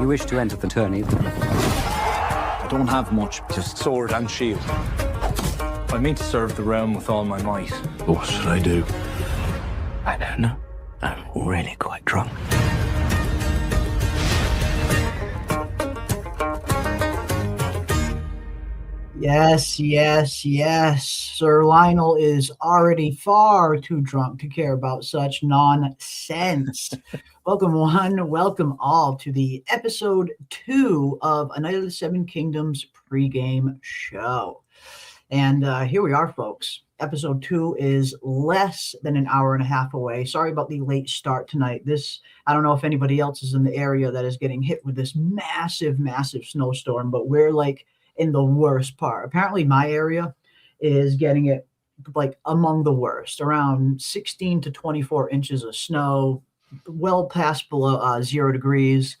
You wish to enter the tourney? I don't have much, just sword and shield. I mean to serve the realm with all my might. What should I do? I don't know. I'm really quite drunk. Yes. Sir Lionel is already far too drunk to care about such nonsense. Welcome one, welcome all to the episode 2 of A Night of the Seven Kingdoms pregame show. And here we are, folks. Episode 2 is less than an hour and a half away. Sorry about the late start tonight. I don't know if anybody else is in the area that is getting hit with this massive snowstorm, but we're like in the worst part. Apparently my area is getting it like among the worst, around 16 to 24 inches of snow, well past below 0 degrees.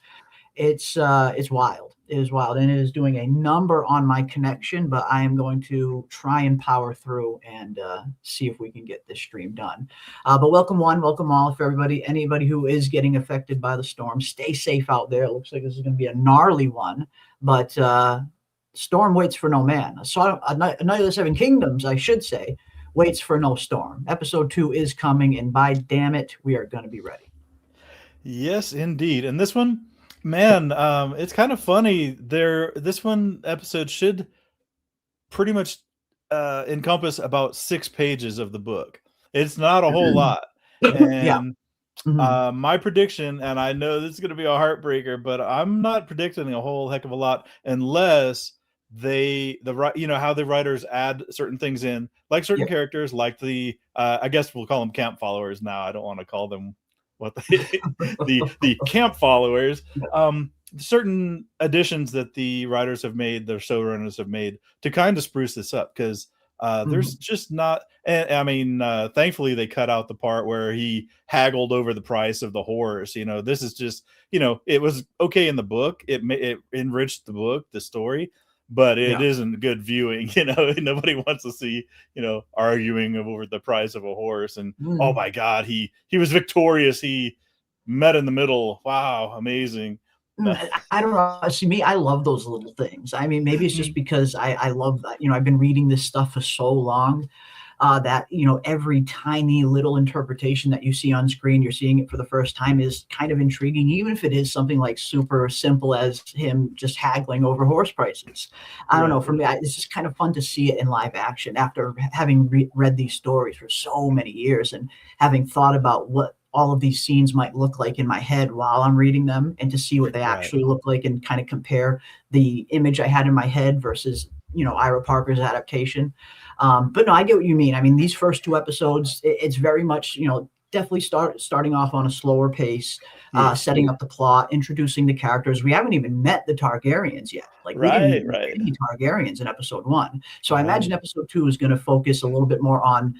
It's wild. It is wild, and it is doing a number on my connection, but I am going to try and power through and see if we can get this stream done. But welcome one, welcome all. For anybody who is getting affected by the storm, stay safe out there. It looks like this is going to be a gnarly one, but storm waits for no man. A Night of the Seven Kingdoms, I should say, waits for no storm. Episode 2 is coming, and by damn it, we are going to be ready. Yes, indeed. And this one, man, it's kind of funny. This one episode should pretty much encompass about 6 pages of the book. It's not a whole lot. And my prediction, and I know this is going to be a heartbreaker, but I'm not predicting a whole heck of a lot unless how the writers add certain things in, like certain characters, like the I guess we'll call them camp followers now. I don't want to call them the camp followers. Certain additions that the writers have made, their showrunners have made, to kind of spruce this up, because there's just not. And I mean, thankfully they cut out the part where he haggled over the price of the horse. This is just, it was okay in the book. It enriched the book, the story, but it isn't good viewing. Nobody wants to see, arguing over the price of a horse. And oh my God, he was victorious. He met in the middle. Wow, amazing. I don't know. See, me, I love those little things. I mean, maybe it's just because I love that. I've been reading this stuff for so long that, every tiny little interpretation that you see on screen, you're seeing it for the first time, is kind of intriguing, even if it is something like super simple as him just haggling over horse prices. I don't know. For me, it's just kind of fun to see it in live action after having read these stories for so many years and having thought about what all of these scenes might look like in my head while I'm reading them, and to see what they actually look like and kind of compare the image I had in my head versus, Ira Parker's adaptation. But no, I get what you mean. I mean, these first 2 episodes, it's very much, definitely starting off on a slower pace, setting up the plot, introducing the characters. We haven't even met the Targaryens yet. Like, we didn't meet any Targaryens in episode 1. So I imagine episode 2 is going to focus a little bit more on,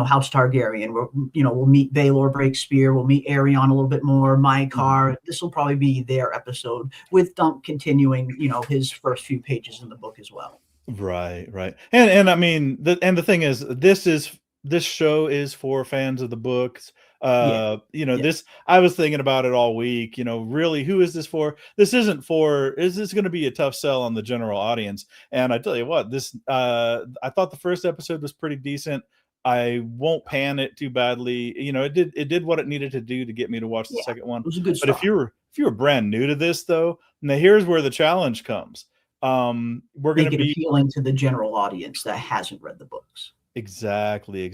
House Targaryen. We'll meet Baelor Breakspear. We'll meet Aerion a little bit more. Maekar. This will probably be their episode, with Dunk continuing, his first few pages in the book as well. Right. And I mean, the thing is, this show is for fans of the books. This, I was thinking about it all week, really, who is this for? Is this going to be a tough sell on the general audience? And I tell you what, I thought the first episode was pretty decent. I won't pan it too badly. It did what it needed to do to get me to watch the second one. It was a good But if you were brand new to this, though, now here's where the challenge comes. We're going to be appealing to the general audience that hasn't read the books. Exactly.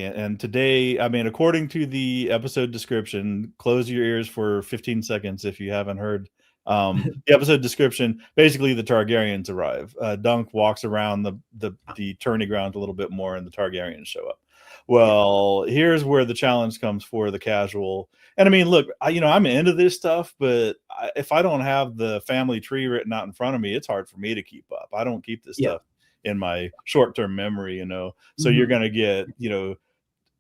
And today, I mean, according to the episode description, close your ears for 15 seconds if you haven't heard the episode description. Basically, the Targaryens arrive. Dunk walks around the tourney ground a little bit more, and the Targaryens show up. Well, here's where the challenge comes for the casual. And I mean, look, I'm into this stuff, but if I don't have the family tree written out in front of me, it's hard for me to keep up. I don't keep this stuff in my short-term memory, So you're going to get,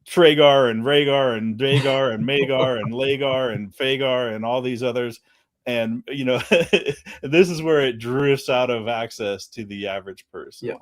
Traegar and Rhaegar and Dagar and Magar and Lagar and Fagar and all these others. And, this is where it drifts out of access to the average person.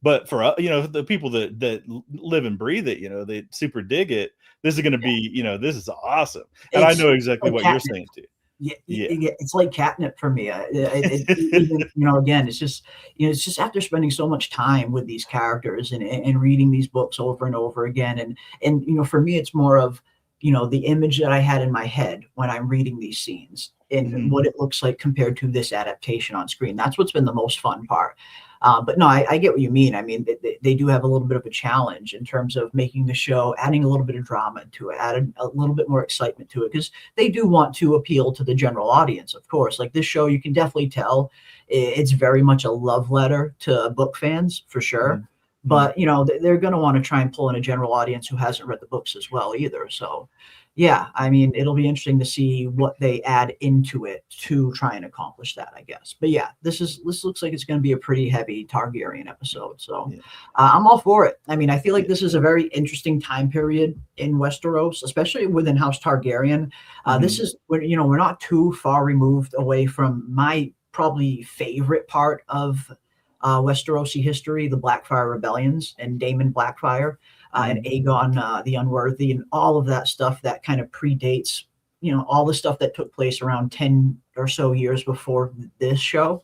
But for the people that live and breathe it, they super dig it. This is going to be, this is awesome. And I know exactly what you're saying too. Yeah, Yeah. it's like catnip for me. Even, again, it's just after spending so much time with these characters and reading these books over and over again, and for me, it's more of the image that I had in my head when I'm reading these scenes and what it looks like compared to this adaptation on screen. That's what's been the most fun part. But no, I get what you mean. I mean, they do have a little bit of a challenge in terms of making the show, adding a little bit of drama to it, adding a little bit more excitement to it, because they do want to appeal to the general audience, of course. Like this show, you can definitely tell it's very much a love letter to book fans, for sure. Mhm. But, they're going to want to try and pull in a general audience who hasn't read the books as well either. So, yeah, I mean, it'll be interesting to see what they add into it to try and accomplish that, I guess. But yeah, this looks like it's going to be a pretty heavy Targaryen episode. So Yeah. I'm all for it. I mean, I feel like this is a very interesting time period in Westeros, especially within House Targaryen. This is when, we're not too far removed away from my probably favorite part of Westerosi history, the Blackfire rebellions and Daemon Blackfire. And Aegon the Unworthy, and all of that stuff that kind of predates, all the stuff that took place around 10 or so years before this show.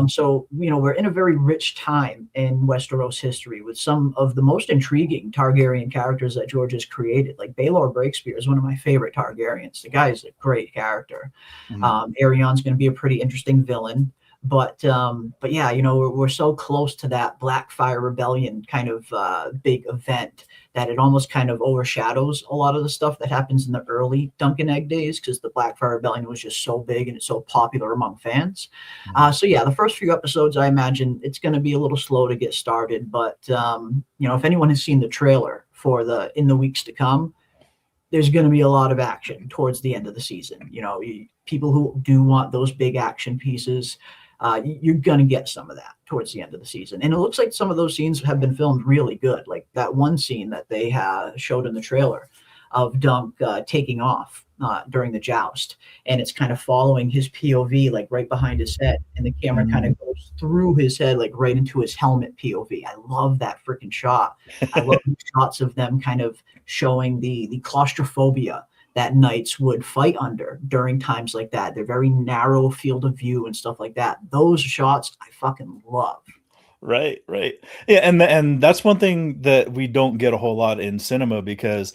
So, we're in a very rich time in Westeros history with some of the most intriguing Targaryen characters that George has created. Like Baelor Breakspear is one of my favorite Targaryens. The guy is a great character. Aerion's going to be a pretty interesting villain. But yeah, we're so close to that Blackfire Rebellion kind of big event that it almost kind of overshadows a lot of the stuff that happens in the early Dunk and Egg days, because the Blackfire Rebellion was just so big and it's so popular among fans. So yeah, the first few episodes, I imagine it's going to be a little slow to get started. But if anyone has seen the trailer for in the weeks to come, there's going to be a lot of action towards the end of the season. People who do want those big action pieces, you're going to get some of that towards the end of the season. And it looks like some of those scenes have been filmed really good. Like that one scene that they showed in the trailer of Dunk taking off during the joust. And it's kind of following his POV, like right behind his head. And the camera kind of goes through his head, like right into his helmet POV. I love that freaking shot. I love the shots of them kind of showing the claustrophobia that knights would fight under during times like that. They're very narrow field of view and stuff like that. Those shots I fucking love. Right. Yeah, and that's one thing that we don't get a whole lot in cinema, because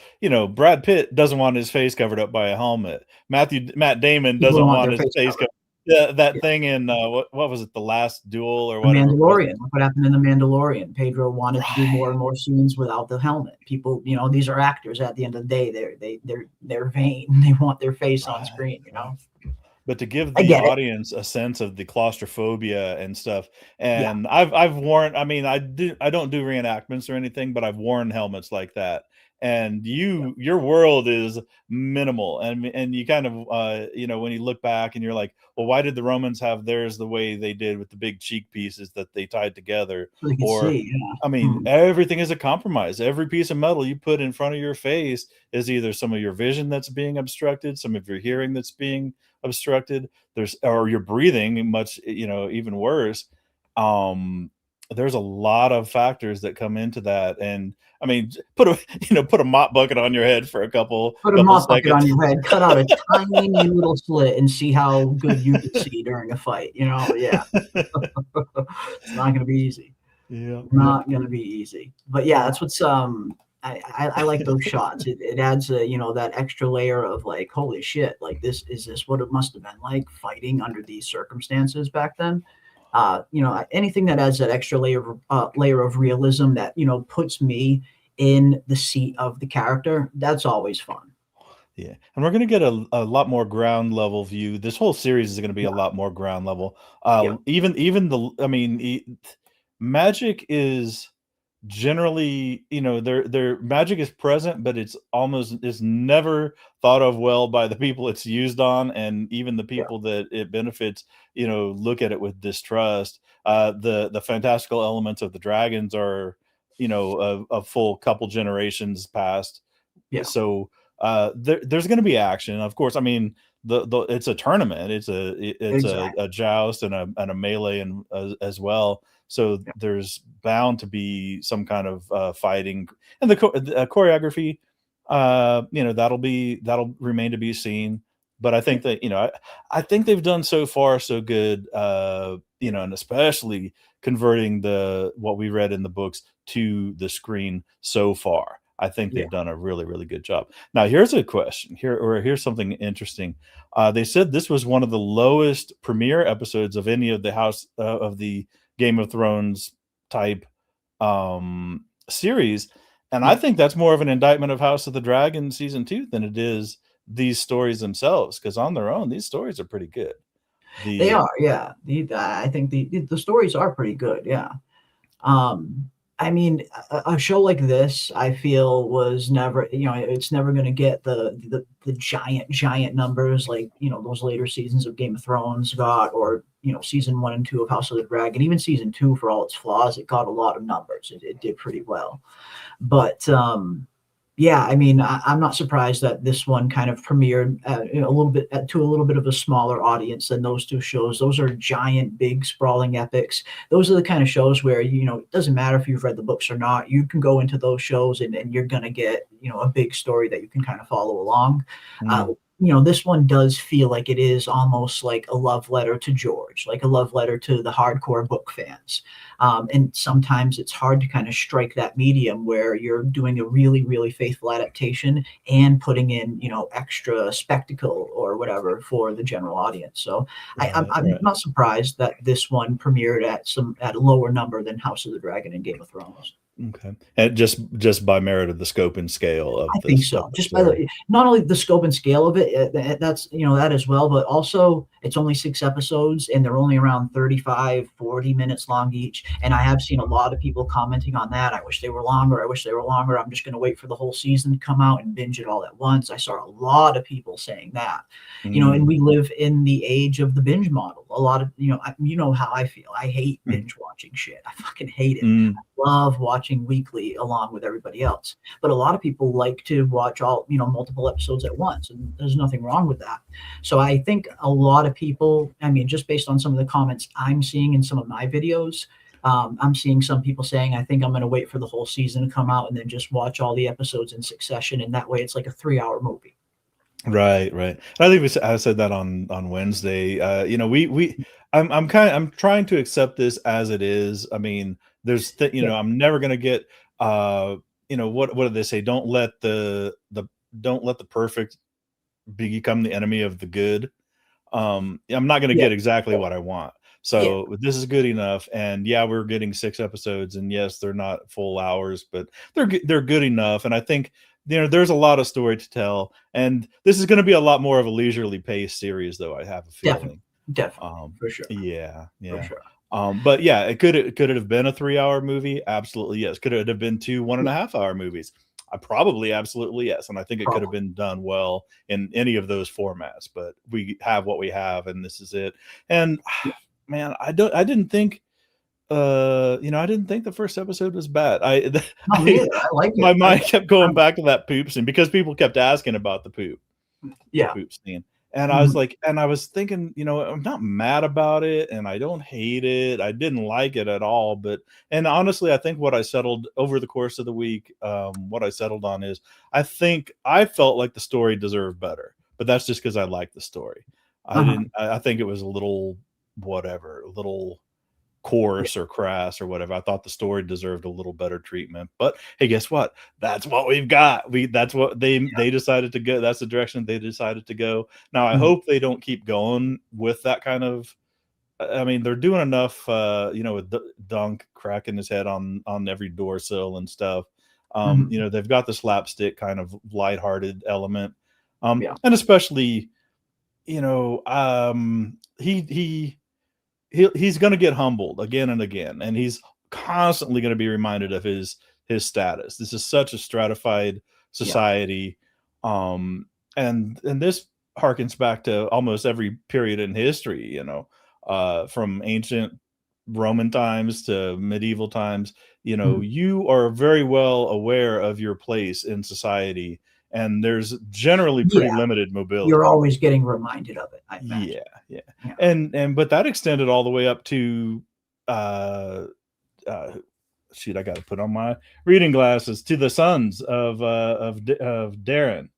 Brad Pitt doesn't want his face covered up by a helmet. Matt Damon doesn't want his face covered. Yeah, that thing in what was it, The Last Duel or whatever? Mandalorian. Look what happened in The Mandalorian. Pedro wanted to do more and more scenes without the helmet. People, these are actors. At the end of the day, they're vain. They want their face on screen. But to give the audience a sense of the claustrophobia and stuff, and I've worn. I mean, I don't do reenactments or anything, but I've worn helmets like that. And your world is minimal, and you kind of when you look back and you're like, well, why did the Romans have theirs the way they did with the big cheek pieces that they tied together? I mean, everything is a compromise. Every piece of metal you put in front of your face is either some of your vision that's being obstructed, some of your hearing that's being obstructed, or your breathing, much even worse. There's a lot of factors that come into that. And I mean, put a mop bucket on your head for a couple bucket on your head, cut out a tiny little slit, and see how good you can see during a fight. Yeah. It's not going to be easy. Yeah, not going to be easy. But yeah, that's what's I like those shots. It adds that extra layer of like, holy shit, like is this what it must have been like fighting under these circumstances back then? Anything that adds that extra layer of realism that puts me in the seat of the character, that's always fun. Yeah, and we're going to get a lot more ground level view. This whole series is going to be a lot more ground level. Magic is generally, their magic is present, but it's never thought of well by the people it's used on, and even the people that it benefits look at it with distrust. The fantastical elements of the dragons are a full couple generations past. So there's going to be action, of course. I mean, it's a tournament, it's a joust and a melee and as well. So there's bound to be some kind of fighting, and the choreography, that'll remain to be seen. but I think that I think they've done so far so good, and especially converting what we read in the books to the screen so far. I think they've done a really, really good job. Now, here's a question. Here's something interesting. They said this was one of the lowest premiere episodes of any of the House of the Game of Thrones type series, and I think that's more of an indictment of House of the Dragon season 2 than it is these stories themselves. Because on their own, these stories are pretty good. They are, yeah. I think the stories are pretty good, yeah. I mean, a show like this, I feel, was never, it's never going to get the giant numbers like, those later seasons of Game of Thrones got, or, season 1 and 2 of House of the Dragon. Even season 2, for all its flaws, it got a lot of numbers. It did pretty well. But, yeah, I mean, I'm not surprised that this one kind of premiered a little bit to a little bit of a smaller audience than those two shows. Those are giant, big, sprawling epics. Those are the kind of shows where, it doesn't matter if you've read the books or not. You can go into those shows and you're going to get, a big story that you can kind of follow along. This one does feel like it is almost like a love letter to George, like a love letter to the hardcore book fans. And sometimes it's hard to kind of strike that medium where you're doing a really, really faithful adaptation and putting in, extra spectacle or whatever for the general audience. So I'm not surprised that this one premiered at a lower number than House of the Dragon and Game of Thrones. Okay, and just by merit of the scope and scale of I think so. Just by not only the scope and scale of it, that's that as well, but also it's only 6 episodes and they're only around 35-40 minutes long each. And I have seen a lot of people commenting on that. I wish they were longer. I'm just going to wait for the whole season to come out and binge it all at once. I saw a lot of people saying that. And we live in the age of the binge model. A lot of how I feel. I hate binge watching shit. I fucking hate it. I love watching weekly along with everybody else, but a lot of people like to watch all multiple episodes at once, and there's nothing wrong with that. So I think a lot of people, just based on some of the comments I'm seeing in some of my videos, I'm seeing some people saying, I think I'm going to wait for the whole season to come out and then just watch all the episodes in succession, and that way it's like a 3-hour movie. Right. I think I said that on Wednesday. I'm trying to accept this as it is. I mean, there's I'm never going to get what do they say? Don't let the perfect become the enemy of the good. I'm not going to get exactly what I want. So this is good enough. And we're getting 6 episodes, and yes, they're not full hours, but they're good enough. And I think there's a lot of story to tell, and this is going to be a lot more of a leisurely paced series, though. I have a feeling. Definitely, for sure. Yeah. For sure. But could it have been a 3-hour movie? Absolutely yes. Could it have been 2 1.5-hour movies? Probably absolutely yes. And I think it could have been done well in any of those formats. But we have what we have, and this is it. And man, I didn't think. I didn't think the first episode was bad. I like it. My mind kept going back to that poop scene because people kept asking about the poop scene. And I was like, and I was thinking, I'm not mad about it, and I don't hate it. I didn't like it at all. And honestly, I think what I settled over the course of the week, what I settled on is I think I felt like the story deserved better, but that's just because I liked the story. I think it was a little coarse or crass or whatever. I thought the story deserved a little better treatment, but hey, guess what? That's what we've got. That's what they decided to go. That's the direction they decided to go. Now, I hope they don't keep going with that kind of. I mean, they're doing enough, with Dunk cracking his head on every door sill and stuff. They've got the slapstick kind of lighthearted element, and especially, he's going to get humbled again and again, and he's constantly going to be reminded of his status. This is such a stratified society, and this harkens back to almost every period in history. From ancient Roman times to medieval times. You are very well aware of your place in society, and there's generally pretty limited mobility. You're always getting reminded of it, I imagine. Yeah. But that extended all the way up to I got to put on my reading glasses, to the sons of Darren.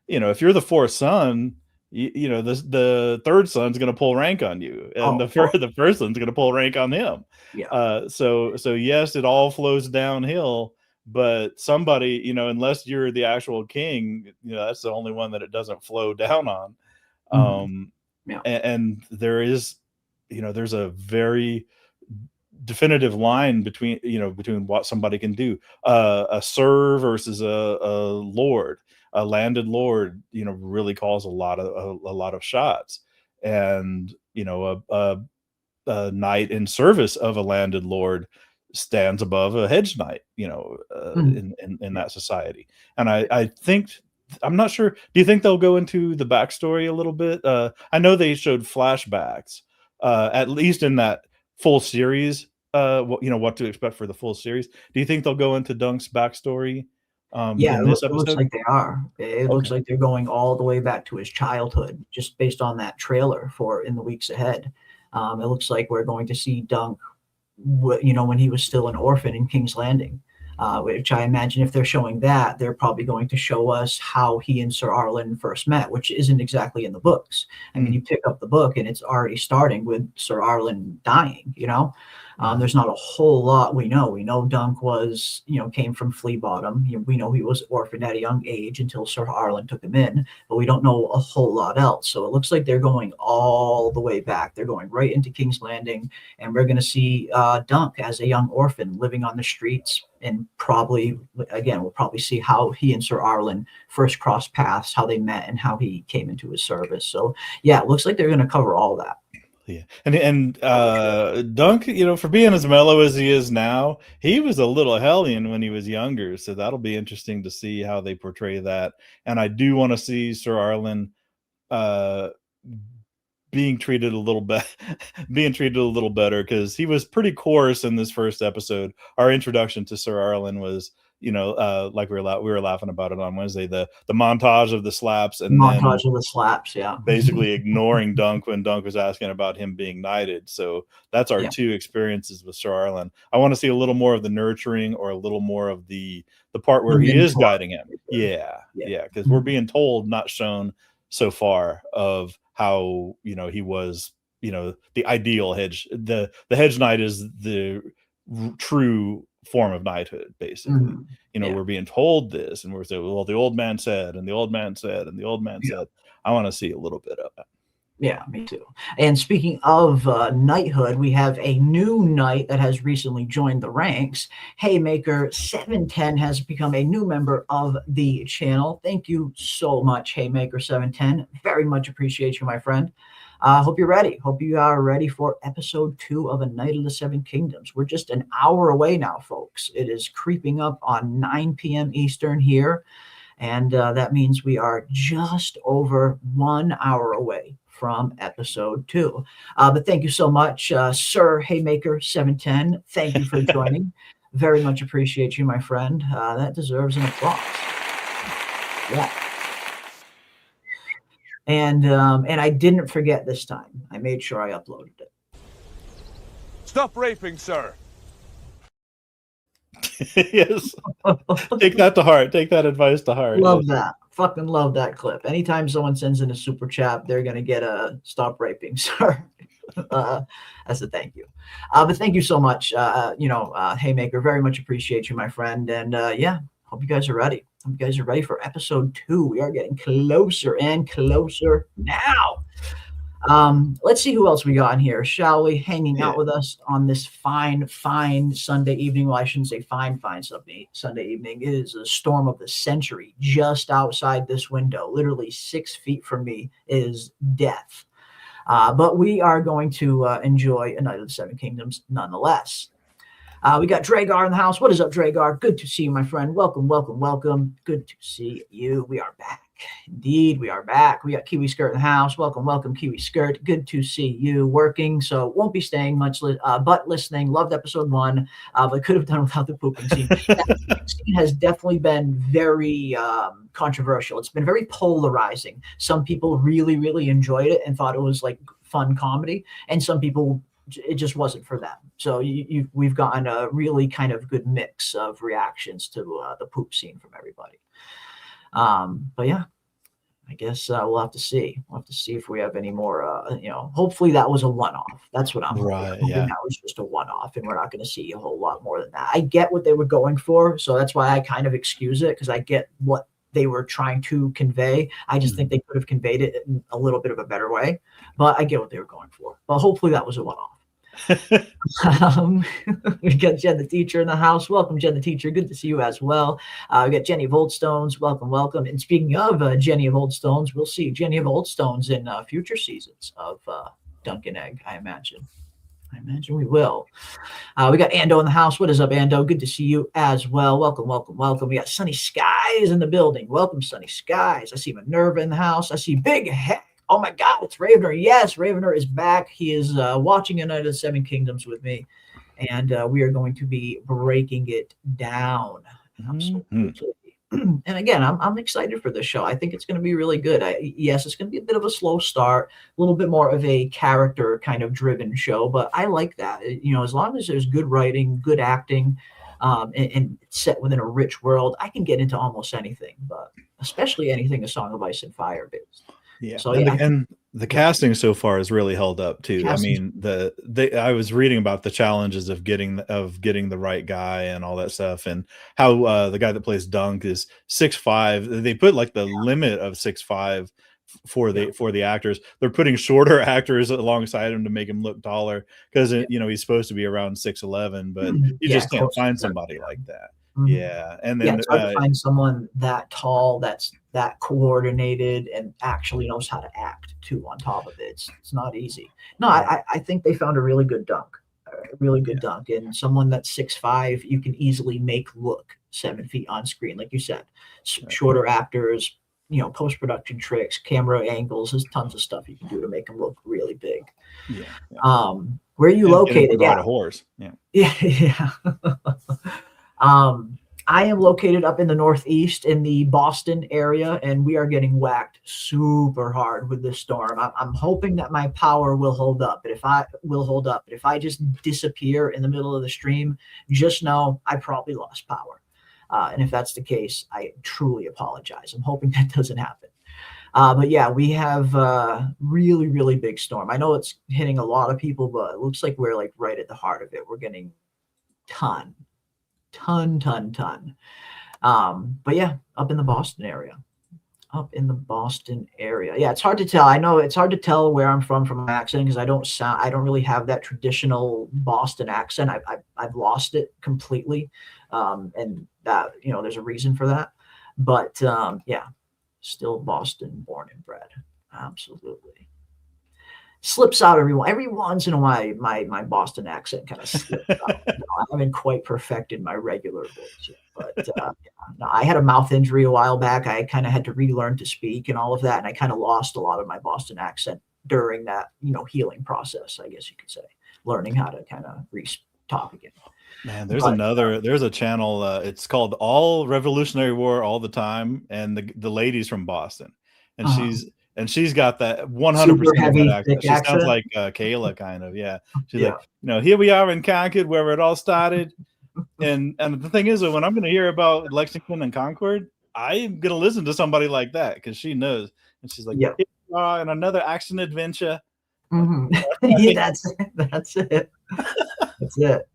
if you're the fourth son, the third son's going to pull rank on you, and the first son's going to pull rank on him. Yeah. So yes, it all flows downhill, but somebody, unless you're the actual king, that's the only one that it doesn't flow down on. And there is, there's a very definitive line between what somebody can do. A sir versus a lord. A landed lord, really calls a lot of shots, and a knight in service of a landed lord stands above a hedge knight, in that society. And I think, I'm not sure. Do you think they'll go into the backstory a little bit? I know they showed flashbacks, at least in that full series. What to expect for the full series. Do you think they'll go into Dunk's backstory? It looks like they are. It looks like they're going all the way back to his childhood, just based on that trailer for in the weeks ahead. It looks like we're going to see Dunk, when he was still an orphan in King's Landing, which I imagine if they're showing that, they're probably going to show us how he and Sir Arlen first met, which isn't exactly in the books. I mean, you pick up the book and it's already starting with Sir Arlen dying, There's not a whole lot we know. We know Dunk was, came from Flea Bottom. We know he was orphaned at a young age until Sir Arlen took him in, but we don't know a whole lot else. So it looks like they're going all the way back. They're going right into King's Landing, and we're going to see Dunk as a young orphan living on the streets. And probably, again, we'll probably see how he and Sir Arlen first crossed paths, how they met, and how he came into his service. So, yeah, it looks like they're going to cover all that. Yeah, and Dunk, for being as mellow as he is now, he was a little hellion when he was younger. So that'll be interesting to see how they portray that. And I do want to see Sir Arlen being treated a little better, because he was pretty coarse in this first episode. Our introduction to Sir Arlen was, like we were laughing about it on Wednesday, the montage of the slaps, and montage of the slaps, yeah, basically ignoring Dunk when Dunk was asking about him being knighted. So that's our two experiences with Sir Arlen. I want to see a little more of the nurturing, or a little more of the part where he is guiding him. Yeah, because we're being told, not shown so far, of how he was, the ideal hedge. The hedge knight is the true form of knighthood, basically. We're being told this, and we're saying, well, the old man said, and the old man said, and the old man said. I want to see a little bit of it. Yeah, me too. And speaking of knighthood, we have a new knight that has recently joined the ranks. Haymaker 710 has become a new member of the channel. Thank you so much, Haymaker 710. Very much appreciate you, my friend. Hope you're ready. Hope you are ready for episode 2 of A Knight of the Seven Kingdoms. We're just an hour away now, folks. It is creeping up on 9 p.m. Eastern here, and that means we are just over 1 hour away from episode 2. But thank you so much, Sir Haymaker 710. Thank you for joining. Very much appreciate you, my friend. That deserves an applause. Yeah. And I didn't forget this time. I made sure I uploaded it. Stop raping, sir. Yes. Take that to heart. Take that advice to heart. Love that. Fucking love that clip. Anytime someone sends in a super chat, they're going to get a stop raping, sir. As a thank you. But thank you so much. Haymaker, very much appreciate you, my friend. And hope you guys are ready. Hope you guys are ready for episode 2. We are getting closer and closer now. Let's see who else we got in here, shall we? Hanging out with us on this fine Sunday evening. Well, I shouldn't say fine Sunday evening. It is a storm of the century just outside this window. Literally 6 feet from me is death. But we are going to enjoy A Knight of the Seven Kingdoms nonetheless. We got Dragar in the house. What is up, Dragar? Good to see you, my friend. Welcome. Good to see you. We are back. Indeed, we are back. We got Kiwi Skirt in the house. Welcome, Kiwi Skirt. Good to see you working. So won't be staying much, but listening. Loved episode 1, but could have done without the pooping scene. That scene has definitely been very controversial. It's been very polarizing. Some people really, really enjoyed it and thought it was like fun comedy, and some people, it just wasn't for them. So we've gotten a really kind of good mix of reactions to the poop scene from everybody. But yeah, I guess we'll have to see. We'll have to see if we have any more. Hopefully that was a one-off. That's what I'm Right, hoping. yeah. That was just a one-off, and we're not going to see a whole lot more than that. I get what they were going for, so that's why I kind of excuse it, because I get what they were trying to convey. I just think they could have conveyed it in a little bit of a better way, but I get what they were going for. But hopefully that was a one-off. We got Jen the teacher in the house. Welcome, Jen the teacher. Good to see you as well. We got Jenny of Old Stones. Welcome. And speaking of Jenny of Old Stones, we'll see Jenny of Old Stones in future seasons of Dunkin' Egg, I imagine. I imagine we will. We got Ando in the house. What is up, Ando? Good to see you as well. Welcome. We got Sunny Skies in the building. Welcome, Sunny Skies. I see Minerva in the house. I see Big Heck. Oh my God, it's Ravener. Yes, Ravener is back. He is watching A Night of the Seven Kingdoms with me, and we are going to be breaking it down. Absolutely. And again, I'm excited for this show. I think it's going to be really good. Yes, it's going to be a bit of a slow start, a little bit more of a character kind of driven show, but I like that. As long as there's good writing, good acting, and set within a rich world, I can get into almost anything, but especially anything A Song of Ice and Fire based. Yeah, so and the casting so far has really held up too. I Casting's- mean, I was reading about the challenges of getting the right guy and all that stuff, and how the guy that plays Dunk is 6'5". They put like the limit of 6'5" for the actors. They're putting shorter actors alongside him to make him look taller, because he's supposed to be around 6'11", but you just can't find somebody like that. Yeah, and then it's hard to find someone that tall, that's that coordinated, and actually knows how to act too. On top of it, it's not easy. No, I think they found a really good dunk, and someone that's 6'5", you can easily make look 7 feet on screen, like you said. Shorter actors, post production tricks, camera angles. There's tons of stuff you can do to make them look really big. Yeah. Where are you located? Yeah, a horse. Yeah. I am located up in the Northeast in the Boston area, and we are getting whacked super hard with this storm. I'm hoping that my power will hold up, but if I just disappear in the middle of the stream, just know I probably lost power. And if that's the case, I truly apologize. I'm hoping that doesn't happen. But yeah, we have a really, really big storm. I know it's hitting a lot of people, but it looks like we're like right at the heart of it. We're getting ton. But yeah, up in the Boston area. Yeah, it's hard to tell. I know it's hard to tell where I'm from my accent, because I don't really have that traditional Boston accent. I've lost it completely. And that, there's a reason for that. But yeah, still Boston born and bred. Absolutely. Slips out every once in a while. My Boston accent kind of slips out. I haven't quite perfected my regular voice yet, but no, I had a mouth injury a while back. I kind of had to relearn to speak and all of that, and I kind of lost a lot of my Boston accent during that healing process, I guess you could say, learning how to kind of talk again. Man, there's a channel. It's called All Revolutionary War All the Time, and the lady's from Boston, and she's got that 100% heavy, accent. She sounds like Kayla, kind of. Yeah. She's like, here we are in Concord, where it all started. and the thing is, when I'm going to hear about Lexington and Concord, I'm going to listen to somebody like that, because she knows. And she's like, here we are in another action adventure. Yeah, that's it. That's it.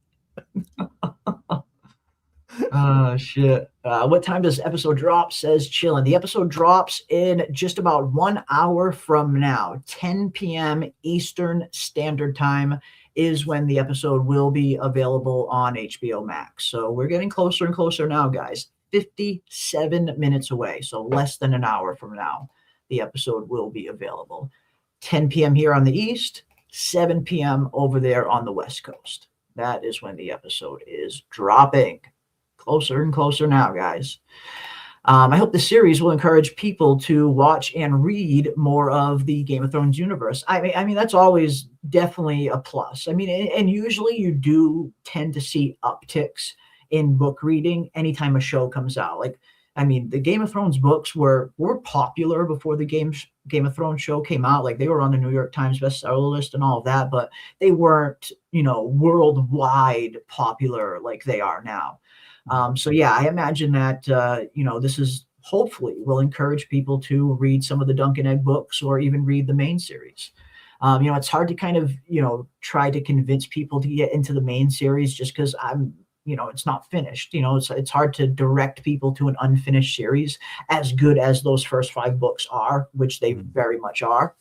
Oh shit. What time does episode drop? Says Chillin'. The episode drops in just about 1 hour from now. 10 p.m. Eastern Standard Time is when the episode will be available on HBO Max. So we're getting closer and closer now, guys. 57 minutes away. So less than an hour from now, the episode will be available. 10 p.m. here on the East, 7 p.m. over there on the West Coast. That is when the episode is dropping. Closer and closer now, guys. I hope the series will encourage people to watch and read more of the Game of Thrones universe. I mean, that's always definitely a plus. I mean, and usually you do tend to see upticks in book reading anytime a show comes out. Like, I mean, the Game of Thrones books were popular before the Game of Thrones show came out. Like, they were on the New York Times bestseller list and all of that, but they weren't, worldwide popular like they are now. So yeah, I imagine that, this is hopefully will encourage people to read some of the Dunk and Egg books or even read the main series. It's hard to kind of, try to convince people to get into the main series just because it's not finished. It's hard to direct people to an unfinished series as good as those first 5 books are, which they very much are.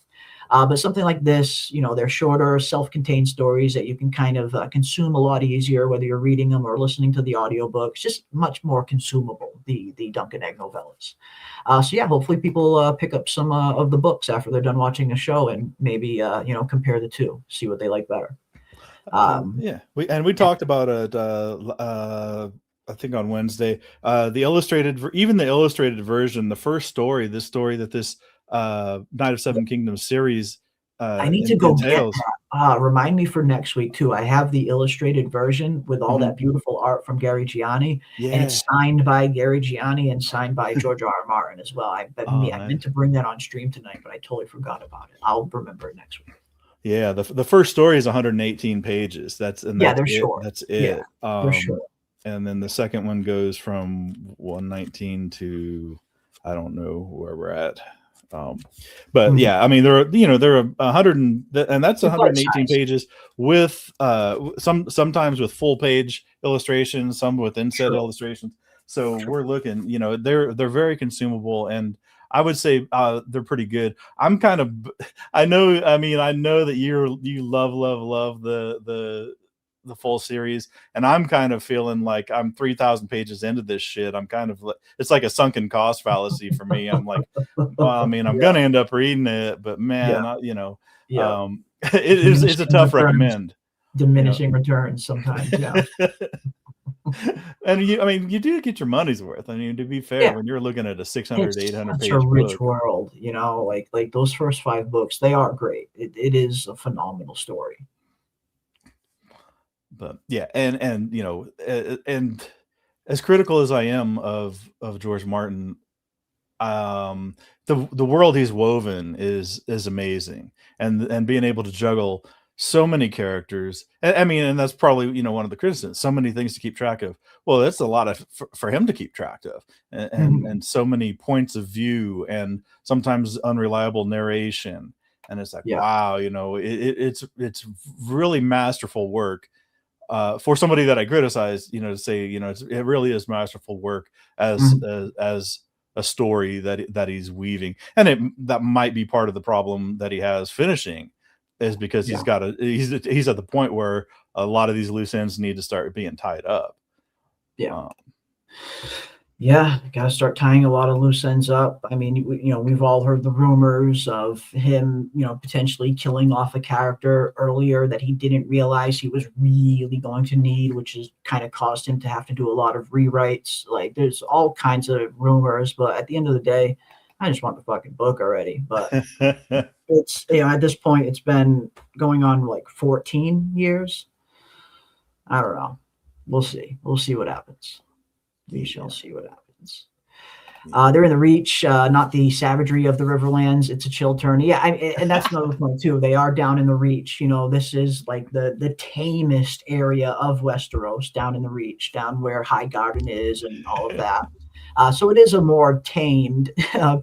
But something like this, they're shorter, self-contained stories that you can kind of consume a lot easier, whether you're reading them or listening to the audiobooks, just much more consumable, the Dunk and Egg novellas. Hopefully people pick up some of the books after they're done watching the show and maybe, compare the two, see what they like better. We talked about it, I think on Wednesday, the illustrated version, the first story, this story that this Night of Seven Kingdoms series I need to go get that. Remind me for next week too. I have the illustrated version with all that beautiful art from Gary Gianni, and it's signed by Gary Gianni and signed by George R.R. Martin as well. I meant to bring that on stream tonight, but I totally forgot about it. I'll remember it next week. Yeah, the first story is 118 pages. They're short. That's it. Yeah, they're short. And then the second one goes from 119 to I don't know where we're at. But yeah, I mean there are 100 and that's 118 pages with sometimes with full page illustrations, some with inset illustrations. So we're looking, they're very consumable, and I would say they're pretty good. I know that you love the full series, and I'm kind of feeling like I'm 3,000 pages into this shit. I'm kind of it's like a sunken cost fallacy for me. I'm like, well, I'm gonna end up reading it, but man, it's a tough recommend. Diminishing returns sometimes. Yeah. And you do get your money's worth. I mean, to be fair, when you're looking at a 600, 800 page book, a rich book, world, like those first 5 books, they are great. It is a phenomenal story. But yeah, and and as critical as I am of George Martin, the world he's woven is amazing, and being able to juggle so many characters, and that's probably one of the criticisms. So many things to keep track of. Well, that's a lot for him to keep track of, and so many points of view, and sometimes unreliable narration, and it's like wow, it's really masterful work. For somebody that I criticize, to say, it really is masterful work as a story that he's weaving, and that might be part of the problem that he has finishing, is because he's at the point where a lot of these loose ends need to start being tied up. Got to start tying a lot of loose ends up. I mean, we've all heard the rumors of him, potentially killing off a character earlier that he didn't realize he was really going to need, which has kind of caused him to have to do a lot of rewrites. Like, there's all kinds of rumors, but at the end of the day, I just want the fucking book already. But it's, at this point, it's been going on like 14 years. I don't know. We'll see. We'll see what happens. We shall see what happens. They're in the Reach, not the savagery of the Riverlands. It's a chill turn. Yeah, and that's another point too. They are down in the Reach. This is like the tamest area of Westeros, down in the Reach, down where Highgarden is and all of that. So it is a more tamed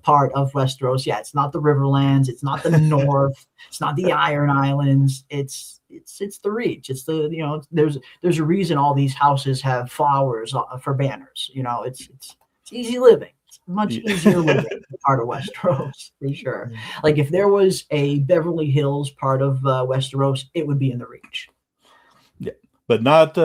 part of Westeros. Yeah, it's not the Riverlands. It's not the North. It's not the Iron Islands. It's the Reach. It's the there's a reason all these houses have flowers for banners. It's easy living. It's much easier living part of Westeros for sure. Like if there was a Beverly Hills part of Westeros, it would be in the Reach. Yeah, but not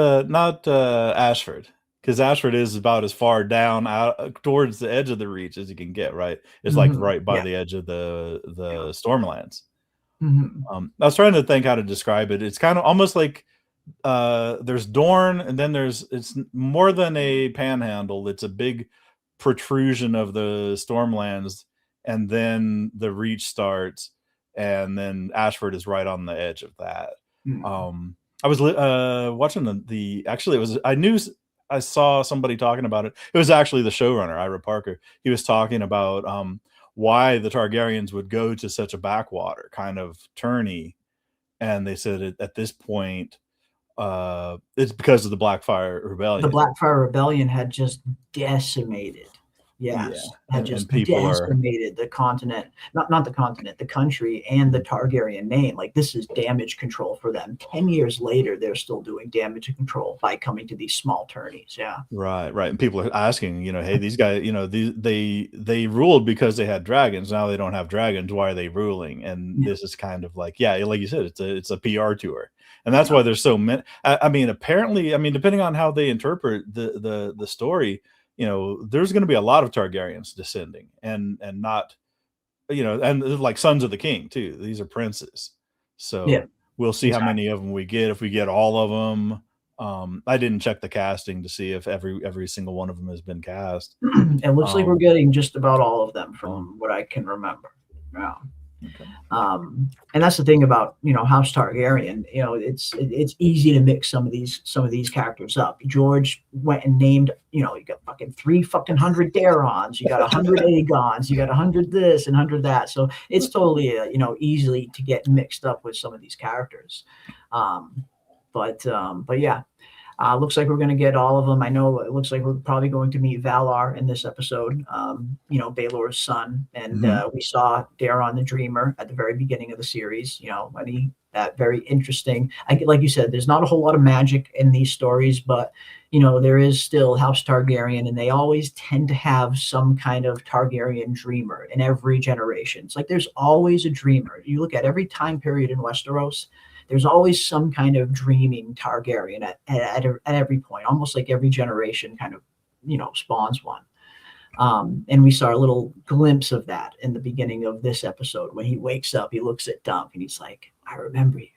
Ashford. Because Ashford is about as far down out towards the edge of the Reach as you can get, right? It's like right by the edge of the Stormlands. I was trying to think how to describe it. It's kind of almost like there's Dorne, and then it's more than a panhandle. It's a big protrusion of the Stormlands, and then the Reach starts, and then Ashford is right on the edge of that. I was watching I saw somebody talking about it. It was actually the showrunner, Ira Parker. He was talking about why the Targaryens would go to such a backwater kind of tourney. And they said at this point, it's because of the Blackfire Rebellion. The Blackfire Rebellion had just decimated Yes, Yeah, had just and people are decimated the continent, not the continent, the country, and the Targaryen name. Like, this is damage control for them. 10 years later, they're still doing damage control by coming to these small tourneys. Yeah. right, right, and people are asking, hey, these guys, they ruled because they had dragons. Now they don't have dragons. Why are they ruling? And Yeah. this is kind of like, yeah, like you said, it's a PR tour, and that's Yeah. why there's so many. I mean, apparently, depending on how they interpret the story, there's going to be a lot of Targaryens descending, and not, and like sons of the king too. These are princes, so Yeah. we'll see how Exactly. many of them we get. If we get all of them, I didn't check the casting to see if every single one of them has been cast. It looks like we're getting just about all of them from what I can remember. Yeah. Okay. And that's the thing about House Targaryen. It's easy to mix some of these characters up. George went and named, you got fucking 300 Darons, you got 100 Aegons, you got 100 this and 100 that. So it's totally easily to get mixed up with some of these characters. But yeah. Looks like we're going to get all of them. I know it looks like we're probably going to meet Valar in this episode, Baelor's son. And we saw Daeron the Dreamer at the very beginning of the series, when that very interesting. Like you said, there's not a whole lot of magic in these stories, but, there is still House Targaryen, and they always tend to have some kind of Targaryen dreamer in every generation. It's like there's always a dreamer. You look at every time period in Westeros, there's always some kind of dreaming Targaryen at every point, almost like every generation kind of, spawns one. And we saw a little glimpse of that in the beginning of this episode. When he wakes up, he looks at Dunk and he's like, I remember you.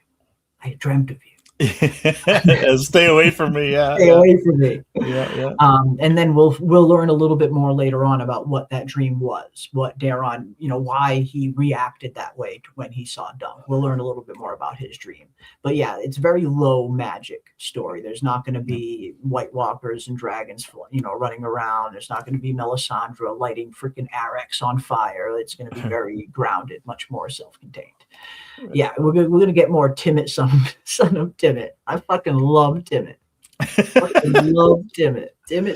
I dreamt of you. Stay away from me. Yeah. Stay away from me. Yeah. And then we'll learn a little bit more later on about what that dream was, what Daeron, why he reacted that way when he saw Dunk. We'll learn a little bit more about his dream. But yeah, it's very low magic story. There's not going to be White Walkers and dragons, running around. There's not going to be Melisandre lighting freaking Arrax on fire. It's going to be very grounded, much more self-contained. Yeah, we're gonna get more Timett, son of Timett. I fucking love Timett. Timett,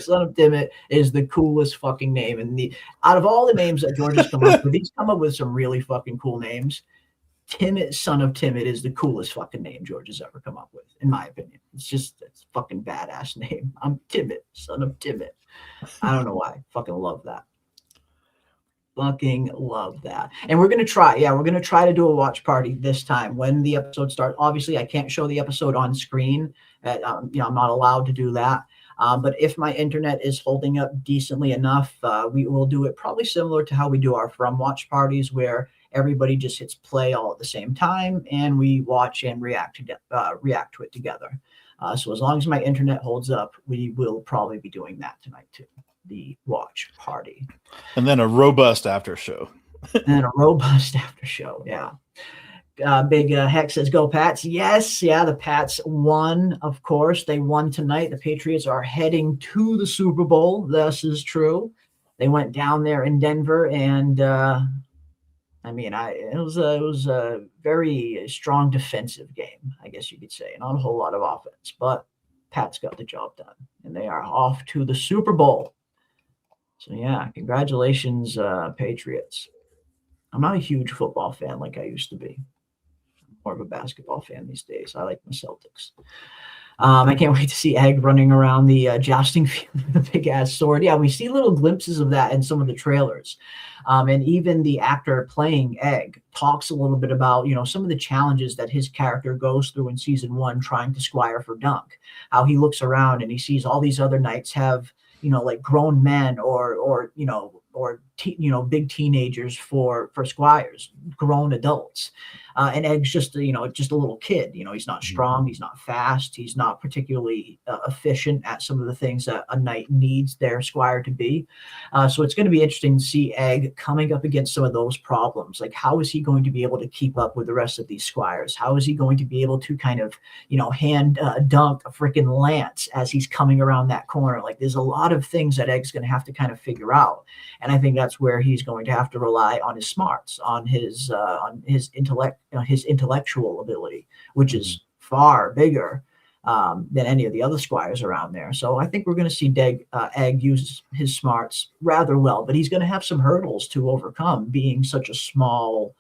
son of Timett is the coolest fucking name. And out of all the names that George has come up with, he's come up with some really fucking cool names. Timett, son of Timett is the coolest fucking name George has ever come up with, in my opinion. It's a fucking badass name. I'm Timett, son of Timett. I don't know why. Fucking love that. Fucking love that. And we're going to try to do a watch party this time when the episode starts. Obviously, I can't show the episode on screen. I'm not allowed to do that. But if my internet is holding up decently enough, we will do it probably similar to how we do our From watch parties, where everybody just hits play all at the same time and we watch and react to it together. So as long as my internet holds up, we will probably be doing that tonight too. The watch party, and then a robust after show. Yeah. Big Hex says, go Pats. Yes, yeah, the Pats won, of course. They won tonight. The Patriots are heading to the Super Bowl. This is true. They went down there in Denver, and it was a very strong defensive game, I guess you could say. Not a whole lot of offense, but Pats got the job done, and they are off to the Super Bowl. So, yeah, congratulations, Patriots. I'm not a huge football fan like I used to be. I'm more of a basketball fan these days. I like my Celtics. I can't wait to see Egg running around the jousting field with a big-ass sword. Yeah, we see little glimpses of that in some of the trailers. And even the actor playing Egg talks a little bit about, some of the challenges that his character goes through in season 1 trying to squire for Dunk. How he looks around and he sees all these other knights have like grown men or big teenagers for squires, grown adults. And Egg's just a little kid. He's not strong. He's not fast. He's not particularly efficient at some of the things that a knight needs their squire to be. So it's going to be interesting to see Egg coming up against some of those problems. Like, how is he going to be able to keep up with the rest of these squires? How is he going to be able to kind of, hand Dunk a freaking lance as he's coming around that corner? Like, there's a lot of things that Egg's going to have to kind of figure out. And I think that's where he's going to have to rely on his smarts, on his intellect, his intellectual ability, which is far bigger than any of the other squires around there. So I think we're going to see Egg use his smarts rather well, but he's going to have some hurdles to overcome being such a small,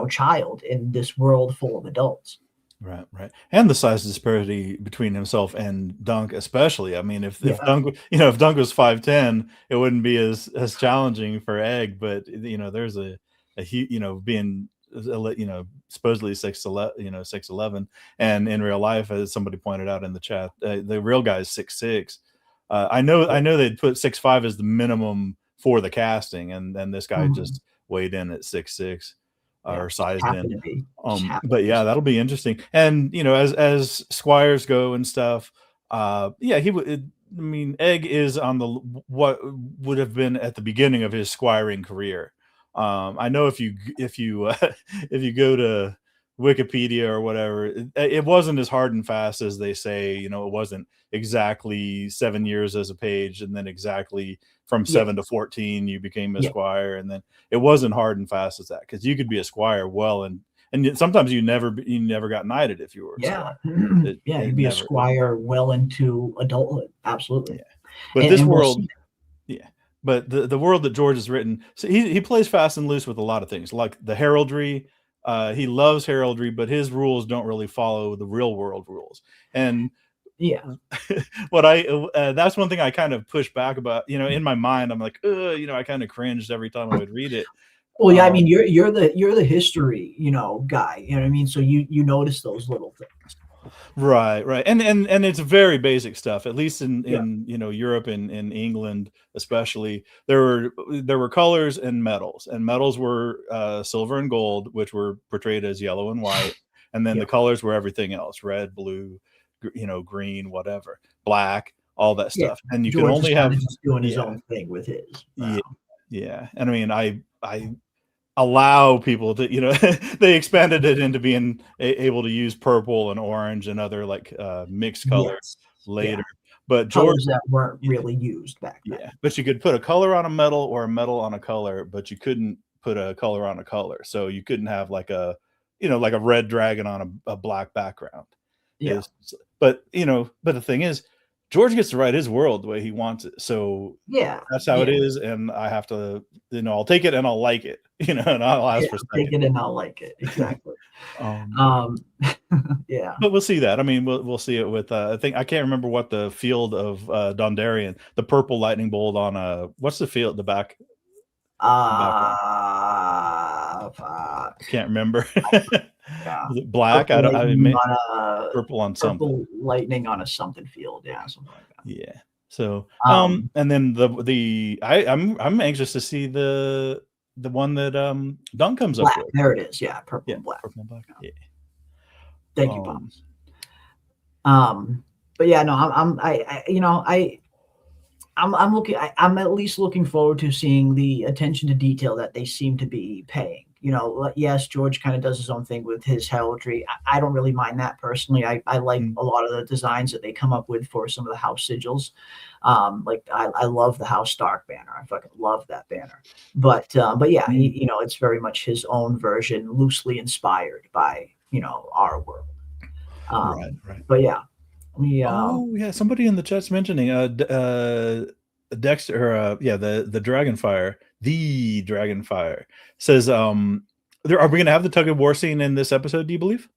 child in this world full of adults. Right, right, and the size disparity between himself and Dunk, especially. I mean, if Dunk, if Dunk was 5'10", it wouldn't be as challenging for Egg. But there's a huge, being supposedly 6'11", 6'11", and in real life, as somebody pointed out in the chat, the real guy is 6'6". I know they'd put 6'5" as the minimum for the casting, and then this guy just weighed in at 6'6". Or sized in. But yeah, that'll be interesting. And as squires go and stuff, he would. I mean, Egg is on the what would have been at the beginning of his squiring career. I know if you if you go to Wikipedia or whatever, it wasn't as hard and fast as they say. It wasn't exactly 7 years as a page, and then exactly from 7 to 14 you became a squire, and then it wasn't hard and fast as that, because you could be a squire and sometimes you never got knighted if you were you'd be a squire well into adulthood. Absolutely. But this world, but the world that George has written, so he plays fast and loose with a lot of things, like the heraldry. He loves heraldry, but his rules don't really follow the real world rules. And that's one thing I kind of push back about. In my mind, I'm like, I kind of cringed every time I would read it. Well, yeah, I mean, you're the history, guy. You know what I mean? So you notice those little things. Right. And it's very basic stuff. At least in Europe and in England, especially, there were colors and metals were silver and gold, which were portrayed as yellow and white, and then the colors were everything else: red, blue, green, whatever, black, all that stuff. And you George can only have just doing his own thing with his. Yeah. And I mean, I allow people to, they expanded it into being able to use purple and orange and other mixed colors later. But George, that weren't really used back then. But you could put a color on a metal or a metal on a color, but you couldn't put a color on a color. So you couldn't have like a red dragon on a black background. But the thing is, George gets to write his world the way he wants it. So that's how it is. And I have to, I'll take it and I'll like it, and I'll ask for take it and I'll like it. Exactly. But we'll see that. I mean, we'll see it with, I can't remember what the field of Dondarrion, the purple lightning bolt on what's the field, the back? I can't remember. Was it black? Purple on something. Purple lightning on a something field. Yeah, something like that. Yeah. So and then I'm anxious to see the one that Dunk comes black. Up with. There it is. Yeah, purple and black. Purple and black. Yeah. Thank you, Pops. But yeah, no, I'm at least looking forward to seeing the attention to detail that they seem to be paying. Yes, George kind of does his own thing with his heraldry. I don't really mind that personally. I like a lot of the designs that they come up with for some of the house sigils. I love the House Stark banner. I fucking love that banner. But yeah, it's very much his own version, loosely inspired by our world. Right. But yeah. Somebody in the chat's mentioning Dexter, the Dragonfire, says, are we going to have the tug of war scene in this episode, do you believe?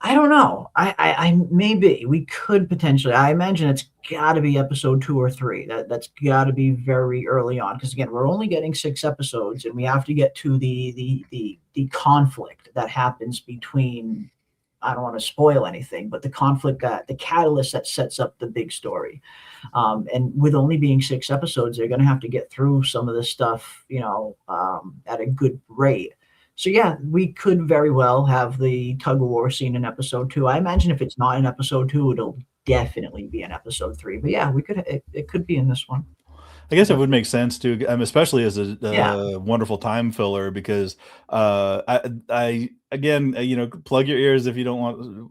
I don't know. I maybe we could potentially. I imagine it's got to be episode 2 or 3. That's got to be very early on, because again, we're only getting 6 episodes, and we have to get to the conflict that happens between. I don't want to spoil anything, but the conflict, the catalyst that sets up the big story. And with only being 6 episodes, they're going to have to get through some of this stuff, at a good rate. So yeah, we could very well have the tug of war scene in episode 2. I imagine if it's not in episode 2, it'll definitely be in episode 3. But yeah, it could be in this one. I guess it would make sense too, especially as a wonderful time filler, because I again, plug your ears if you don't want,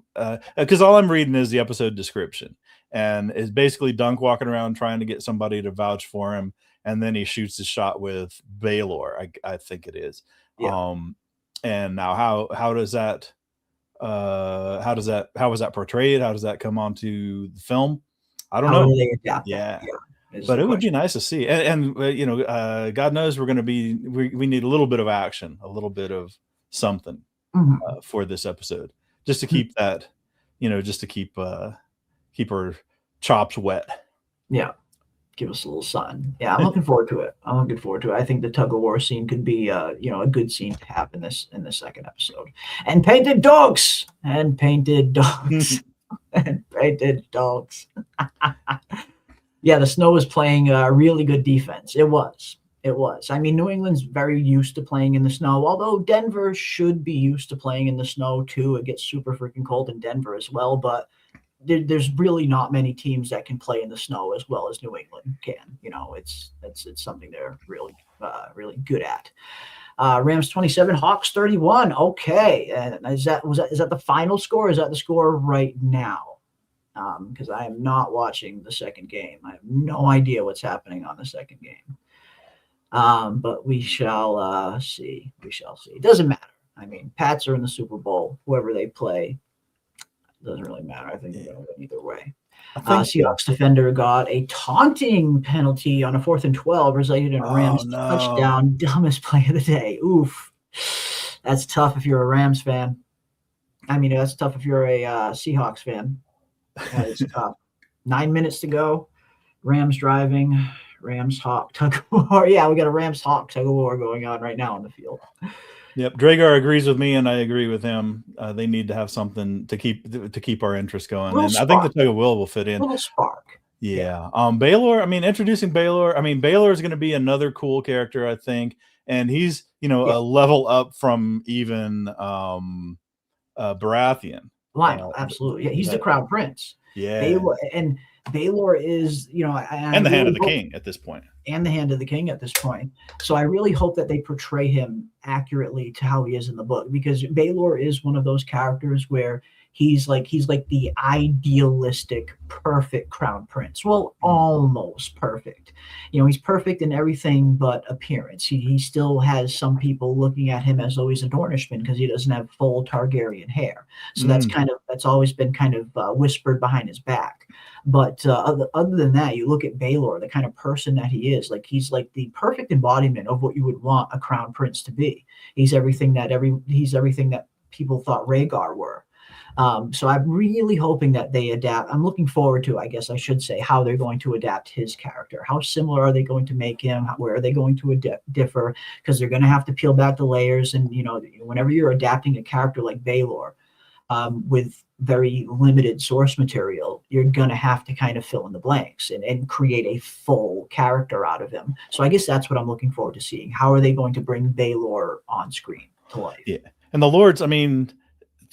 because all I'm reading is the episode description, and it's basically Dunk walking around trying to get somebody to vouch for him, and then he shoots his shot with Baelor, I think it is. And now how does that how was that portrayed? How does that come onto the film? I don't How know. do they adapt Yeah. that? Yeah, is But the it would be question. nice to see. And God knows we need a little bit of action, a little bit of something Mhm. for this episode, just to keep that, just to keep our chops wet. Yeah. Give us a little something. Yeah, I'm looking forward to it. I think the tug of war scene could be, a good scene to have in the second episode. And painted dogs, and painted dogs, and painted dogs. Yeah, the snow was playing really good defense. It was. I mean, New England's very used to playing in the snow, although Denver should be used to playing in the snow too. It gets super freaking cold in Denver as well, but there's really not many teams that can play in the snow as well as New England can. It's something they're really really good at. Rams 27, Hawks 31. Okay, and is that the final score? Is that the score right now? Because I am not watching the second game. I have no idea what's happening on the second game. But we shall see. It doesn't matter. I mean, Pats are in the Super Bowl. Whoever they play, doesn't really matter. I think they're going to win either way. Seahawks defender got a taunting penalty on a 4th and 12, resulted in a Rams touchdown. Dumbest play of the day. Oof. That's tough if you're a Rams fan. I mean, that's tough if you're a Seahawks fan. That is tough. 9 minutes to go. Rams driving. Rams Hawk tug of war. Yeah, we got a Rams Hawk tug of war going on right now on the field. Yep, Dragar agrees with me, and I agree with him. They need to have something to keep our interest going, and I think the tug of war will fit in. A little spark. Yeah. Baylor. I mean, introducing Baylor. I mean, Baylor is going to be another cool character, I think, and he's a level up from even Baratheon. Lionel, absolutely. Yeah, he's the Crown Prince. Yeah, Baylor is, and the hand of the king at this point. And the hand of the king at this point. So I really hope that they portray him accurately to how he is in the book, because Baylor is one of those characters where he's like the idealistic, perfect Crown Prince. Well, almost perfect. He's perfect in everything but appearance. He still has some people looking at him as always a Dornishman because he doesn't have full Targaryen hair. So that's always been kind of whispered behind his back. But other than that, you look at Baylor, the kind of person that he is. Like, he's like the perfect embodiment of what you would want a Crown Prince to be. He's everything that people thought Rhaegar were. So I'm really hoping that they adapt. I'm looking forward to, I guess I should say, how they're going to adapt his character. How similar are they going to make him? Where are they going to differ? Because they're going to have to peel back the layers. And, whenever you're adapting a character like Baylor, with very limited source material, you're going to have to kind of fill in the blanks and create a full character out of him. So I guess that's what I'm looking forward to seeing. How are they going to bring Baylor on screen to life? Yeah. And the Lords, I mean,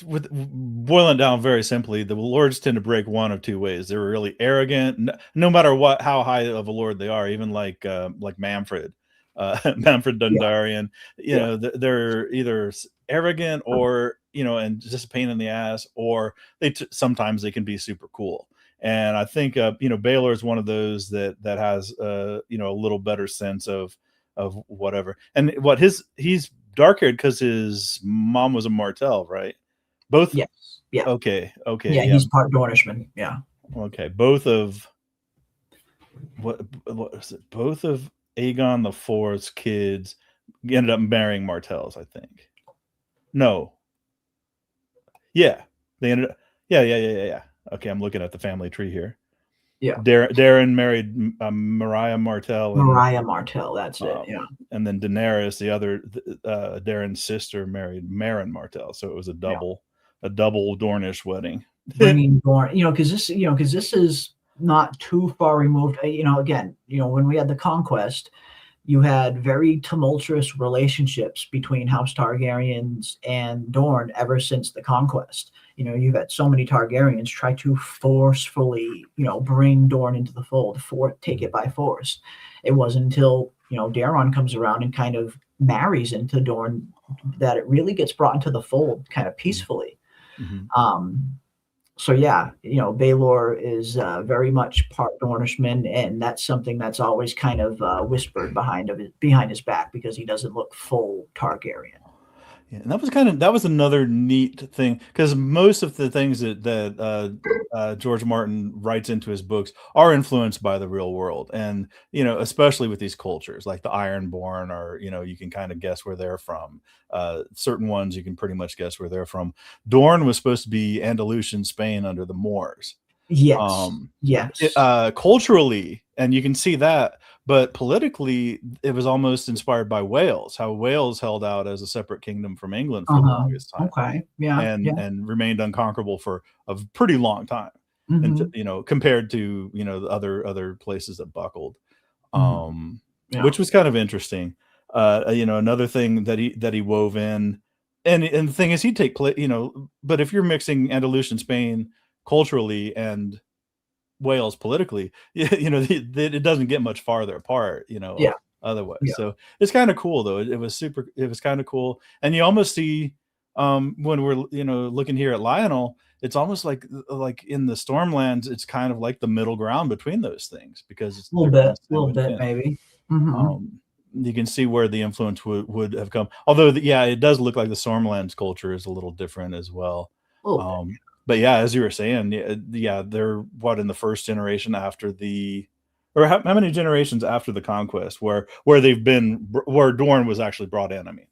with boiling down very simply, the Lords tend to break one of two ways. They're really arrogant, no matter how high of a Lord they are, even like Manfred. Manfred Dundarian, they're either arrogant or and just a pain in the ass, or sometimes they can be super cool. And I think Baylor is one of those that has a little better sense of whatever. And he's dark haired because his mom was a Martell, right? Both. Yes. Yeah. Okay. Yeah, he's part Dornishman. Yeah. Okay. Both of what is it? Both of Aegon the Fourth's kids ended up marrying Martells, I think. No. Yeah. They ended up. Yeah. Okay, I'm looking at the family tree here. Yeah. Darren married Mariah Martell. Mariah Martell, that's it. Yeah. And then Daenerys, the other Darren's sister, married Meryn Martell. So it was a double Dornish wedding. Bringing Dorn, because this is not too far removed. Again, when we had the conquest, you had very tumultuous relationships between House Targaryens and Dorne ever since the conquest. You've had so many Targaryens try to forcefully, bring Dorne into the fold, take it by force. It wasn't until, Daeron comes around and kind of marries into Dorne that it really gets brought into the fold kind of peacefully. Mm-hmm. So yeah, Baylor is very much part Dornishman, and that's something that's always kind of whispered behind his back because he doesn't look full Targaryen. Yeah, and that was another neat thing, because most of the things that George Martin writes into his books are influenced by the real world, and especially with these cultures like the Ironborn, or you can kind of guess where they're from. Certain ones you can pretty much guess where they're from. Dorne was supposed to be Andalusian Spain under the Moors. Yes. Yes. Culturally, and you can see that, but politically, it was almost inspired by Wales. How Wales held out as a separate kingdom from England for the longest time, Okay. Yeah. and remained unconquerable for a pretty long time, Mhm. and compared to the other places that buckled, Yeah. which was kind of interesting. Another thing that he wove in, and the thing is, he'd take place, but if you're mixing Andalusian Spain culturally and Wales politically, it doesn't get much farther apart, Yeah. otherwise. Yeah. So it's kind of cool though. It was kind of cool. And you almost see, when we're, looking here at Lionel, it's almost like in the Stormlands, it's kind of like the middle ground between those things, because it's A little bit, maybe. You can see where the influence would have come. Although, it does look like the Stormlands culture is a little different as well. A little bit. But yeah, as you were saying, they're in the first generation after or how many generations after the conquest, where they've been, where Dorne was actually brought in. I mean,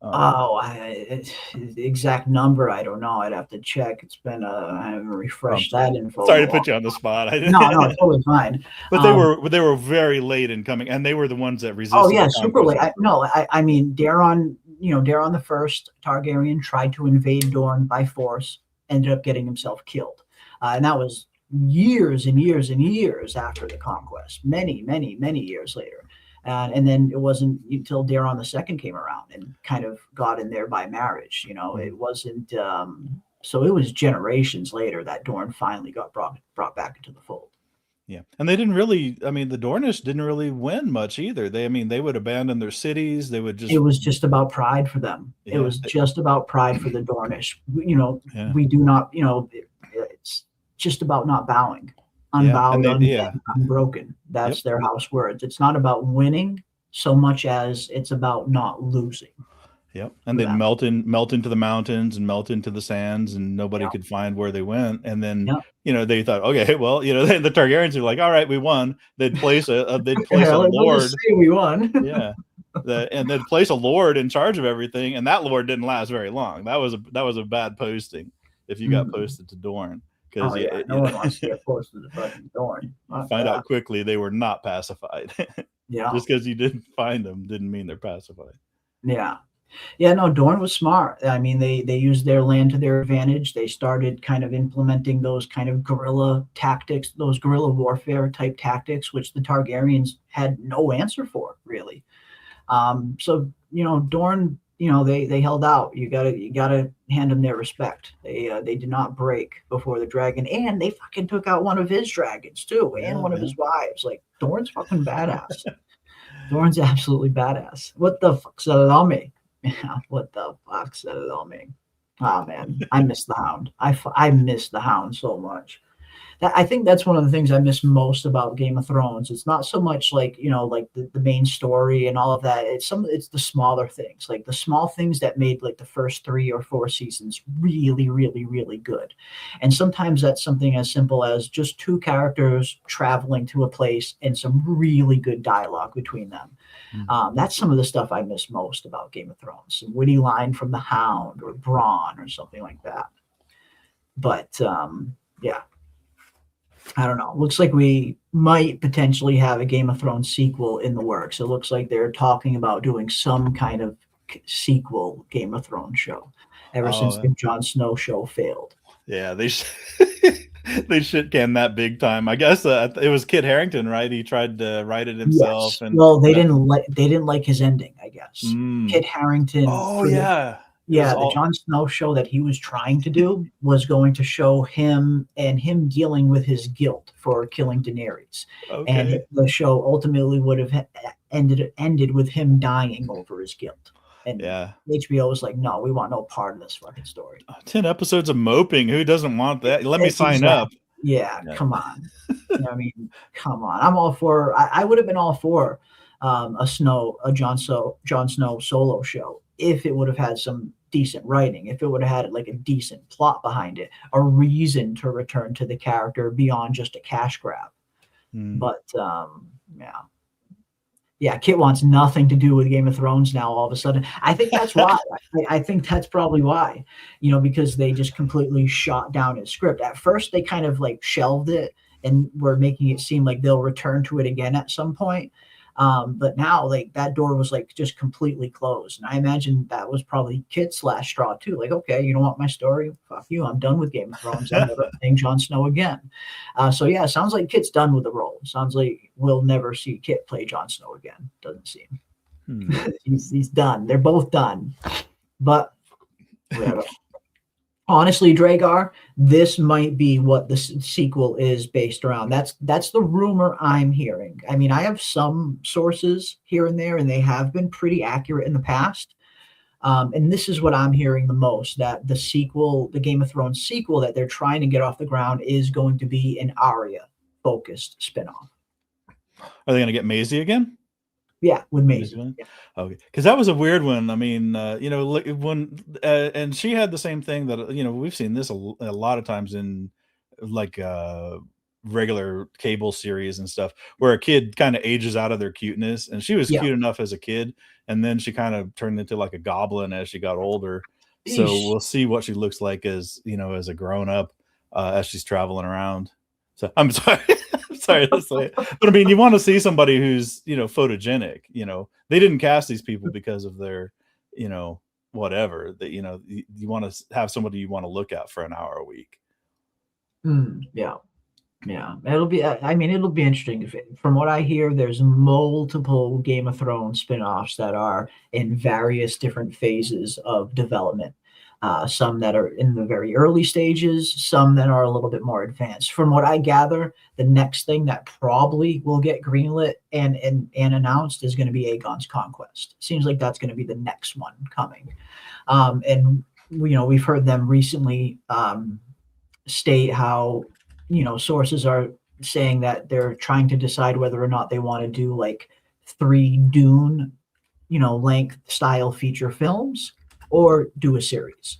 The exact number, I don't know. I'd have to check. It's been I haven't refreshed that info. Sorry to put you on the spot. No, totally fine. But they were very late in coming, and they were the ones that resisted. Oh yeah, super late. I mean, Daeron the First Targaryen tried to invade Dorne by force, ended up getting himself killed, and that was years and years and years after the conquest. Many, many, many years later. And then it wasn't until Daeron II came around and kind of got in there by marriage. It wasn't. So it was generations later that Dorne finally got brought back into the fold. Yeah, and they didn't really. I mean, the Dornish didn't really win much either. They would abandon their cities. They would just. It was just about pride for them. Yeah, it was just about pride for the Dornish. Yeah. We do not. It's just about not bowing. Unbowed, unbroken. That's their house words. It's not about winning so much as it's about not losing. Yep. And then melt into the mountains and melt into the sands, and nobody could find where they went. And then they thought, okay, well, then the Targaryens are like, all right, we won. They'd place a lord. We won. Yeah. And they'd place a lord in charge of everything, and that lord didn't last very long. That was a bad posting if you got posted to Dorne. No one wants to get posted to fucking Dorne. Find out quickly they were not pacified. Yeah. Just because you didn't find them didn't mean they're pacified. Yeah. Yeah, no, Dorne was smart. I mean, they used their land to their advantage. They started kind of implementing those kind of guerrilla tactics, those guerrilla warfare type tactics, which the Targaryens had no answer for, really. So, Dorne, they held out. You gotta hand them their respect. They did not break before the dragon, and they fucking took out one of his dragons too, and one of his wives. Like, Dorne's fucking badass. Dorne's absolutely badass. What the fuck said it on me? Yeah, what the fuck said it on me? Oh man, I miss the Hound. I miss the Hound so much. I think that's one of the things I miss most about Game of Thrones. It's not so much like the main story and all of that. It's the smaller things, like the small things that made like the first 3 or 4 seasons really, really, really good. And sometimes that's something as simple as just 2 characters traveling to a place and some really good dialogue between them. That's some of the stuff I miss most about Game of Thrones. Some witty line from the Hound or Bronn or something like that. But yeah. I don't know. Looks like we might potentially have a Game of Thrones sequel in the works. It looks like they're talking about doing some kind of sequel Game of Thrones show ever since the Jon Snow show failed. Yeah, they shit canned that big time. I guess it was Kit Harington, right? He tried to write it himself. Yes. Well, they didn't like his ending, I guess. Kit Harington. Oh yeah. The Jon Snow show that he was trying to do was going to show him dealing with his guilt for killing Daenerys. Okay. And the show ultimately would have ended with him dying over his guilt. And HBO was like, no, we want no part of this fucking story. 10 episodes of moping. Who doesn't want that? Let me sign up. Yeah, come on. Come on. I'm all for, I would have been all for a Jon Snow solo show. if it would have had some decent writing, if it would have had like a decent plot behind it, a reason to return to the character beyond just a cash grab. But yeah, Kit wants nothing to do with Game of Thrones now all of a sudden. I think that's why. I think that's probably why, because they just completely shot down his script. At first, they kind of like shelved it and were making it seem like they'll return to it again at some point. But now, like, that door was like just completely closed, and I imagine that was probably Kit / Straw too. Like, okay, you don't want my story? Fuck you! I'm done with Game of Thrones. I'm never playing Jon Snow again. So yeah, sounds like Kit's done with the role. Sounds like we'll never see Kit play Jon Snow again. Doesn't seem. He's done. They're both done. But whatever. Honestly, Dragar, this might be what the sequel is based around. That's the rumor I'm hearing. I mean, I have some sources here and there, and they have been pretty accurate in the past. And this is what I'm hearing the most, that the sequel, the Game of Thrones sequel that they're trying to get off the ground, is going to be an Arya-focused spinoff. Are they going to get Maisie again? Yeah, with Maisie. Yeah. Okay, because that was a weird one. I mean, when and she had the same thing that we've seen this a lot of times in like regular cable series and stuff, where a kid kind of ages out of their cuteness, and she was cute enough as a kid, and then she kind of turned into like a goblin as she got older. Eesh. So we'll see what she looks like as as a grown up as she's traveling around. So I'm sorry. Sorry to say it. But I mean, you want to see somebody who's, photogenic, they didn't cast these people because of their, whatever that, you want to have somebody you want to look at for an hour a week. Yeah. It'll be interesting. From what I hear, there's multiple Game of Thrones spinoffs that are in various different phases of development. Some that are in the very early stages, some that are a little bit more advanced. From what I gather, the next thing that probably will get greenlit and announced is going to be Aegon's Conquest. Seems like that's going to be the next one coming. And we've heard them recently state how sources are saying that they're trying to decide whether or not they want to do like 3 Dune length style feature films, or do a series.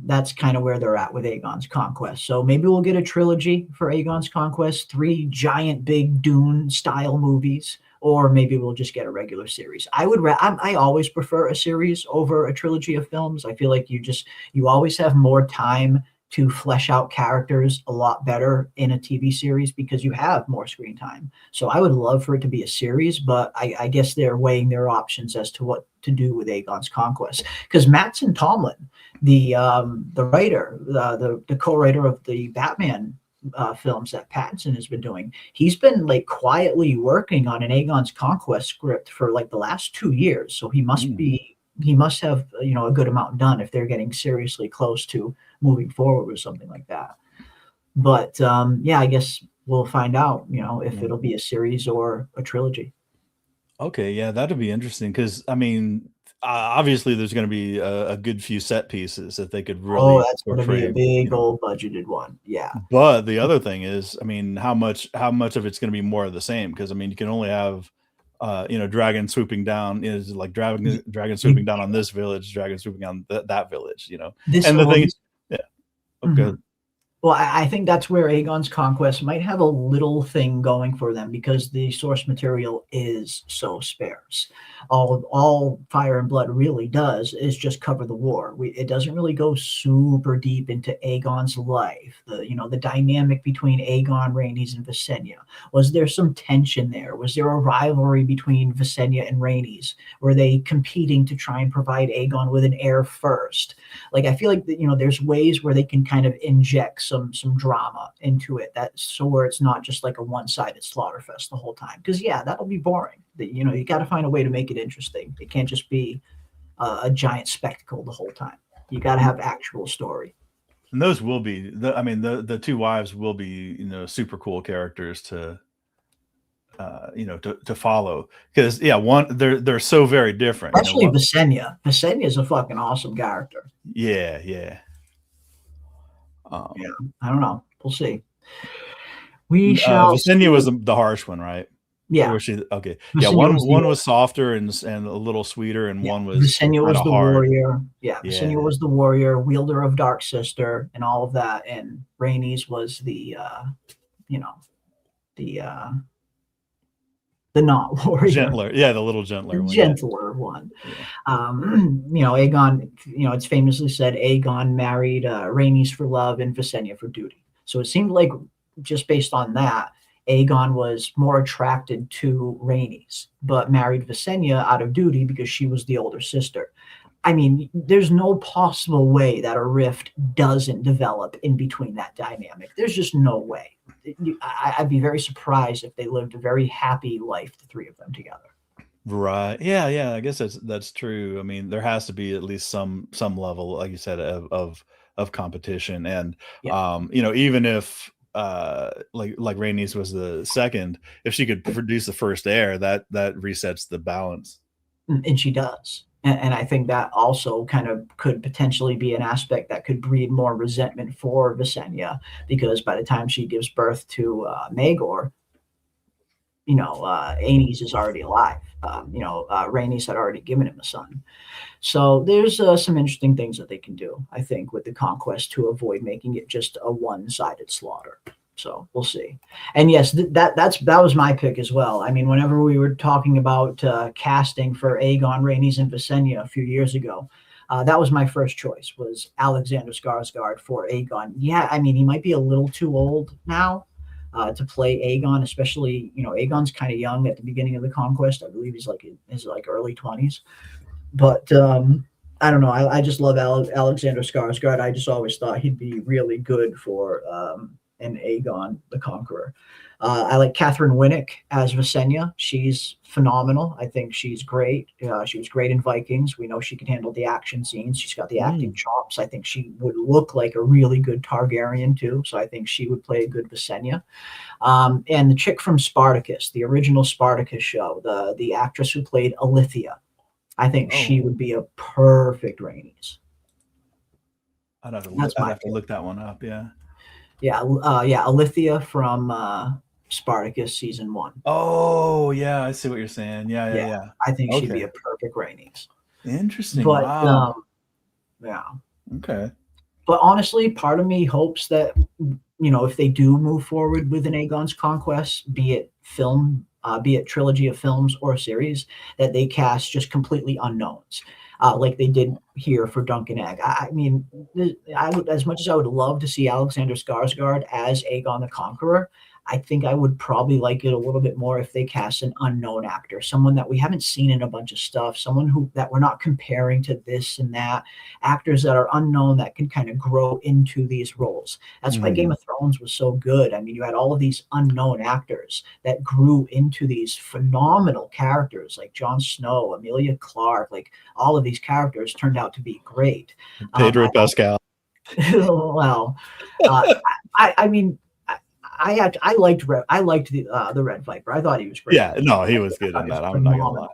That's kind of where they're at with Aegon's Conquest. So maybe we'll get a trilogy for Aegon's Conquest, 3 giant big Dune style movies, or maybe we'll just get a regular series. I always prefer a series over a trilogy of films. I feel like you always have more time to flesh out characters a lot better in a TV series because you have more screen time. So I would love for it to be a series, but I guess they're weighing their options as to what to do with Aegon's Conquest. Because Mattson Tomlin, the writer, the co-writer of the Batman films that Pattinson has been doing, he's been like quietly working on an Aegon's Conquest script for like the last 2 years. So he must have a good amount done if they're getting seriously close to moving forward with something like that. But I guess we'll find out if it'll be a series or a trilogy. Okay, yeah, that'd be interesting because I mean, obviously there's going to be a good few set pieces that they could really that's going to be a big old budgeted one. Yeah, but the other thing is, I mean, how much of it's going to be more of the same? Because I mean, you can only have dragon swooping down is like dragon swooping down on this village, dragon swooping on that village, and the thing is, okay. Well, I think that's where Aegon's Conquest might have a little thing going for them because the source material is so sparse. All Fire and Blood really does is just cover the war. It doesn't really go super deep into Aegon's life. The dynamic between Aegon, Rhaenys, and Visenya. Was there some tension there? Was there a rivalry between Visenya and Rhaenys? Were they competing to try and provide Aegon with an heir first? Like, I feel like there's ways where they can kind of inject some drama into it, so where it's not just like a one-sided slaughter fest the whole time, because that'll be boring. You got to find a way to make it interesting. It can't just be a giant spectacle the whole time. You got to have actual story. And those will be the 2 wives will be super cool characters to to follow, because they're so very different, especially Visenya. Visenya is a fucking awesome character. Yeah. I don't know. We'll see. We shall. Visenya was the harsh one, right? Yeah, Or she okay. Yeah, Visenya was one the was softer and a little sweeter, and yeah, one was Visenya kind was of the hard. warrior. Yeah, Yeah. Visenya was the warrior, wielder of Dark Sister, and all of that. And Rhaenys was the you know, the not warrior, Gentler. Yeah, the little gentler the one. gentler one. Yeah. Aegon, it's famously said Aegon married Rhaenys for love and Visenya for duty. So it seemed like, just based on that, Aegon was more attracted to Rhaenys, but married Visenya out of duty because she was the older sister. I mean, there's no possible way that a rift doesn't develop in between that dynamic. There's just no way. I'd be very surprised if they lived a very happy life, the three of them together. Right. Yeah, yeah. I guess that's true. I mean, there has to be at least some level, like you said, of competition. And Yeah. even if like Rhaenys was the second, if she could produce the first heir, that resets the balance. And she does. And I think that also kind of could potentially be an aspect that could breed more resentment for Visenya, because by the time she gives birth to Maegor, Aenys is already alive. Rhaenys had already given him a son. So there's some interesting things that they can do, I think, with the conquest to avoid making it just a one-sided slaughter. So we'll see. And yes, that was my pick as well. I mean, whenever we were talking about casting for Aegon, Rhaenys, and Visenya a few years ago, that was my first choice, was Alexander Skarsgård for Aegon. Yeah, I mean, he might be a little too old now to play Aegon, especially, Aegon's kind of young at the beginning of the conquest. I believe he's like in his early 20s. But I don't know. I just love Alexander Skarsgård. I just always thought he'd be really good for an Aegon the Conqueror. I like Catherine Winnick as Visenya. She's phenomenal. I think she's great. She was great in Vikings. We know she can handle the action scenes. She's got the acting chops. I think she would look like a really good Targaryen too. So I think she would play a good Visenya. And the chick from Spartacus, the original Spartacus show, the actress who played Alithia, I think she would be a perfect Rhaenys. I'd have to look that one up. Yeah. Yeah, Alithia from Spartacus season 1. Oh, yeah, I see what you're saying. Yeah. I think she'd be a perfect Rhaenys. Interesting. But wow. Yeah. Okay. But honestly, part of me hopes that if they do move forward with an Aegon's conquest, be it film, be it trilogy of films or series, that they cast just completely unknowns. Like they did here for Dunk and Egg. I mean, I would, as much as I would love to see Alexander Skarsgård as Aegon the Conqueror, I think I would probably like it a little bit more if they cast an unknown actor, someone that we haven't seen in a bunch of stuff, someone that we're not comparing to this and that, actors that are unknown that can kind of grow into these roles. That's why Game of Thrones was so good. I mean, you had all of these unknown actors that grew into these phenomenal characters like Jon Snow, Emilia Clarke, like all of these characters turned out to be great. Pedro Pascal. Well, I mean, I liked the Red Viper. I thought he was great. Yeah, no, he was good in that. I'm not gonna lie.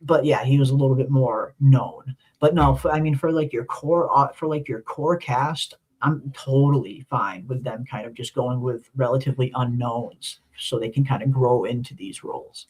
But yeah, he was a little bit more known. But no, for like your core cast, I'm totally fine with them kind of just going with relatively unknowns so they can kind of grow into these roles.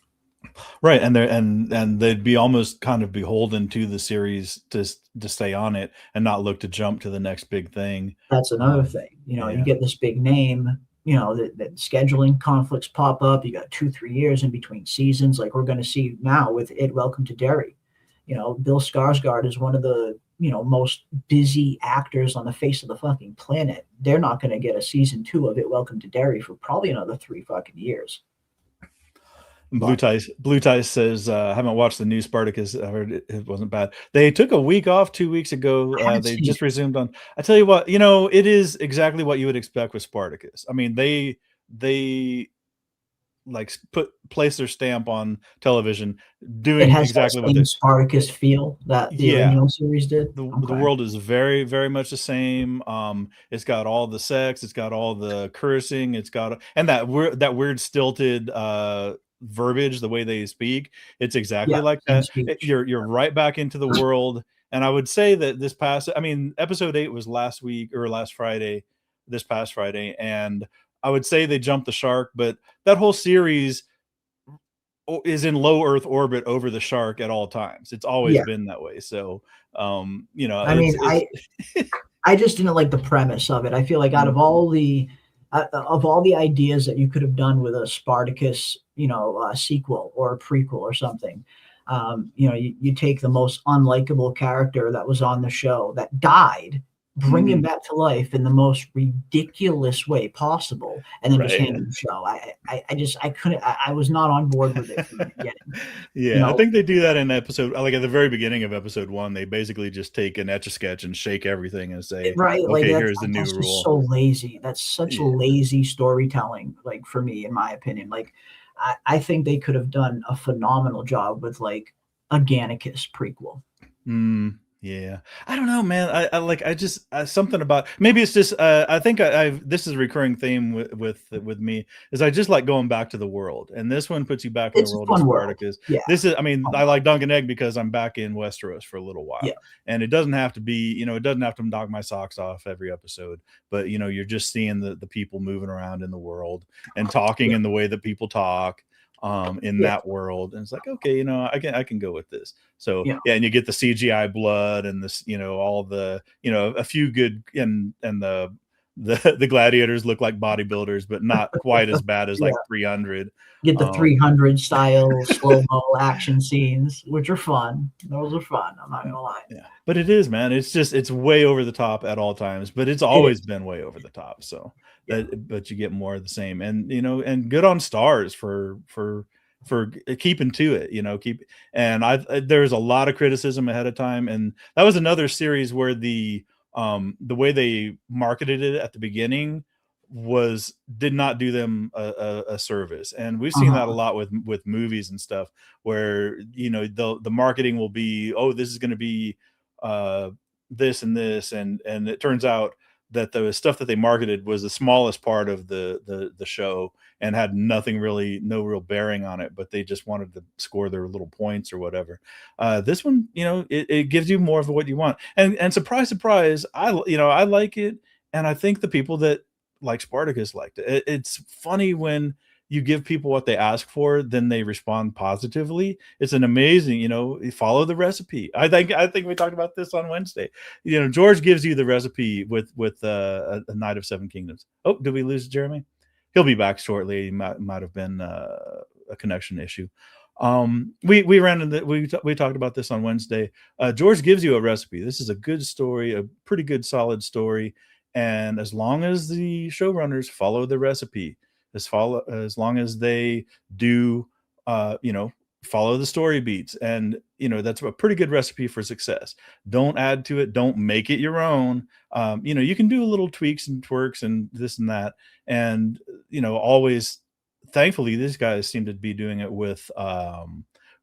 Right, and they'd be almost kind of beholden to the series to stay on it and not look to jump to the next big thing. That's another thing. You get this big name, that scheduling conflicts pop up. You got 2-3 years in between seasons, like we're going to see now with It Welcome to Derry. Bill Skarsgård is one of the most busy actors on the face of the fucking planet. They're not going to get a season 2 of It Welcome to Derry for probably another 3 fucking years. Blue Tie says, haven't watched the new Spartacus. I heard it wasn't bad. They took a week off 2 weeks ago. They just resumed on. I tell you what, it is exactly what you would expect with Spartacus. I mean, they like place their stamp on television, doing exactly what the Spartacus feel that the original series did. The world is very, very much the same. It's got all the sex, it's got all the cursing, it's got that weird stilted verbiage, the way they speak. It's exactly like that. You're right back into the world. And I would say that episode 8 was last week or last Friday, this past Friday, and I would say they jumped the shark, but that whole series is in low Earth orbit over the shark at all times. It's always been that way. So, you know, I mean, I just didn't like the premise of it. I feel like out of all the ideas that you could have done with a Spartacus, you know, sequel or a prequel or something, you know, you take the most unlikable character that was on the show that died, bring him back to life in the most ridiculous way possible, and then just hand him the show. I couldn't. I was not on board with it from the beginning. Yeah, you know? I think they do that in episode, like at the very beginning of episode 1. They basically just take an Etch-a-Sketch and shake everything and say, right, okay, like here's the new rule. So lazy. That's such lazy storytelling, like for me, in my opinion. Like, I think they could have done a phenomenal job with like a Gannicus prequel. Yeah, I don't know, man. I just something about, maybe it's just I think this is a recurring theme with me, is I just like going back to the world, and this one puts you back in the world of Spartacus. Yeah. This is, I mean, I like Dunk and Egg because I'm back in Westeros for a little while, and it doesn't have to be, you know, it doesn't have to knock my socks off every episode, but you know, you're just seeing the people moving around in the world and talking in the way that people talk in that world, and it's like, okay, you know, I can go with this. So and you get the CGI blood and this, you know, all the, you know, a few good, and the gladiators look like bodybuilders, but not quite as bad as like 300. Get the 300 style slow-mo action scenes, which are fun. Those are fun, I'm not gonna lie. Yeah, but it is, man, it's just, it's way over the top at all times, but it's always been way over the top. So but you get more of the same, and you know, and good on Stars for keeping to it, you know, there's a lot of criticism ahead of time, and that was another series where the way they marketed it at the beginning did not do them a service, and we've seen that a lot with movies and stuff, where you know, the marketing will be, oh, this is going to be this and this, and it turns out that the stuff that they marketed was the smallest part of the show and had no real bearing on it, but they just wanted to score their little points or whatever. This one, you know, it gives you more of what you want, and surprise, I like it, and I think the people that like Spartacus liked it. It's funny when you give people what they ask for, then they respond positively. It's an amazing, you know, follow the recipe. I think we talked about this on Wednesday. You know, George gives you the recipe with a Knight of Seven Kingdoms. Oh, did we lose Jeremy? He'll be back shortly. Might have been a connection issue. We talked about this on Wednesday. George gives you a recipe. This is a good story, a pretty good solid story. And as long as the showrunners follow the recipe, as long as they do, you know, follow the story beats, and you know, that's a pretty good recipe for success. Don't add to it. Don't make it your own. You know, you can do little tweaks and twerks and this and that, and you know, always, thankfully, these guys seem to be doing it with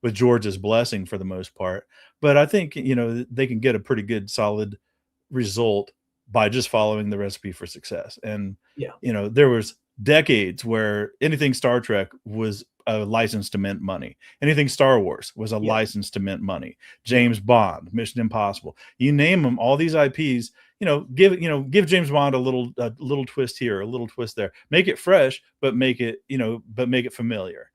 George's blessing for the most part. But I think, you know, they can get a pretty good solid result by just following the recipe for success. And you know, there was decades where anything Star Trek was a license to mint money. Anything Star Wars was a license to mint money. James Bond, Mission Impossible, you name them, all these IPs, you know, give James Bond a little twist here, a little twist there, make it fresh, but make it, you know, familiar.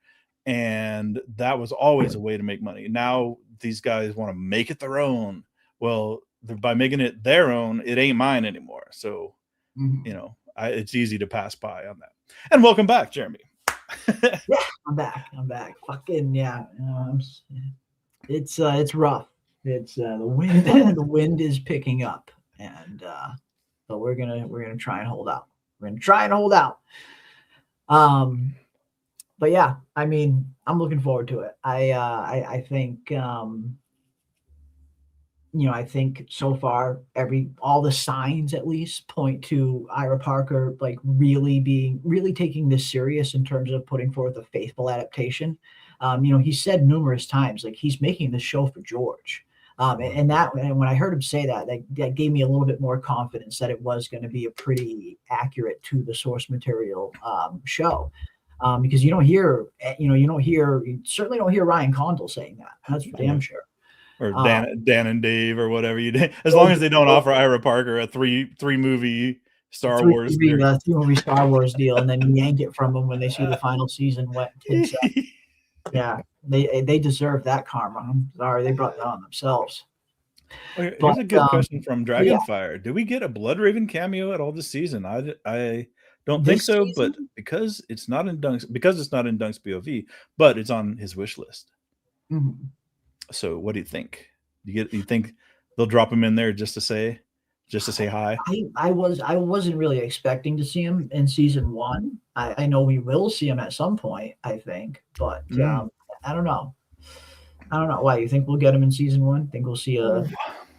And that was always a way to make money. Now these guys want to make it their own. Well, by making it their own, it ain't mine anymore. So, you know, it's easy to pass by on that. And welcome back, Jeremy. Yeah, I'm back. Fucking yeah. It's rough. It's the wind. The wind is picking up, and but we're gonna try and hold out. But yeah, I mean, I'm looking forward to it. I think you know, I think so far all the signs at least point to Ira Parker like really taking this serious in terms of putting forth a faithful adaptation. You know, he said numerous times like he's making this show for George. And when I heard him say that gave me a little bit more confidence that it was going to be a pretty accurate to the source material show. Because you certainly don't hear Ryan Condal saying that. That's for damn sure. Or Dan and Dave or whatever you did, as long as they don't offer Ira Parker a three movie Star Wars. Three-movie Star Wars deal, and then yank it from them when they see the final season went. Yeah, they deserve that karma. I'm sorry, they brought that on themselves. Here's a good question from Dragonfire. Yeah. Do we get a Bloodraven cameo at all this season? I don't think so, but because it's not in Dunk's POV, but it's on his wish list. Mm-hmm. So what do you think? You think they'll drop him in there just to say hi? I wasn't really expecting to see him in season 1. I know we will see him at some point, I think, but I don't know. Why you think we'll get him in season 1? Think we'll see a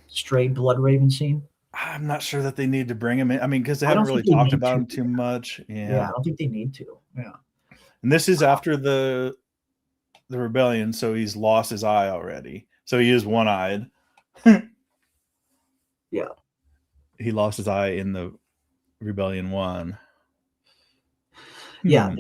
stray Bloodraven scene? I'm not sure that they need to bring him in. I mean, because they haven't really talked about him too much. Yeah, I don't think they need to. Yeah. And this is after the rebellion, so he's lost his eye already. So he is one-eyed. Yeah. He lost his eye in the Rebellion 1. Yeah,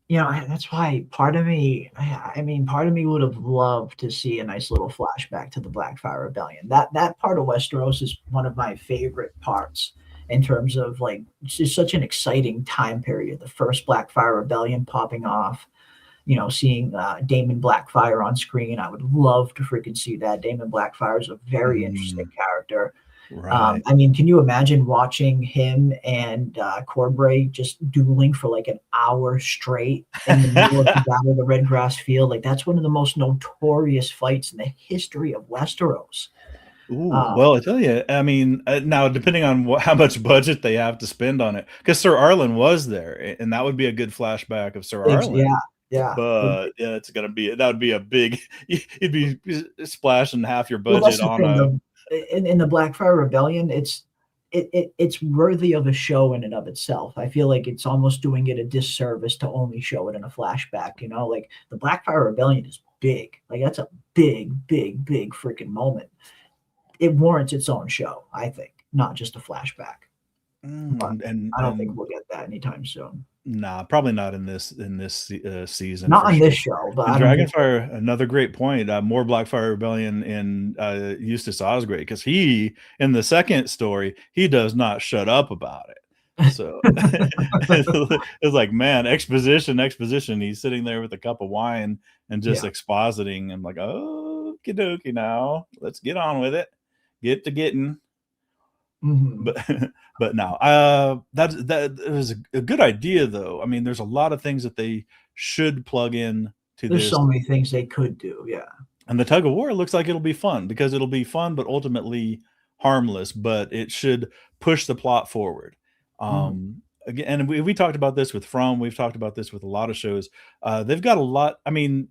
that's why part of me would have loved to see a nice little flashback to the Blackfire Rebellion. That part of Westeros is one of my favorite parts in terms of like it's just such an exciting time period. The first Blackfire Rebellion popping off, seeing Daemon Blackfire on screen. I would love to freaking see that. Daemon Blackfire is a very interesting character. Right. Can you imagine watching him and Corbray just dueling for like an hour straight in the middle of the Battle of the Red Grass Field? Like that's one of the most notorious fights in the history of Westeros. Ooh, well, I tell you, now depending on how much budget they have to spend on it, because Sir Arlen was there, and that would be a good flashback of Sir Arlen. Yeah. But it's gonna be that would be a big. You'd be splashing half your budget on in the Blackfire Rebellion, it's worthy of a show in and of itself. I feel like it's almost doing it a disservice to only show it in a flashback. Like the Blackfire Rebellion is big. Like that's a big freaking moment. It warrants its own show, I think, not just a flashback. And I don't think we'll get that anytime soon. Nah, probably not in this season. Not on this show, but Dragonfire. Another great point. More Blackfire Rebellion in Eustace Osgrey, because he in the second story he does not shut up about it. So it's like, man, exposition. He's sitting there with a cup of wine and just expositing. I'm like, oh, okie dokie, now let's get on with it. Get to getting. Mm-hmm. But now that is a good idea, though. I mean, there's a lot of things that they should plug in to there's this. So many things they could do, yeah. And the tug of war looks like it'll be fun, because it'll be fun, but ultimately harmless. But it should push the plot forward. Again, and we talked about this with From. We've talked about this with a lot of shows. They've got a lot. I mean,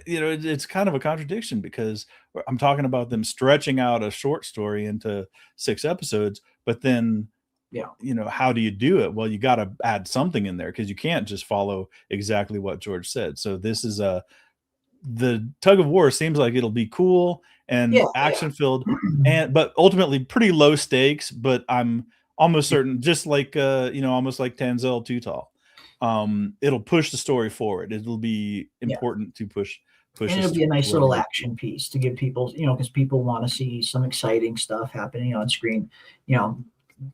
it's kind of a contradiction, because I'm talking about them stretching out a short story into 6 episodes, but then, how do you do it? Well, you got to add something in there, because you can't just follow exactly what George said. So this is the tug of war seems like it'll be cool and action filled, but ultimately pretty low stakes. But I'm almost certain, just like almost like Tanzel Tutal. It'll push the story forward. It'll be important to push. And it'll be a nice little action piece to give people, because people want to see some exciting stuff happening on screen.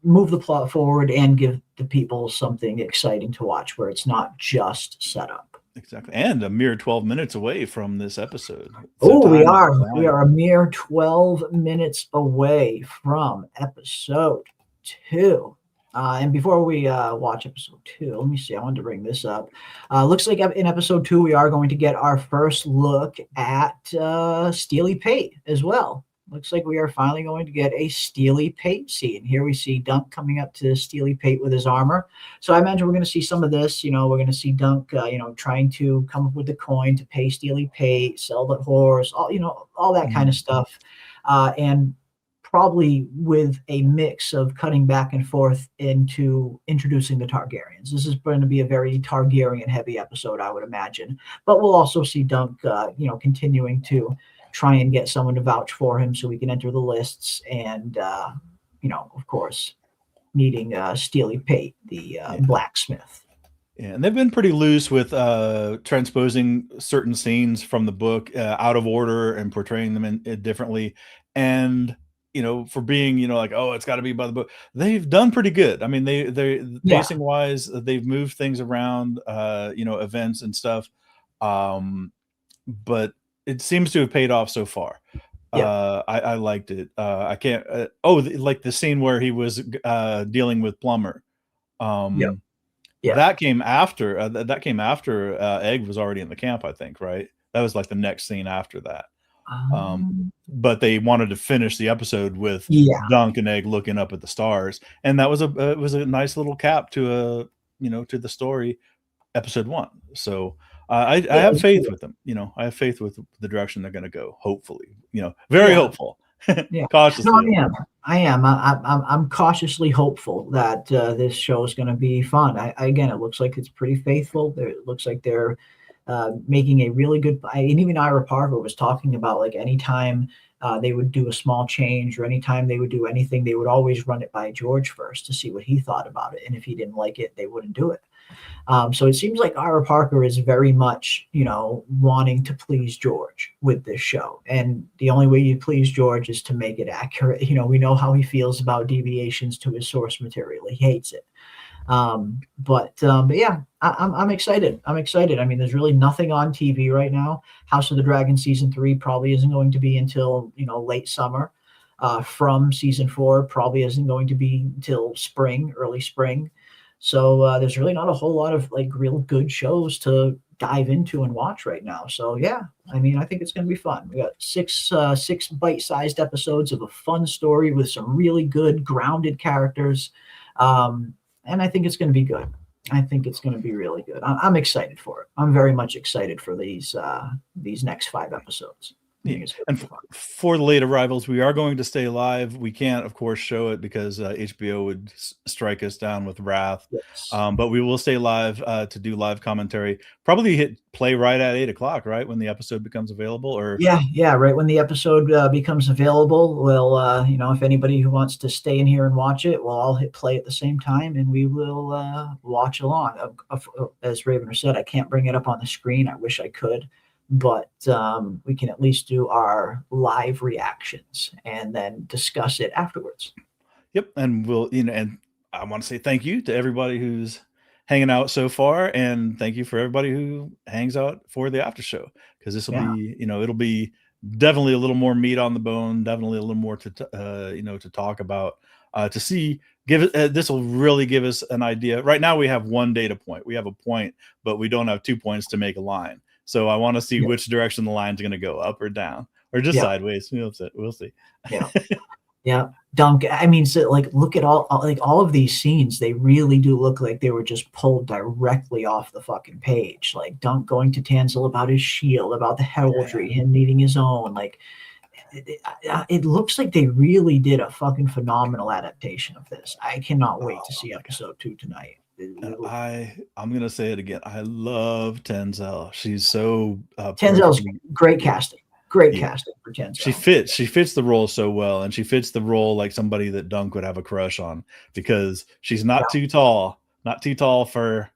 Move the plot forward and give the people something exciting to watch, where it's not just set up. Exactly, and a mere 12 minutes away from this episode. Oh, we are a mere 12 minutes away from episode 2. And before we watch episode 2, let me see. I wanted to bring this up. Looks like in episode 2, we are going to get our first look at Steely Pate as well. Looks like we are finally going to get a Steely Pate scene. Here we see Dunk coming up to Steely Pate with his armor. So I imagine we're going to see some of this. We're going to see Dunk, trying to come up with the coin to pay Steely Pate, sell the horse, all that kind of stuff. And probably with a mix of cutting back and forth into introducing the Targaryens. This is going to be a very Targaryen-heavy episode, I would imagine. But we'll also see Dunk, continuing to try and get someone to vouch for him so we can enter the lists. And, of course, meeting Steely Pate, the blacksmith. Yeah, and they've been pretty loose with transposing certain scenes from the book out of order and portraying them differently. And for being, like, oh, it's got to be by the book. They've done pretty good. I mean, they pacing wise, they've moved things around, events and stuff. But it seems to have paid off so far. I liked it. I can't. Like the scene where he was dealing with Plumber. That came after. Egg was already in the camp, I think. Right. That was like the next scene after that. But they wanted to finish the episode with Dunk and Egg looking up at the stars, and that was a nice little cap to to the story, episode 1. So I have faith with them. I have faith with the direction they're going to go. Hopefully, very hopeful. Cautiously. No, I am. I'm cautiously hopeful that this show is going to be fun. Again, it looks like it's pretty faithful. It looks like they're making a really good. And even Ira Parker was talking about, like, anytime they would do a small change or anytime they would do anything, they would always run it by George first to see what he thought about it. And if he didn't like it, they wouldn't do it. So it seems like Ira Parker is very much, wanting to please George with this show. And the only way you please George is to make it accurate. We know how he feels about deviations to his source material. He hates it. But yeah, I'm excited. I'm excited. I mean, there's really nothing on TV right now. House of the Dragon season 3 probably isn't going to be until, late summer. From season 4 probably isn't going to be until spring, early spring. So there's really not a whole lot of, like, real good shows to dive into and watch right now. So yeah, I mean, I think it's going to be fun. We got six bite-sized episodes of a fun story with some really good grounded characters. And I think it's going to be good. I think it's going to be really good. I'm excited for it. I'm very much excited for these next 5 episodes. And for the late arrivals, we are going to stay live. We can't, of course, show it because HBO would strike us down with wrath. Yes. But we will stay live to do live commentary. Probably hit play right at 8:00, right, when the episode becomes available. Or right when the episode becomes available. We'll, if anybody who wants to stay in here and watch it, we'll all hit play at the same time, and we will watch along. As Ravener said, I can't bring it up on the screen. I wish I could. But we can at least do our live reactions and then discuss it afterwards. Yep. And we'll, and I want to say thank you to everybody who's hanging out so far. And thank you for everybody who hangs out for the after show, because this will be, it'll be definitely a little more meat on the bone, definitely a little more to talk about, to see, this will really give us an idea. Right now we have one data point. We have a point, but we don't have 2 points to make a line. So I want to see which direction the line's going to go, up or down, or just sideways. We'll see. Yeah. Dunk. I mean, so, like, look at all of these scenes. They really do look like they were just pulled directly off the fucking page. Like Dunk going to Tanzil about his shield, about the heraldry, him needing his own. Like, it looks like they really did a fucking phenomenal adaptation of this. I cannot wait to see episode 2 tonight. I'm gonna say it again. I love Tanzil. She's so Tanzil's great casting. Casting for Tanzil. She fits the role so well, and she fits the role like somebody that Dunk would have a crush on, because she's not too tall for.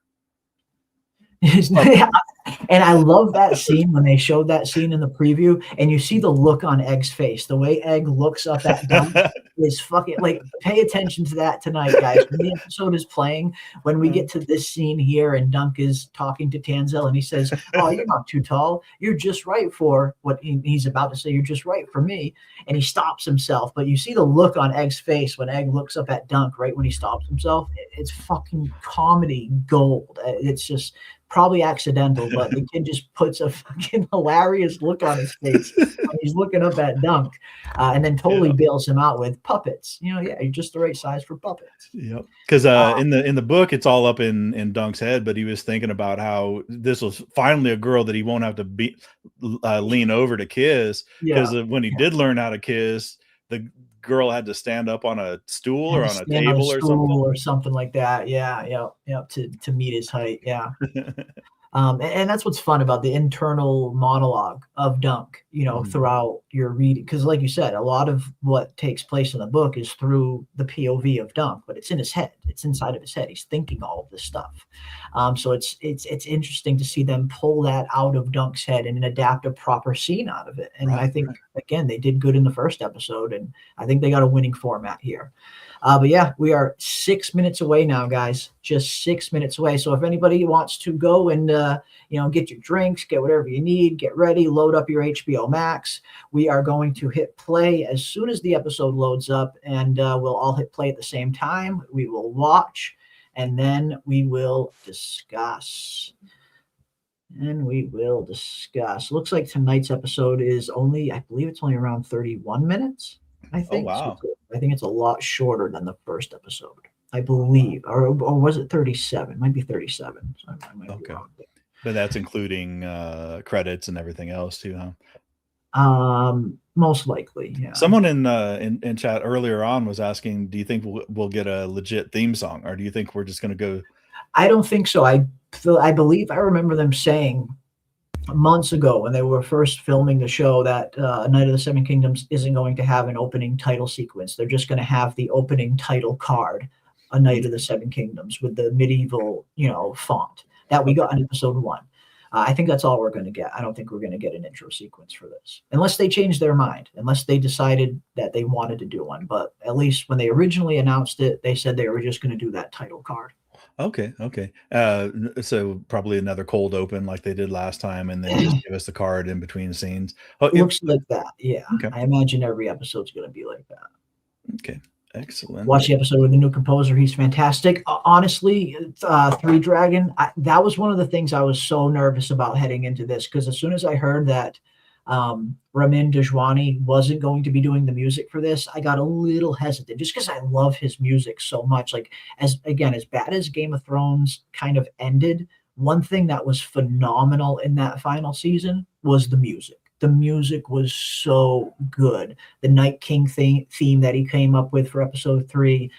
And I love that scene when they showed that scene in the preview, and you see the look on Egg's face. The way Egg looks up at Dunk is fucking, like, pay attention to that tonight, guys. When the episode is playing, when we get to this scene here and Dunk is talking to Tanzil and he says, "Oh, you're not too tall. You're just right for what he's about to say. You're just right for me." And he stops himself. But you see the look on Egg's face when Egg looks up at Dunk right when he stops himself. It's fucking comedy gold. It's just probably accidental, but the kid just puts a fucking hilarious look on his face when he's looking up at Dunk, and then totally bails him out with puppets. You're just the right size for puppets. Yep. Because in the book, it's all up in Dunk's head, but he was thinking about how this was finally a girl that he won't have to lean over to kiss, because when he did learn how to kiss, the girl had to stand up on a stool or on a table or something like that. To meet his height. And that's what's fun about the internal monologue of Dunk, throughout your reading. Because, like you said, a lot of what takes place in the book is through the POV of Dunk, but it's in his head. It's inside of his head. He's thinking all of this stuff. So it's interesting to see them pull that out of Dunk's head and adapt a proper scene out of it. And I think, again, they did good in the first episode, and I think they got a winning format here. But yeah, we are 6 minutes away now, guys. Just 6 minutes away. So if anybody wants to go and get your drinks, get whatever you need, get ready, load up your HBO Max. We are going to hit play as soon as the episode loads up, and we'll all hit play at the same time. We will watch, and then we will discuss. Looks like tonight's episode is I believe it's only around 31 minutes. I think. Oh, wow. So I think it's a lot shorter than the first episode, I believe. Or was it 37? It might be 37. So I might be wrong. But that's including credits and everything else too, huh? Most likely, yeah. Someone in chat earlier on was asking, do you think we'll get a legit theme song, or do you think we're just going to go? I don't think so. I believe I remember them saying months ago when they were first filming the show that Night of the Seven Kingdoms isn't going to have an opening title sequence. They're just going to have the opening title card, A Night of the Seven Kingdoms, with the medieval, font that we got in episode 1. I think that's all we're going to get. I don't think we're going to get an intro sequence for this, unless they change their mind, unless they decided that they wanted to do one. But at least when they originally announced it, they said they were just going to do that title card. Okay. So probably another cold open like they did last time, and then just give us the card in between scenes. It looks like that, yeah. Okay. I imagine every episode's going to be like that. Okay, excellent. Watch the episode with the new composer. He's fantastic. Honestly, Three Dragon, that was one of the things I was so nervous about heading into this, because as soon as I heard that Ramin Djawadi wasn't going to be doing the music for this, I got a little hesitant, just because I love his music so much. Like, as bad as Game of Thrones kind of ended, one thing that was phenomenal in that final season was the music. The music was so good. The Night King theme that he came up with for episode 3,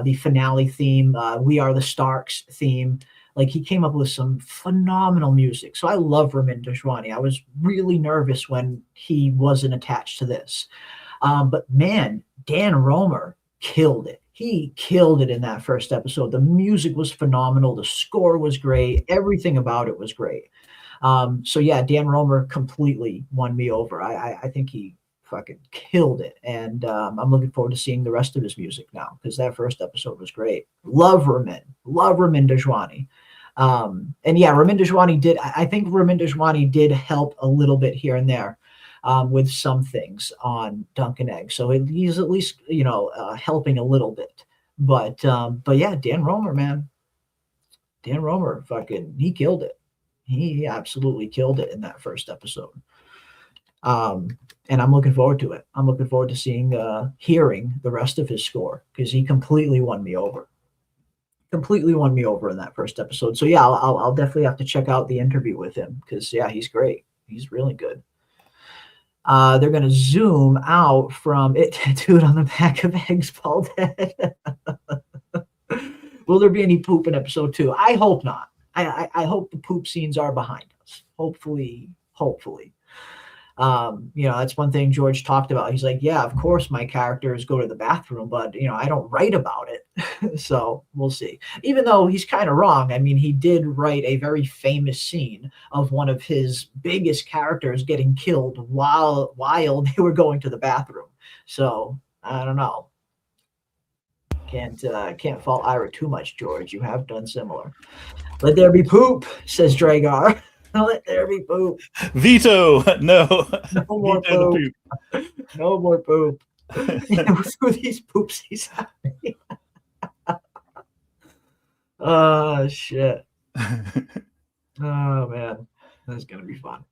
the finale theme, We Are the Starks theme. Like, he came up with some phenomenal music. So I love Ramin Djawadi. I was really nervous when he wasn't attached to this. But man, Dan Romer killed it. He killed it in that first episode. The music was phenomenal. The score was great. Everything about it was great. So yeah, Dan Romer completely won me over. I think he fucking killed it. And I'm looking forward to seeing the rest of his music now, because that first episode was great. Love Ramin Djawadi. And yeah, Ramin Djawadi I think Ramin Djawadi did help a little bit here and there with some things on Dunk and Egg. So he's at least, helping a little bit. But yeah, Dan Romer, man. Dan Romer, he killed it. He absolutely killed it in that first episode. And I'm looking forward to it. I'm looking forward to hearing the rest of his score, because he completely won me over. Completely won me over in that first episode. So yeah, I'll definitely have to check out the interview with him, because yeah, he's great. He's really good. They're going to zoom out from it tattooed on the back of Egg's bald head. Will there be any poop in episode 2? I hope not. I hope the poop scenes are behind us. Hopefully. That's one thing George talked about. He's like, yeah, of course my characters go to the bathroom, but I don't write about it. So we'll see. Even though he's kind of wrong. I mean, he did write a very famous scene of one of his biggest characters getting killed while they were going to the bathroom. So I don't know. Can't fault Ira too much, George. You have done similar. Let there be poop, says Dragar. Let there be poop. Veto. No. No more poop. No more poop. Through these poopsies. Oh shit. Oh man, that's gonna be fun.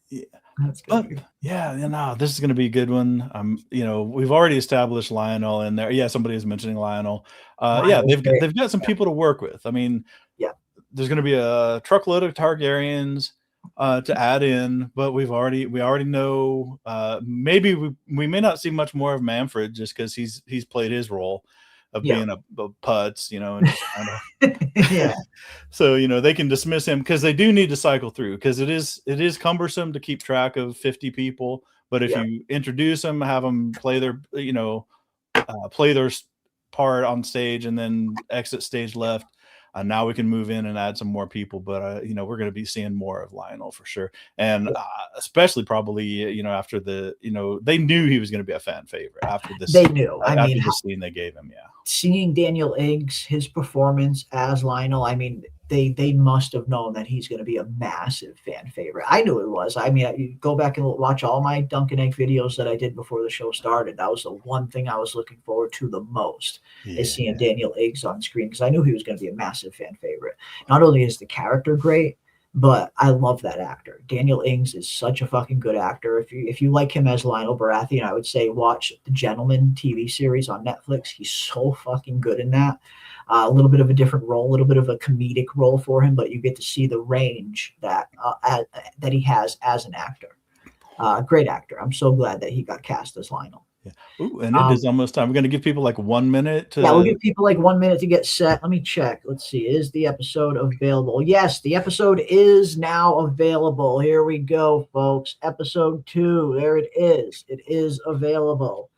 Yeah. That's gonna be fun. Yeah, this is going to be a good one. We've already established Lionel in there. Yeah, somebody is mentioning Lionel. They've got some people to work with. I mean, yeah, there's going to be a truckload of Targaryens to add in, but we already know. Maybe we may not see much more of Manfred, just because he's played his role. of Yeah. being a putz, and just kind of Yeah. so they can dismiss him because they do need to cycle through because it is cumbersome to keep track of 50 people. But if Yeah. you introduce them, have them play their play their part on stage and then exit stage left. Now we can move in and add some more people, but we're going to be seeing more of Lionel for sure, and especially probably after they knew he was going to be a fan favorite after this. They knew. I after mean, the scene they gave him, yeah. Seeing Daniel Iggs, his performance as Lionel, I mean, they must have known that he's going to be a massive fan favorite. I knew it was. I mean, you go back and watch all my Dunkin' Egg videos that I did before the show started. That was the one thing I was looking forward to the most, is seeing Daniel Iggs on screen, because I knew he was going to be a massive fan favorite. Not only is the character great, but I love that actor. Daniel Iggs is such a fucking good actor. If you like him as Lionel Baratheon, I would say watch the Gentleman TV series on Netflix. He's so fucking good in that. A little bit of a different role, a little bit of a comedic role for him, but you get to see the range that he has as an actor. Great actor. I'm so glad that he got cast as Lionel. Yeah. Ooh, and it is almost time. We're going to give people like 1 minute to. Yeah, we'll give people like 1 minute to get set. Let me check. Let's see. Is the episode available? Yes, the episode is now available. Here we go, folks. Episode 2. There it is. It is available.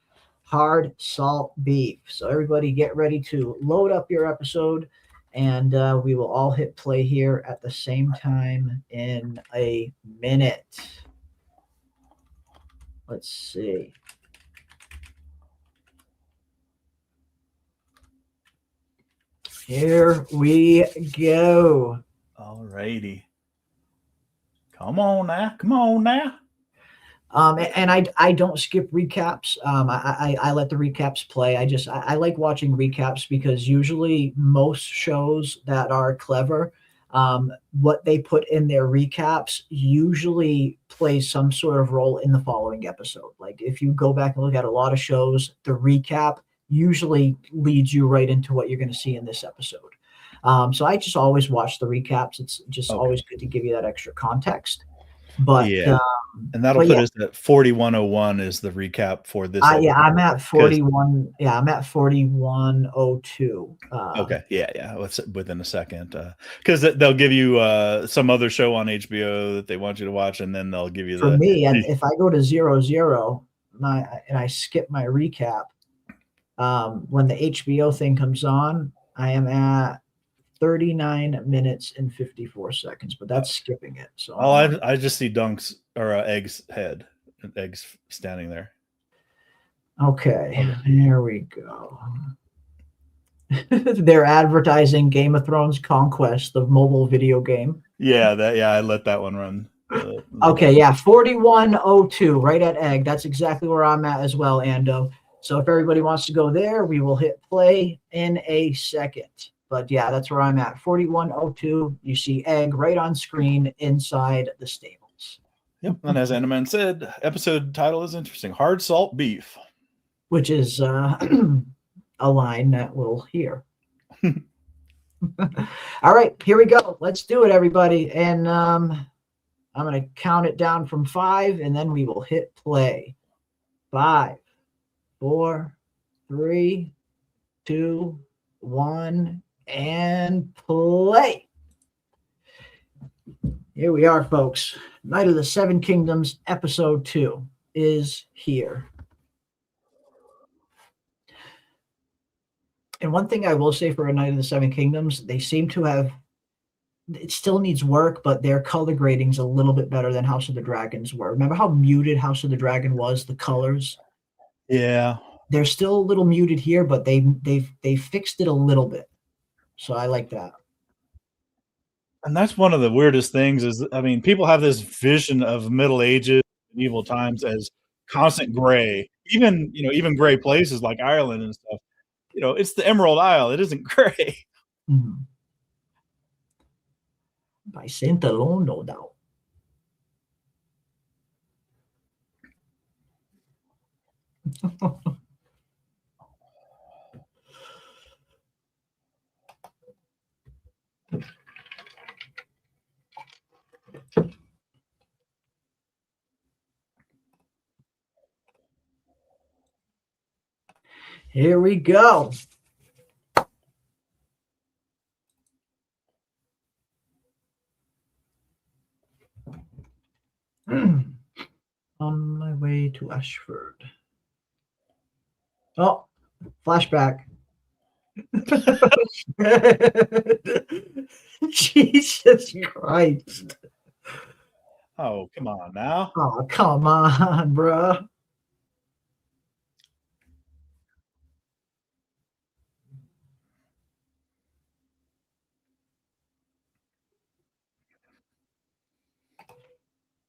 Hard salt beef. So everybody get ready to load up your episode, and we will all hit play here at the same time in a minute. Let's see. Here we go. All righty. Come on now. And I don't skip recaps. I let the recaps play. I like watching recaps because usually most shows that are clever, what they put in their recaps usually plays some sort of role in the following episode. Like if you go back and look at a lot of shows, the recap usually leads you right into what you're going to see in this episode. So I just always watch the recaps. It's just always good to give you that extra context. But yeah, and that'll put us at 4101 is the recap for this. Yeah, I'm at 41. Yeah, I'm at 4102. Okay, yeah, within a second, because they'll give you some other show on HBO that they want you to watch, and then they'll give you for me. And if I go to 00, and I skip my recap, when the HBO thing comes on, I am at 39 minutes and 54 seconds, but that's skipping it. So I just see Dunk's or Egg's head, and Egg's standing there. Okay, here we go. They're advertising Game of Thrones Conquest, the mobile video game. Yeah, I let that one run. Okay, yeah, 4102, right at Egg. That's exactly where I'm at as well, Ando. So if everybody wants to go there, we will hit play in a second. But yeah, that's where I'm at. 4102. You see Egg right on screen inside the stables. Yep. And as Animan said, episode title is interesting. Hard salt beef. Which is a line that we'll hear. All right, here we go. Let's do it, everybody. And I'm going to count it down from 5, and then we will hit play. 5, 4, 3, 2, 1, and play. Here we are, folks. Night of the Seven Kingdoms, episode 2 is here. And one thing I will say for A Night of the Seven Kingdoms, they seem to have, it still needs work, but their color grading's a little bit better than House of the Dragons were. Remember how muted House of the Dragon was, the colors? Yeah. They're still a little muted here, but they fixed it a little bit. So I like that. And that's one of the weirdest things is, I mean, people have this vision of Middle Ages, medieval times as constant gray. Even gray places like Ireland and stuff. It's the Emerald Isle. It isn't gray. Mm-hmm. By Saint Alone, no doubt. Here we go. On my way to Ashford. Oh, flashback. Jesus Christ. Oh, come on now. Oh, come on, bruh.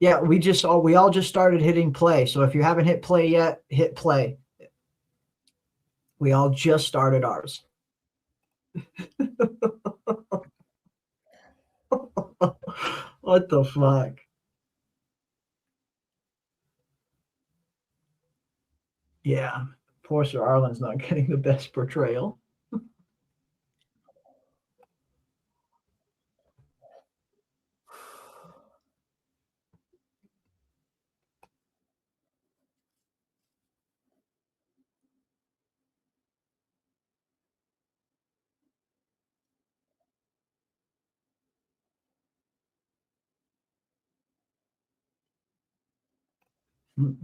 Yeah, we all just started hitting play. So if you haven't hit play yet, hit play. We all just started ours. What the fuck? Yeah, poor Sir Arlen's not getting the best portrayal.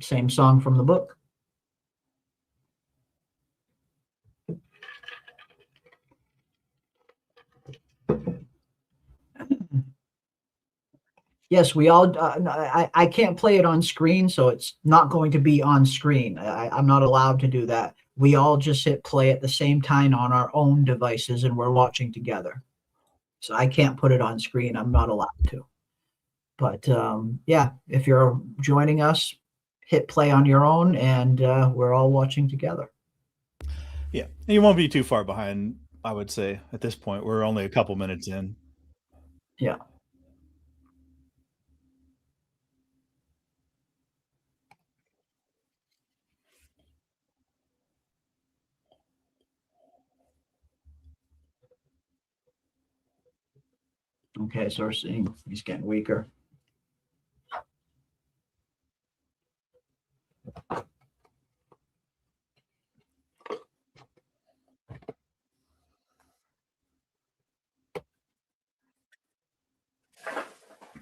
Same song from the book. Yes, we all. I can't play it on screen, so it's not going to be on screen. I'm not allowed to do that. We all just hit play at the same time on our own devices, and we're watching together. So I can't put it on screen. I'm not allowed to. But yeah, if you're joining us, hit play on your own, and we're all watching together. Yeah, you won't be too far behind, I would say, at this point. We're only a couple minutes in. Yeah. Okay, so we're seeing he's getting weaker.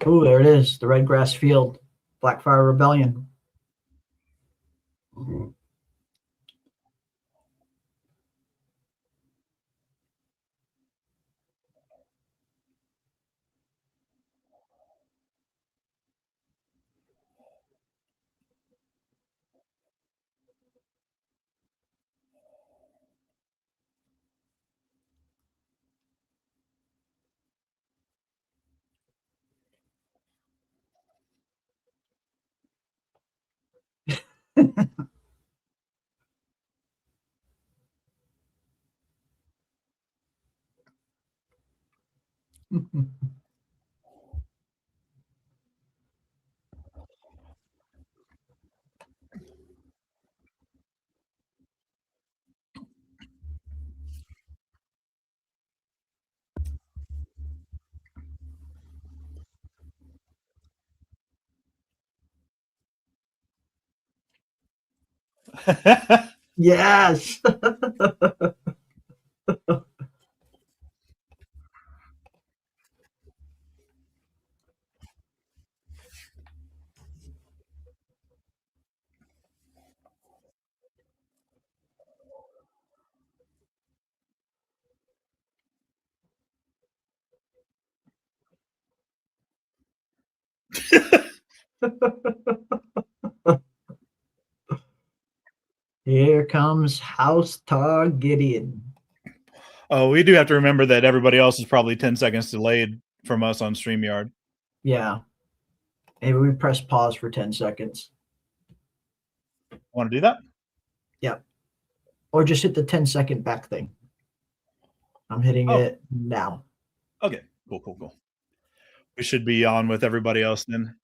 Ooh, there it is. The Red Grass Field, Blackfire Rebellion. Yes. Here comes House Targaryen. Oh, we do have to remember that everybody else is probably 10 seconds delayed from us on StreamYard. Yeah. Maybe we press pause for 10 seconds. Want to do that? Yep. Or just hit the 10-second back thing. I'm hitting it now. Okay, cool. We should be on with everybody else then.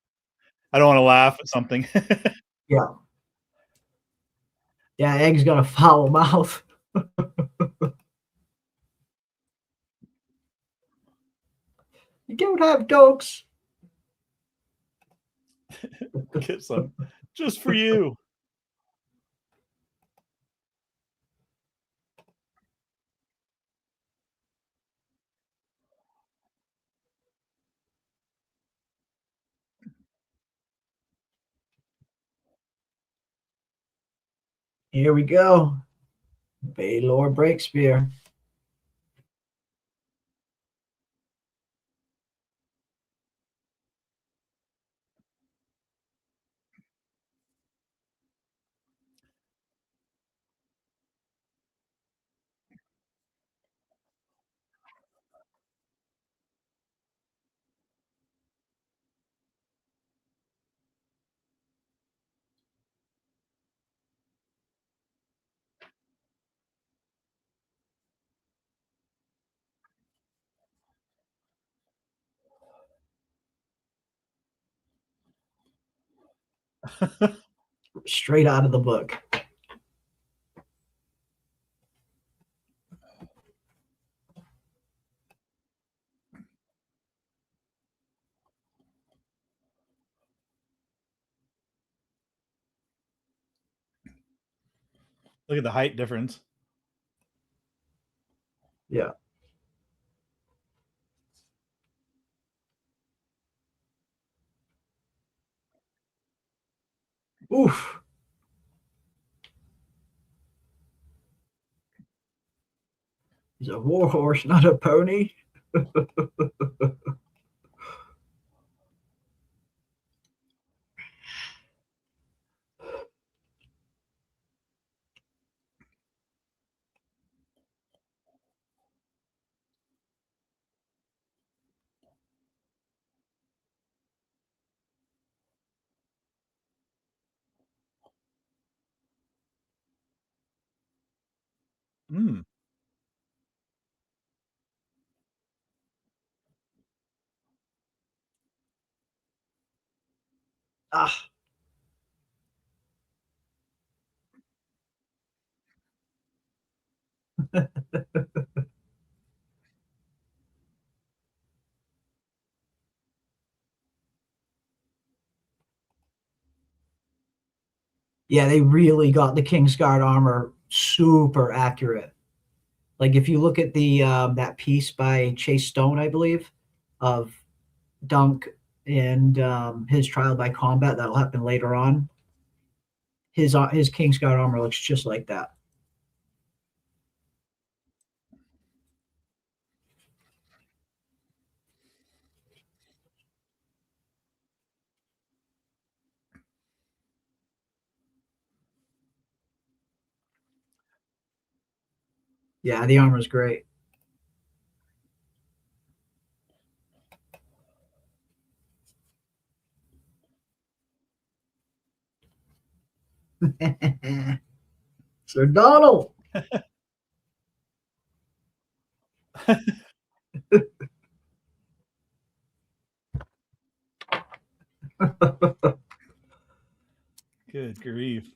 I don't want to laugh at something. Yeah. Yeah, Egg's got a foul mouth. You don't have dogs. Get some just for you. Here we go. Baylor Breakspear. Straight out of the book. Look at the height difference. Yeah. Oof. He's a war horse, not a pony. Mm. Ah. Yeah, they really got the Kingsguard armor super accurate. Like if you look at the that piece by Chase Stone, I believe, of Dunk and his trial by combat that'll happen later on. His Kingsguard armor looks just like that. Yeah, the armor is great. Sir Donald. Good grief.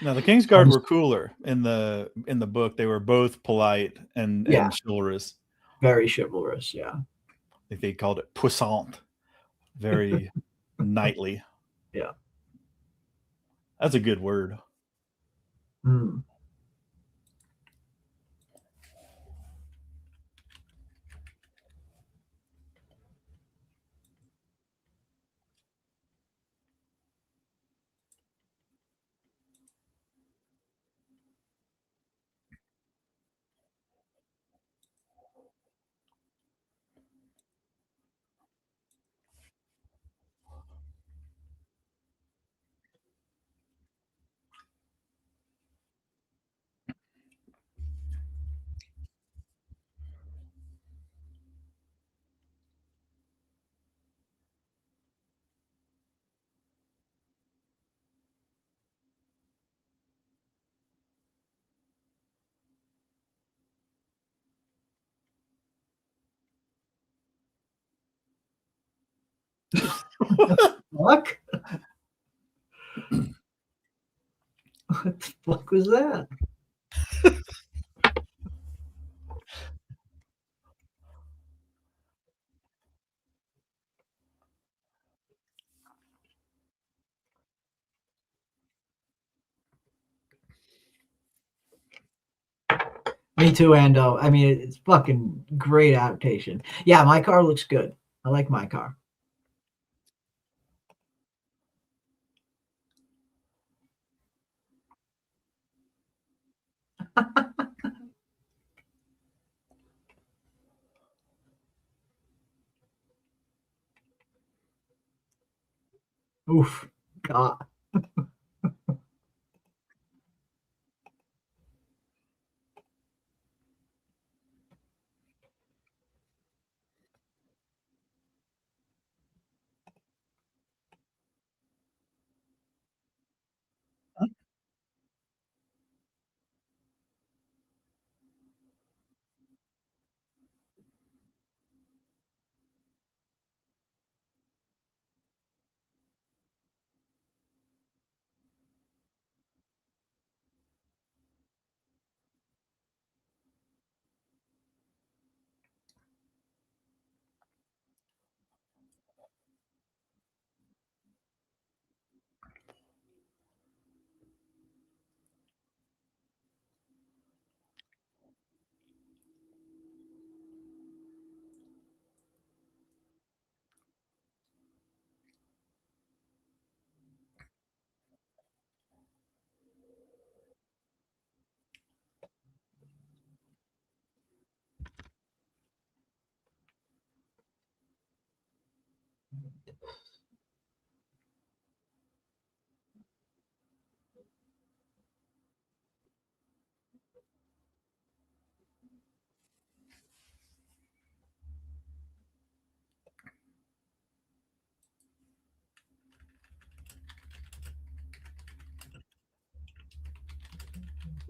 Now the Kingsguard were cooler in the book. They were both polite and chivalrous. Very chivalrous, yeah. I think they called it puissant. Very knightly. Yeah. That's a good word. Mm. Fuck? What the fuck was that? Me too, Ando. I mean, it's fucking great adaptation. Yeah, my car looks good. I like my car. Oof. God.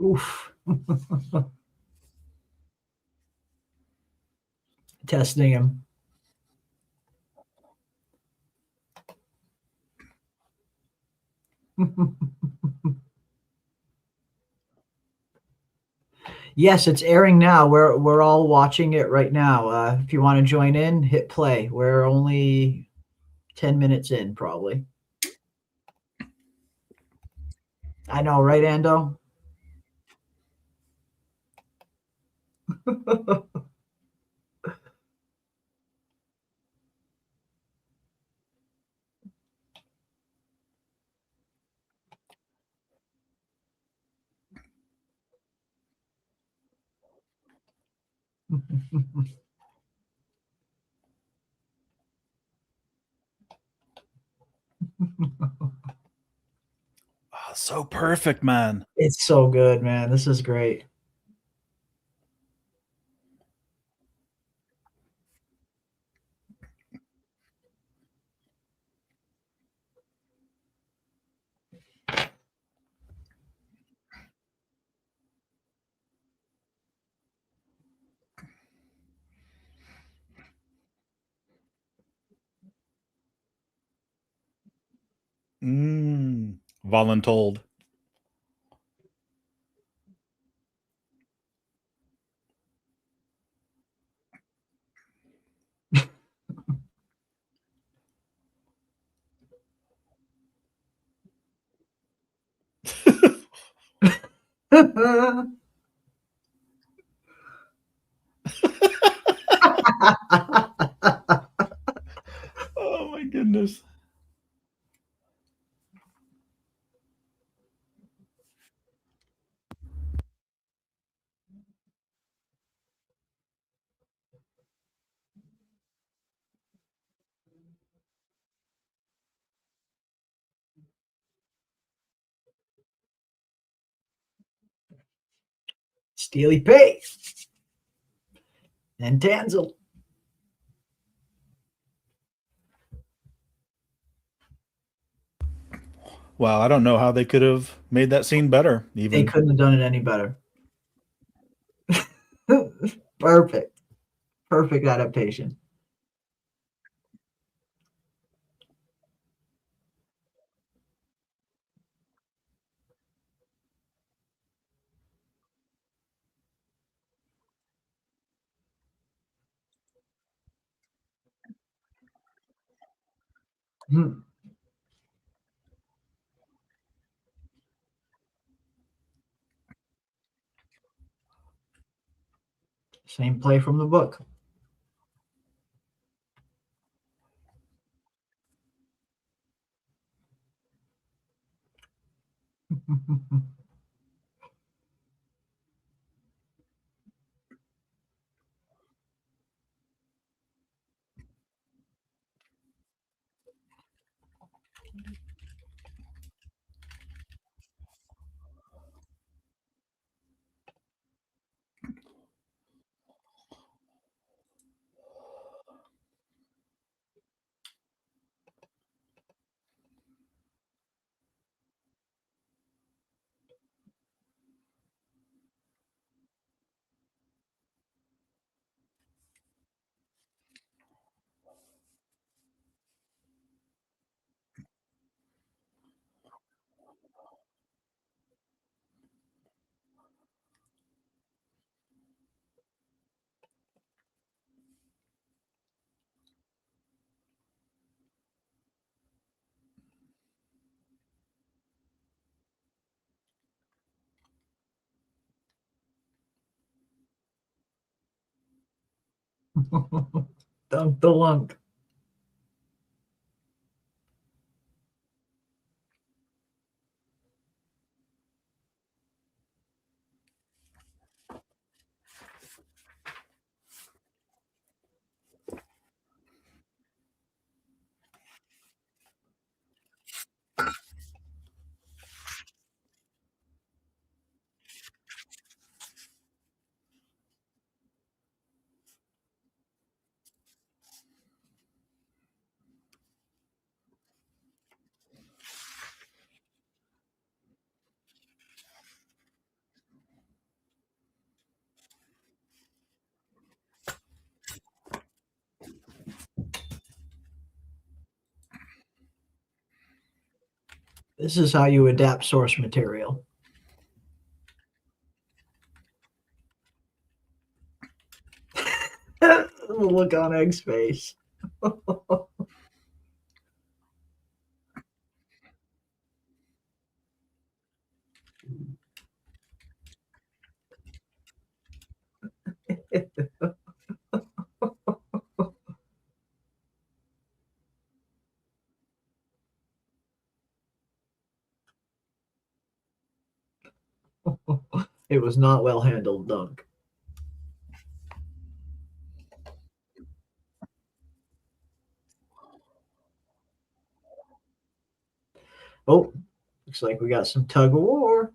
Oof. Testing him. Yes, it's airing now. We're all watching it right now. If you want to join in, hit play. We're only 10 minutes in, probably. I know, right, Ando? Oh, so perfect, man. It's so good, man. This is great. Voluntold. Oh my goodness. Steely Pay and Tanzel. Wow, I don't know how they could have made that scene better. They Even couldn't have done it any better. Perfect. Perfect adaptation. Hmm. Same play from the book. Dunk the lunk. This is how you adapt source material. The look on Egg's face. It was not well handled, Dunk. Oh, looks like we got some tug of war.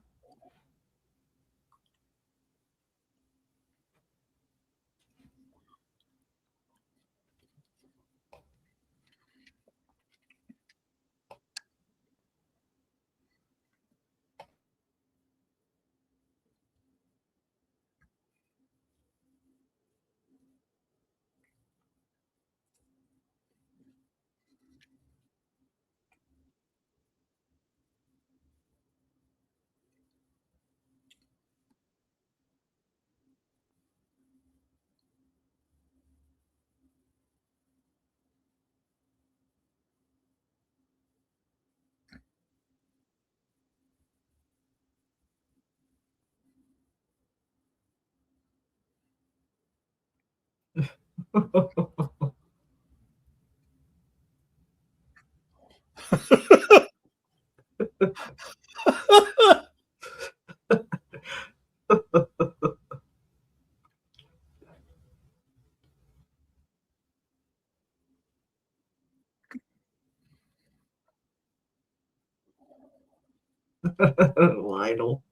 Lionel.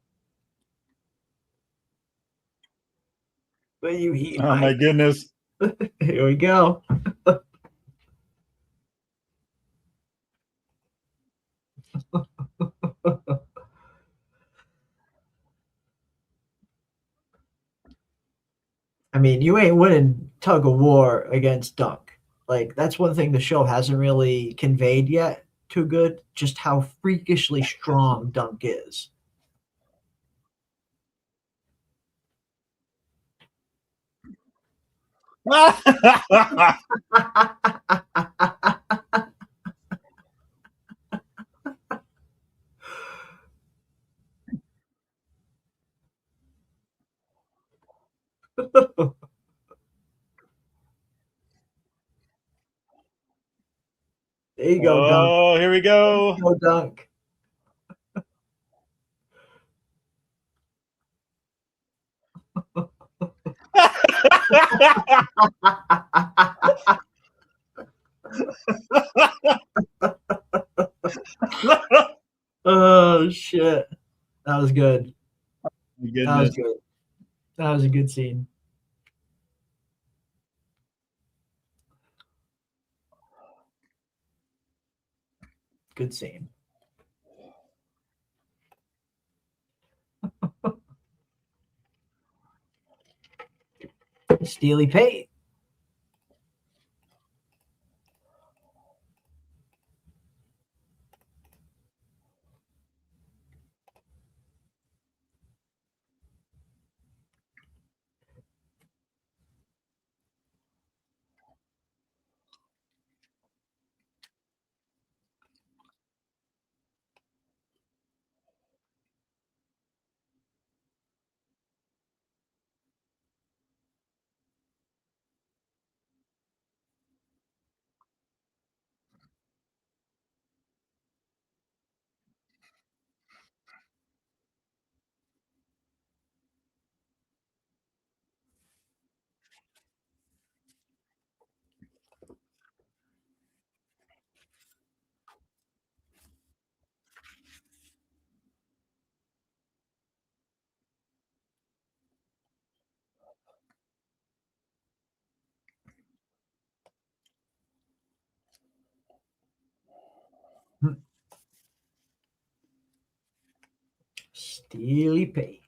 What you eat? Oh my goodness. Here we go. I mean, you ain't winning tug of war against Dunk. Like, that's one thing the show hasn't really conveyed yet too good, just how freakishly strong Dunk is. There you go, Dunk. Oh, here we go. Go, Dunk. Oh shit. That was good. That was good. That was a good scene. Good scene. Steely Pate. Steely Pate.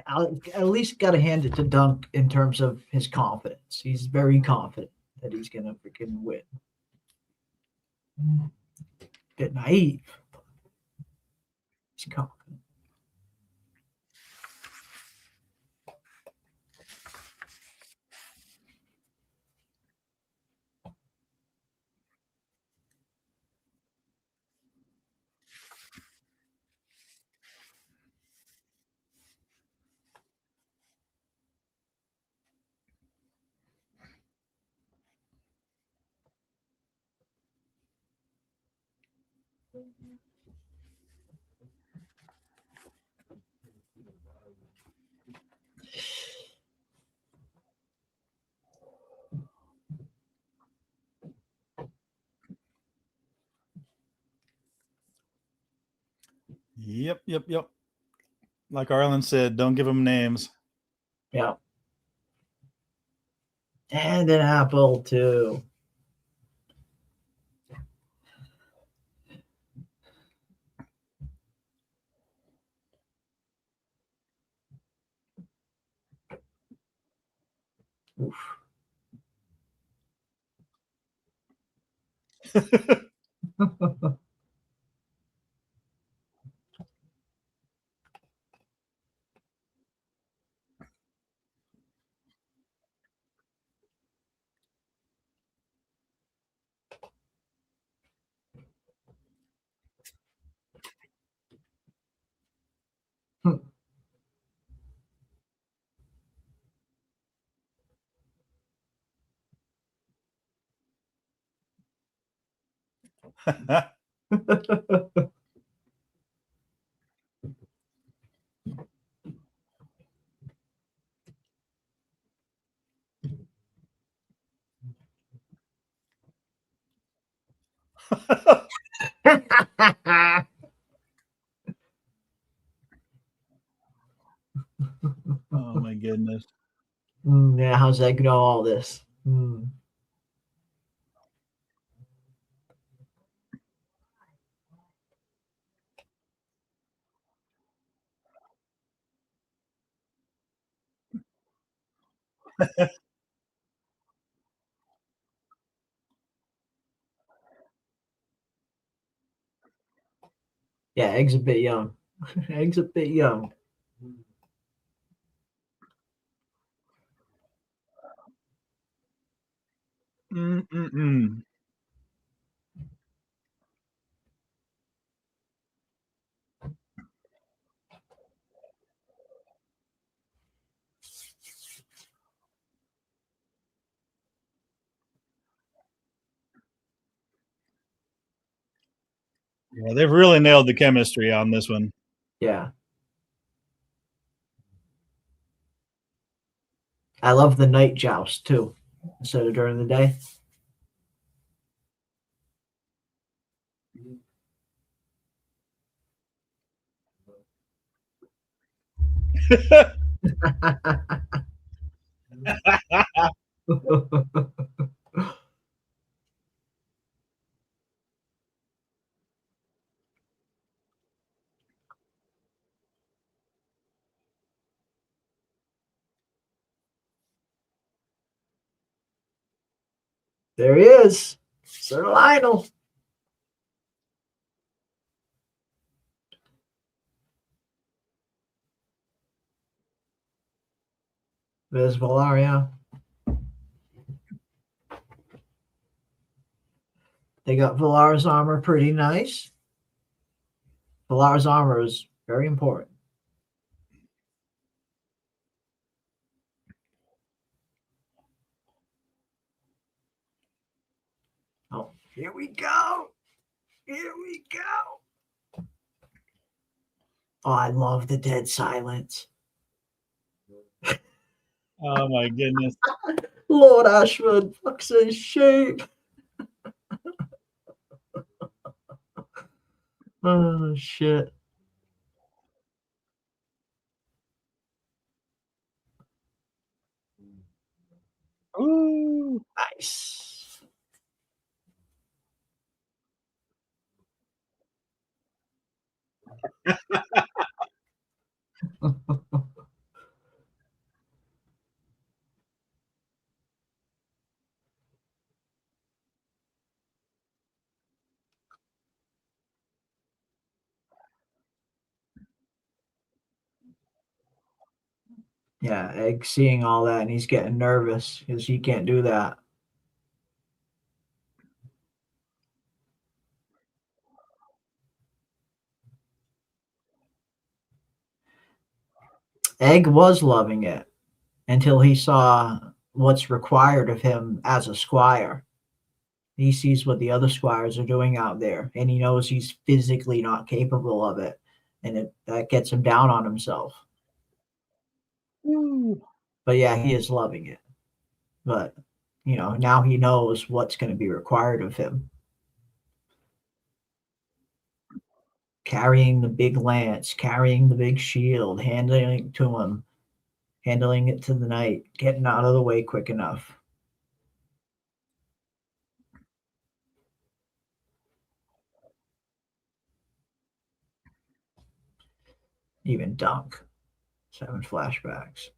I'll at least got to hand it to Dunk in terms of his confidence. He's very confident that he's gonna freaking win. Bit naive. He's confident. Yep. Like Arlen said, don't give them names. Yeah. And an apple too. Oof. Oh my goodness. Yeah, how's does Egg know all this? Yeah, Egg's a bit young. Egg's a bit young. Mm-mm-mm. Yeah, they've really nailed the chemistry on this one. Yeah. I love the night joust too, instead of during the day. There he is, Sir Lionel. There's Valaria. They got Valara's armor pretty nice. Valara's armor is very important. Oh, here we go. Here we go. Oh, I love the dead silence. Oh my goodness. Lord Ashford fucks in shape. Oh, shit. Ooh. Nice. Yeah, Egg seeing all that and he's getting nervous because he can't do that. Egg was loving it until he saw what's required of him as a squire. He sees what the other squires are doing out there, and he knows he's physically not capable of it, and that gets him down on himself. Ooh. But yeah, he is loving it. But now he knows what's going to be required of him. Carrying the big lance, carrying the big shield, handing it to him, handling it to the knight, getting out of the way quick enough. Even Dunk, 7 flashbacks.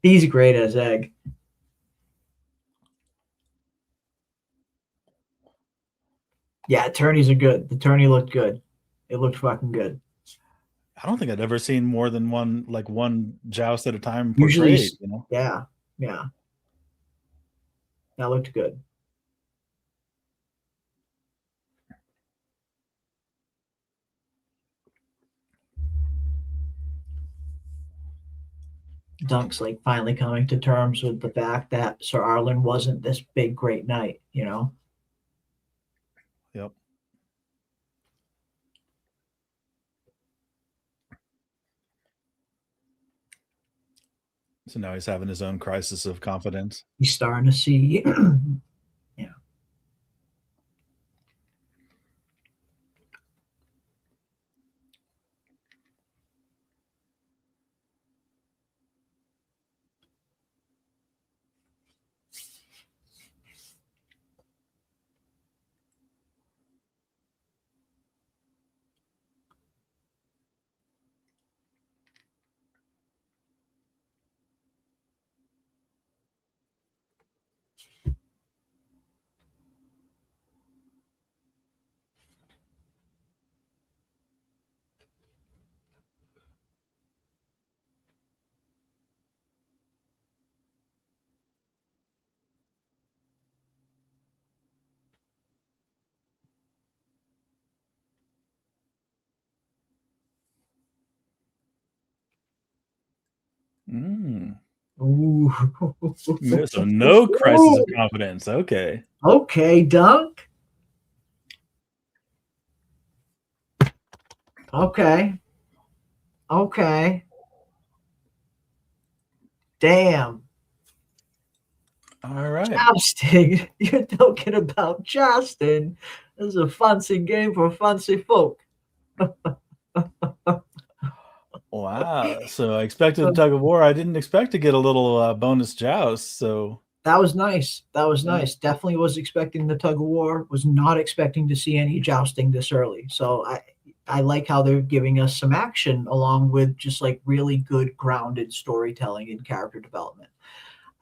He's great as Egg. Yeah, tourneys are good. The tourney looked good. It looked fucking good. I don't think I'd ever seen more than one joust at a time Usually, portrayed. Yeah. That looked good. Dunk's like finally coming to terms with the fact that Sir Arlen wasn't this big great knight, Yep. So now he's having his own crisis of confidence. He's starting to see Mm. Ooh. So no crisis of confidence. Okay. Okay, Dunk. Okay. Okay. Damn. All right. Jousting. You're talking about jousting. This is a fancy game for fancy folk. Wow. So I expected a tug of war. I didn't expect to get a little bonus joust. So That was nice. That was Yeah. nice. Definitely was expecting the tug of war. Was not expecting to see any jousting this early. So I like how they're giving us some action along with just like really good grounded storytelling and character development.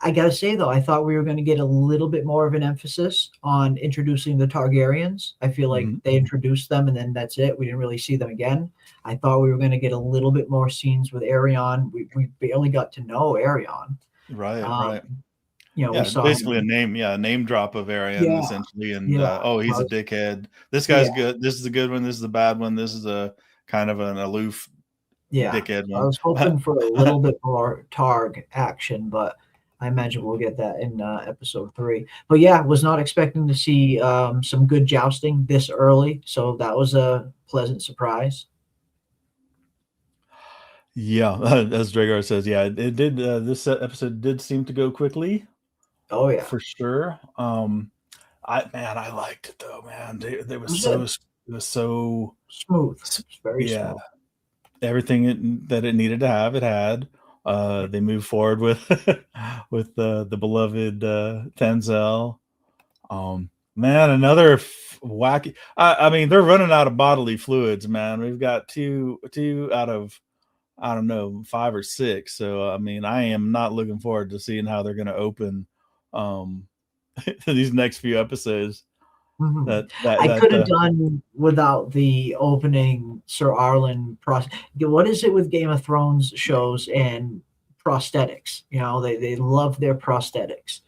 I gotta say though, I thought we were going to get a little bit more of an emphasis on introducing the Targaryens. I feel like Mhm. they introduced them and then that's it. We didn't really see them again. I thought we were going to get a little bit more scenes with Aerion. We barely got to know Aerion. Right. Um, Right. You know, Yeah, we saw basically him. a name drop of Arian Yeah, essentially, and yeah. oh, he's a I was- dickhead. This Yeah. guy's good. This is a good one. This is a bad one. This is a kind of an aloof Yeah, dickhead I one. was hoping for a little bit more Targ action, but I imagine we'll get that in episode 3. But yeah, was not expecting to see some good jousting this early, so that was a pleasant surprise. Yeah, as Dragar says, yeah, it did. This episode did seem to go quickly Oh yeah, for sure. I liked it though, man. They was was so good. it was so Smooth. It's very yeah. smooth. Everything that it needed to have, it had. They moved forward with with the beloved Tenzel. Man, another wacky. I mean, they're running out of bodily fluids, man. We've got two out of I don't know 5 or 6. So I mean, I am not looking forward to seeing how they're going to open um, these next few episodes. Mhm. That I that could have done without the opening Sir Arlen what is it with Game of Thrones shows and prosthetics? You know, they love their prosthetics.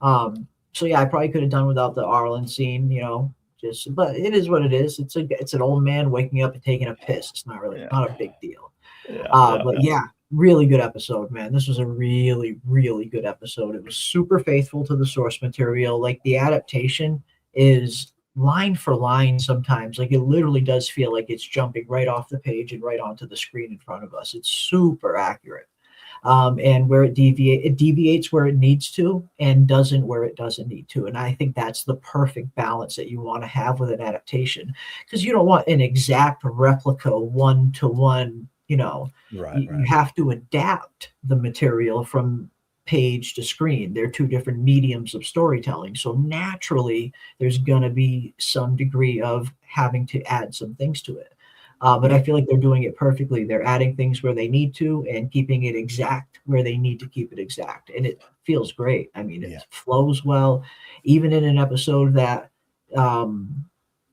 So yeah, I probably could have done without the Arlen scene, you know, just but it is what it is. It's an old man waking up and taking a piss. It's not really Yeah. not a big deal. yeah, But yeah, really good episode, man. This was a really, really good episode. It was super faithful to the source material. Like the adaptation is line for line sometimes. Like it literally does feel like it's jumping right off the page and right onto the screen in front of us. It's super accurate. And where it deviates where it needs to and doesn't where it doesn't need to. And I think that's the perfect balance that you want to have with an adaptation because you don't want an exact replica one-to-one, you know. right, You have to adapt the material from page to screen. They're two different mediums of storytelling. So naturally, there's going to be some degree of having to add some things to it. But I feel like they're doing it perfectly. They're adding things where they need to and keeping it exact where they need to keep it exact. And it feels great. I mean, it Yeah. flows well, even in an episode that,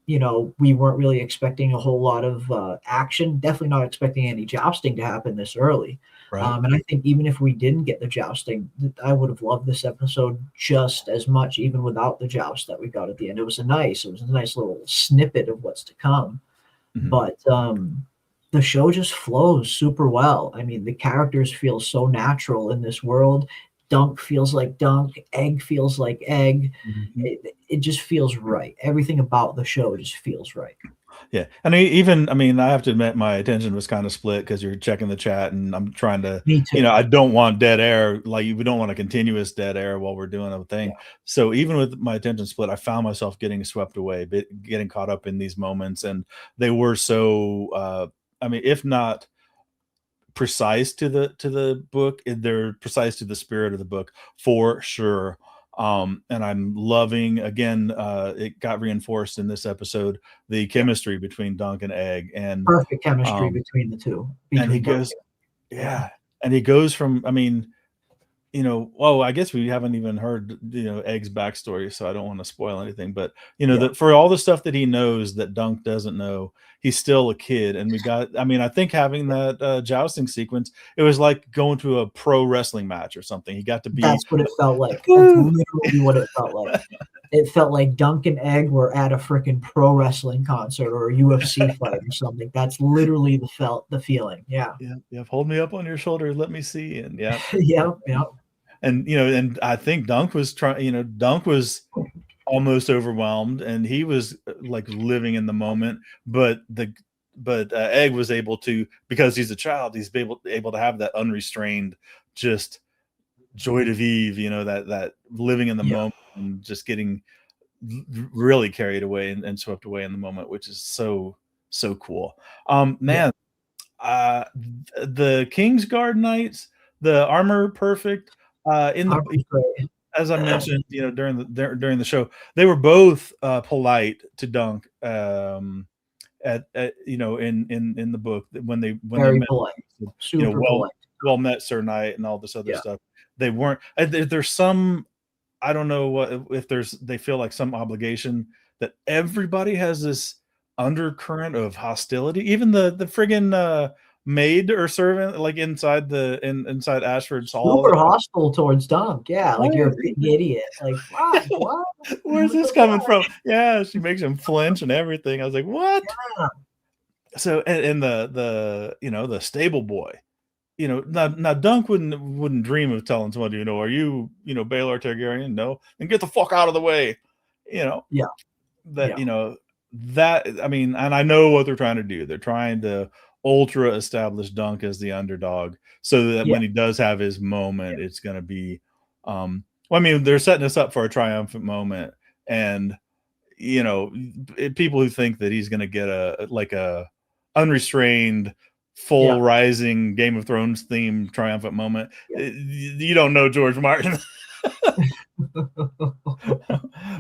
you know, we weren't really expecting a whole lot of action. Definitely not expecting any jousting to happen this early. right. And I think even if we didn't get the jousting, I would have loved this episode just as much, even without the joust that we got at the end. It was a nice little snippet of what's to come. Mhm. But the show just flows super well. I mean, the characters feel so natural in this world. Dunk feels like Dunk. Egg feels like Egg. Mhm. It just feels right. Everything about the show just feels right. Yeah, and I mean, I have to admit my attention was kind of split because you're checking the chat, and I'm trying to, Me too. you know, I don't want dead air. Like we don't want a continuous dead air while we're doing a thing. So even with my attention split, I found myself getting swept away, getting caught up in these moments, and they were so. I mean, if not precise to the book, they're precise to the spirit of the book for sure. And I'm loving again, it got reinforced in this episode, the chemistry between Dunk and Egg, and Perfect chemistry um, between the two. and he Between Dunk goes, yeah, and he goes from, I mean, I guess we haven't even heard, Egg's backstory, so I don't want to spoil anything. But Yeah. that for all the stuff that he knows that Dunk doesn't know, he's still a kid. And I think having that jousting sequence, it was like going to a pro wrestling match or something. He got to be. That's what it felt like. That's literally what it felt like. It felt like Dunk and Egg were at a freaking pro wrestling concert or a UFC fight or something. That's literally the feeling. Yeah. Yeah. Hold me up on your shoulder. Let me see. And yeah. Yep. And and I think Dunk was Dunk was almost overwhelmed, and he was like living in the moment. But Egg was able to, because he's a child, he's able to have that unrestrained, just joy de vivre, that living in the moment and just getting really carried away and swept away in the moment, which is so cool. The Kingsguard Knights, the armor perfect. As I mentioned, during the show, they were both polite to Dunk. In the book when they met, polite, super polite. Well met, Sir Knight, and all this other stuff. They weren't. There's some. I don't know if they feel like some obligation that everybody has this undercurrent of hostility. Even the friggin' maid or servant, like inside Ashford's hall, super hostile towards Dunk. Yeah, like you're a big idiot. Like what? Where's this coming from? Yeah, she makes him flinch and everything. I was like, what? Yeah. So and the stable boy, now Dunk wouldn't dream of telling somebody, are you Baelor Targaryen? No, then get the fuck out of the way. That I mean, and I know what they're trying to do. They're trying to ultra establish Dunk as the underdog, so that when he does have his moment, it's going to be they're setting us up for a triumphant moment. And people who think that he's going to get a unrestrained full rising Game of Thrones themed triumphant moment, you don't know George Martin.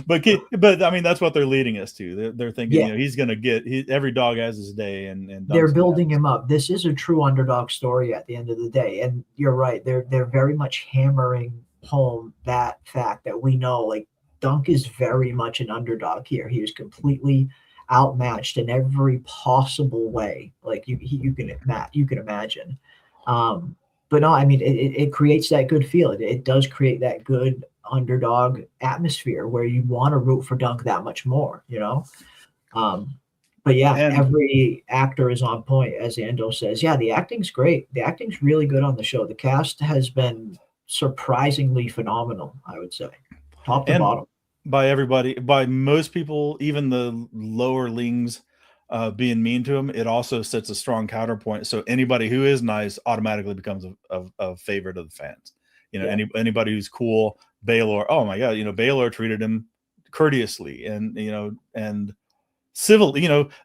but I mean, that's what they're leading us to. They're thinking, he's going to get every dog has his day, and they're building him up. This is a true underdog story at the end of the day, and you're right. They're very much hammering home that fact that we know, like, Dunk is very much an underdog here. He was completely outmatched in every possible way, like you can imagine. But no, I mean, it creates that good feel. It does create that good underdog atmosphere where you want to root for Dunk that much more, But yeah, every actor is on point, as Ando says. Yeah, the acting's great. The acting's really good on the show. The cast has been surprisingly phenomenal, I would say, top to bottom. By everybody, by most people, even the lowerlings being mean to him, it also sets a strong counterpoint. So anybody who is nice automatically becomes a favorite of the fans. Anybody who's cool, Baelor. Oh my God, Baelor treated him courteously and civil.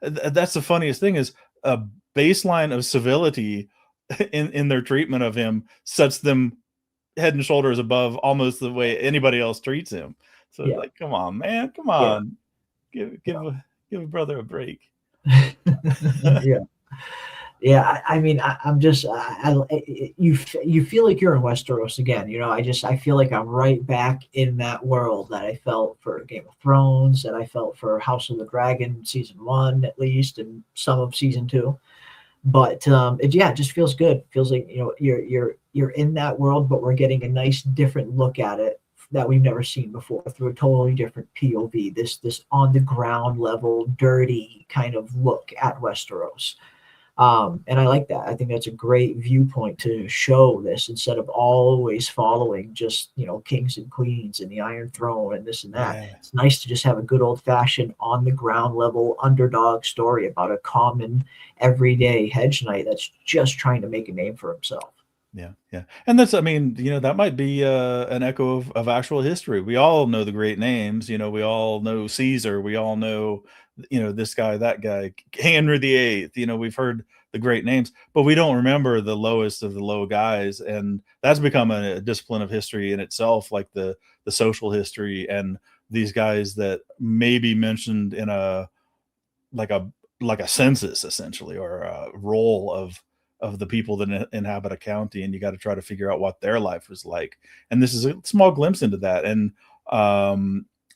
That's the funniest thing, is a baseline of civility in their treatment of him sets them head and shoulders above almost the way anybody else treats him. So like, come on, man, come on, give a brother a break. I mean, I'm just, you feel like you're in Westeros again. I feel like I'm right back in that world that I felt for Game of Thrones, that I felt for House of the Dragon season 1, at least, and some of season 2. But it just feels good. It feels like you're in that world, but we're getting a nice different look at it that we've never seen before through a totally different POV. This on the ground level, dirty kind of look at Westeros. And I like that. I think that's a great viewpoint to show this, instead of always following just, kings and queens and the Iron Throne and this and that. Yeah. It's nice to just have a good old fashioned on the ground level underdog story about a common everyday hedge knight that's just trying to make a name for himself. Yeah. And that's, that might be an echo of actual history. We all know the great names, we all know Caesar, we all know, this guy, that guy, Henry VIII, we've heard the great names, but we don't remember the lowest of the low guys. And that's become a discipline of history in itself, like the social history, and these guys that may be mentioned in a census, essentially, or a roll of of the people that inhabit a county, and you got to try to figure out what their life was like. And this is a small glimpse into that. And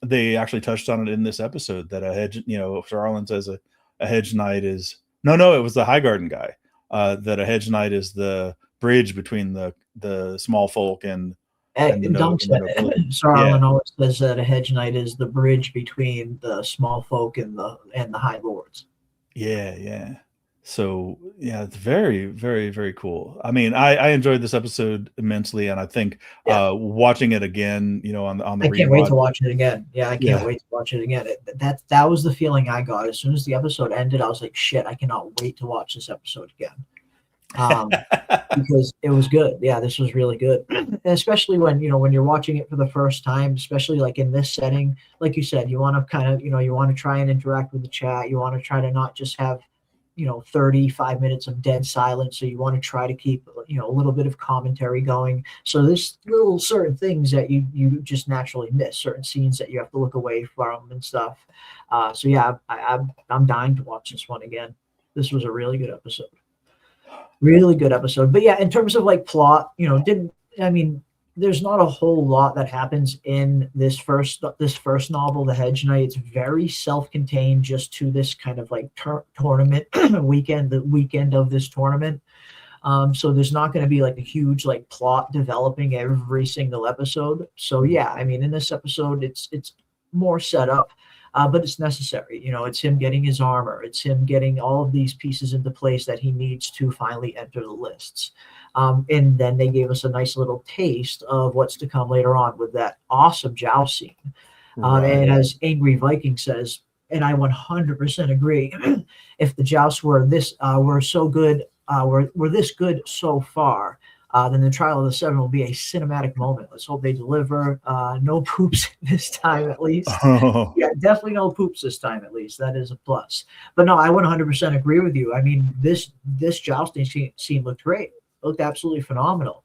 they actually touched on it in this episode that a hedge, Sir Arlen says a hedge knight is no, it was the Highgarden guy, that a hedge knight is the bridge between the small folk and Dunk said it. Sir Arlen always says that a hedge knight is the bridge between the small folk and the high lords. Yeah. So yeah, it's very, very, very cool. I mean, I enjoyed this episode immensely, and I think watching it again, on the I can't wait to watch it again. Yeah, I can't wait to watch it again. That was the feeling I got as soon as the episode ended. I was like, shit, I cannot wait to watch this episode again. Because it was good. Yeah, this was really good. And especially when you're watching it for the first time, especially like in this setting, like you said, you want to kind of, you want to try and interact with the chat. You want to try to not just have 35 minutes of dead silence. So you want to try to keep, a little bit of commentary going. So there's little certain things that you just naturally miss, certain scenes that you have to look away from and stuff. So yeah, I'm dying to watch this one again. This was a really good episode. Really good episode. But yeah, in terms of like plot, there's not a whole lot that happens in this first novel, The Hedge Knight. It's very self-contained just to this kind of like tournament weekend, the weekend of this tournament. So there's not going to be like a huge like plot developing every single episode. So yeah, in this episode, it's more set up, but it's necessary. It's him getting his armor. It's him getting all of these pieces into place that he needs to finally enter the lists. And then they gave us a nice little taste of what's to come later on with that awesome joust scene. And as Angry Viking says, and I 100% agree, if the jousts were so good, were this good so far, then the Trial of the Seven will be a cinematic moment. Let's hope they deliver. No poops this time, at least. Oh. Yeah, definitely no poops this time, at least. That is a plus. But no, I 100% agree with you. This jousting scene looked great. Looked absolutely phenomenal.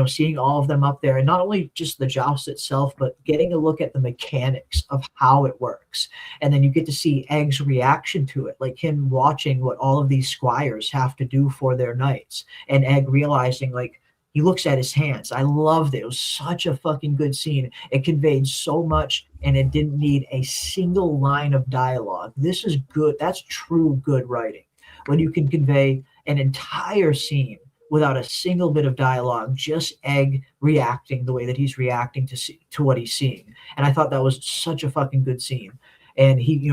Seeing all of them up there, and not only just the joust itself, but getting a look at the mechanics of how it works. And then you get to see Egg's reaction to it, like him watching what all of these squires have to do for their knights, and Egg realizing, like, he looks at his hands. I loved it. It was such a fucking good scene. It conveyed so much, and it didn't need a single line of dialogue. This is good. That's true good writing. When you can convey an entire scene without a single bit of dialogue, just Egg reacting the way that he's reacting to what he's seeing. And I thought that was such a fucking good scene. And he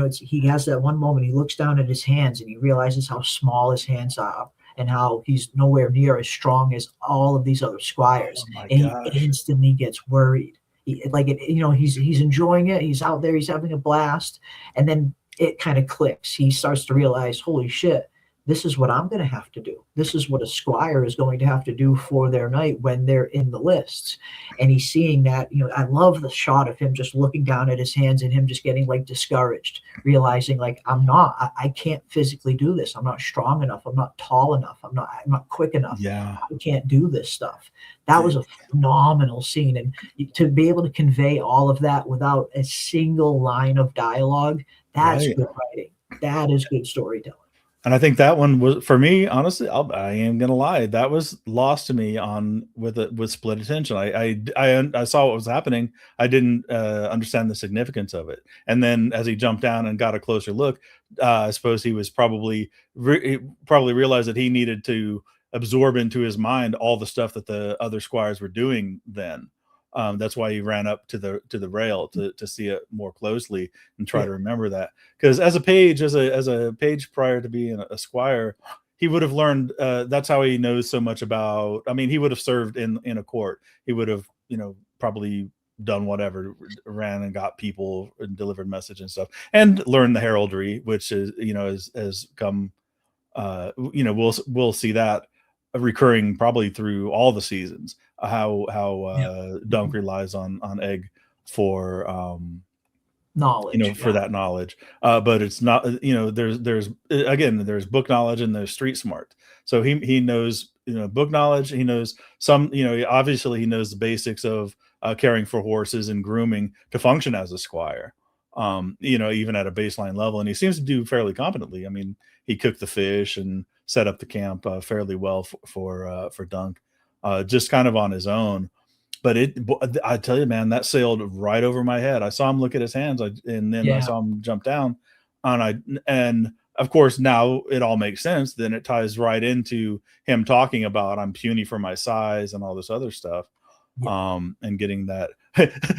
has that one moment, he looks down at his hands and he realizes how small his hands are and how he's nowhere near as strong as all of these other squires. He instantly gets worried. He's enjoying it. He's out there, he's having a blast. And then it kind of clicks. He starts to realize, holy shit, this is what I'm going to have to do. This is what a squire is going to have to do for their knight when they're in the lists. And he's seeing that, I love the shot of him just looking down at his hands and him just getting like discouraged, realizing like, I can't physically do this. I'm not strong enough. I'm not tall enough. I'm not quick enough. Yeah. I can't do this stuff. That was a phenomenal scene. And to be able to convey all of that without a single line of dialogue, that's good writing. That is good storytelling. And I think that one was, for me, honestly, I am gonna lie, that was lost to me with split attention. I saw what was happening. I didn't understand the significance of it. And then as he jumped down and got a closer look, I suppose he was probably realized that he needed to absorb into his mind all the stuff that the other squires were doing then. That's why he ran up to the rail to see it more closely and try to remember that. Because as a page prior to being a squire, he would have learned. That's how he knows so much about. He would have served in a court. He would have, probably done whatever, ran and got people and delivered message and stuff, and learned the heraldry, which is has come. We'll see that recurring probably through all the seasons. How Dunk relies on Egg for knowledge, for that knowledge, but it's not, there's book knowledge and there's street smart. So he knows book knowledge. He knows some, obviously he knows the basics of caring for horses and grooming to function as a squire, even at a baseline level, and he seems to do fairly competently. He cooked the fish and set up the camp fairly well for Dunk, just kind of on his own. But I tell you, man, that sailed right over my head. I saw him look at his hands, and then I saw him jump down, and of course now it all makes sense. Then it ties right into him talking about I'm puny for my size and all this other stuff, and getting that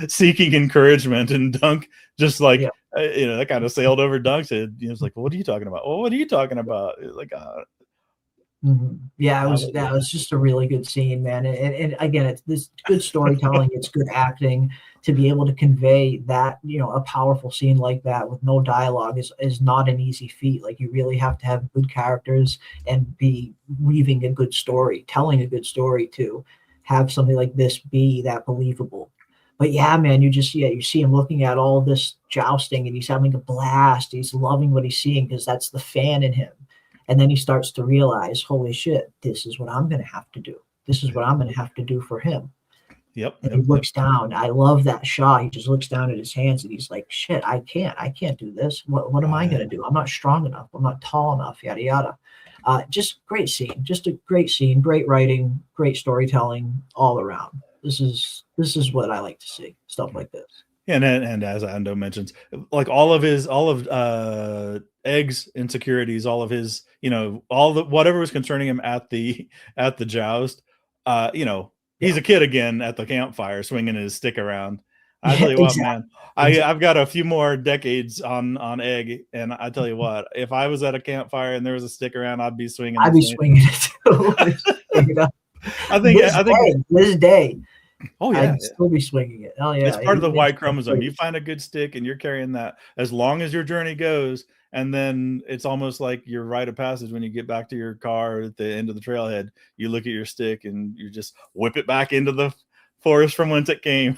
seeking encouragement, and Dunk just like that kind of sailed over Dunk's head. He was like, well, "What are you talking about? Well, what are you talking about?" Like, yeah, that was just a really good scene, man. And again, it's this good storytelling, it's good acting. To be able to convey that, a powerful scene like that with no dialogue is not an easy feat. Like, you really have to have good characters and be weaving a good story, telling a good story to have something like this be that believable. But yeah, man, you see him looking at all this jousting and he's having a blast. He's loving what he's seeing because that's the fan in him. And then he starts to realize, holy shit, this is what I'm going to have to do. This is what I'm going to have to do for him. Yep. And he looks down. I love that shot. He just looks down at his hands and he's like, shit, I can't do this. What am I going to do? I'm not strong enough. I'm not tall enough, yada, yada. Just great scene. Just a great scene. Great writing, great storytelling all around. This is what I like to see. Stuff like this. And as Ando mentions, like all of Egg's insecurities, all of his, whatever was concerning him at the joust, he's a kid again at the campfire swinging his stick around. I tell you what, man, I've got a few more decades on Egg, and I tell you what, if I was at a campfire and there was a stick around, I'd be swinging. I'd be swinging it too. I think this day. Oh yeah, I'd still be swinging it. Oh yeah, it's part of the Y chromosome. You find a good stick and you're carrying that as long as your journey goes, and then it's almost like your rite of passage when you get back to your car at the end of the trailhead. You look at your stick and you just whip it back into the forest from whence it came.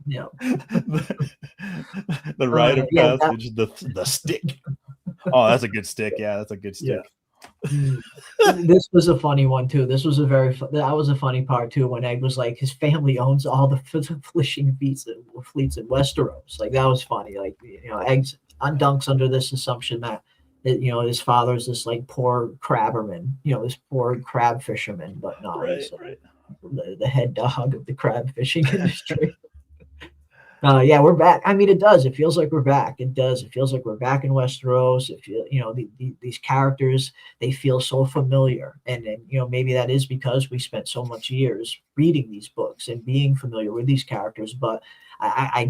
Yeah. The rite of passage, the stick. Oh, that's a good stick. Yeah, that's a good stick. Yeah. This was a funny one too. This was that was a funny part too, when Egg was like, his family owns all the fishing fleets in Westeros. Like, that was funny. Like, Egg's Dunk's under this assumption that his father's this like poor crabberman, this poor crab fisherman, but no, right. The head dog of the crab fishing industry. Yeah, we're back. I mean, it does. It feels like we're back. It does. It feels like we're back in Westeros. It feel, these characters, they feel so familiar. And maybe that is because we spent so much years reading these books and being familiar with these characters. But I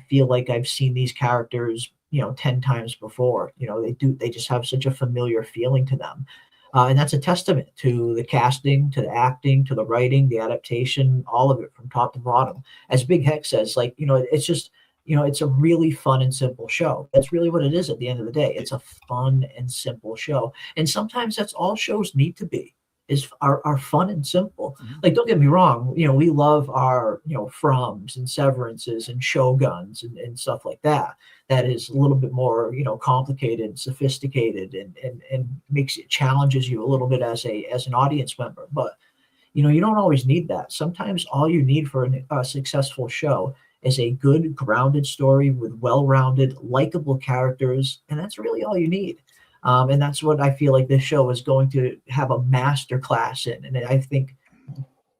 feel like I've seen these characters, 10 times before. They just have such a familiar feeling to them. And that's a testament to the casting, to the acting, to the writing, the adaptation, all of it from top to bottom. As Big Heck says, like, it's just, it's a really fun and simple show. That's really what it is at the end of the day. It's a fun and simple show. And sometimes that's all shows need to be, are fun and simple. Mm-hmm. Like, don't get me wrong, we love our, Froms and Severances and Shoguns and stuff like that. That is a little bit more, complicated, sophisticated, and challenges you a little bit as an audience member. But, you don't always need that. Sometimes all you need for a successful show is a good, grounded story with well-rounded, likable characters, and that's really all you need. And that's what I feel like this show is going to have a master class in. And I think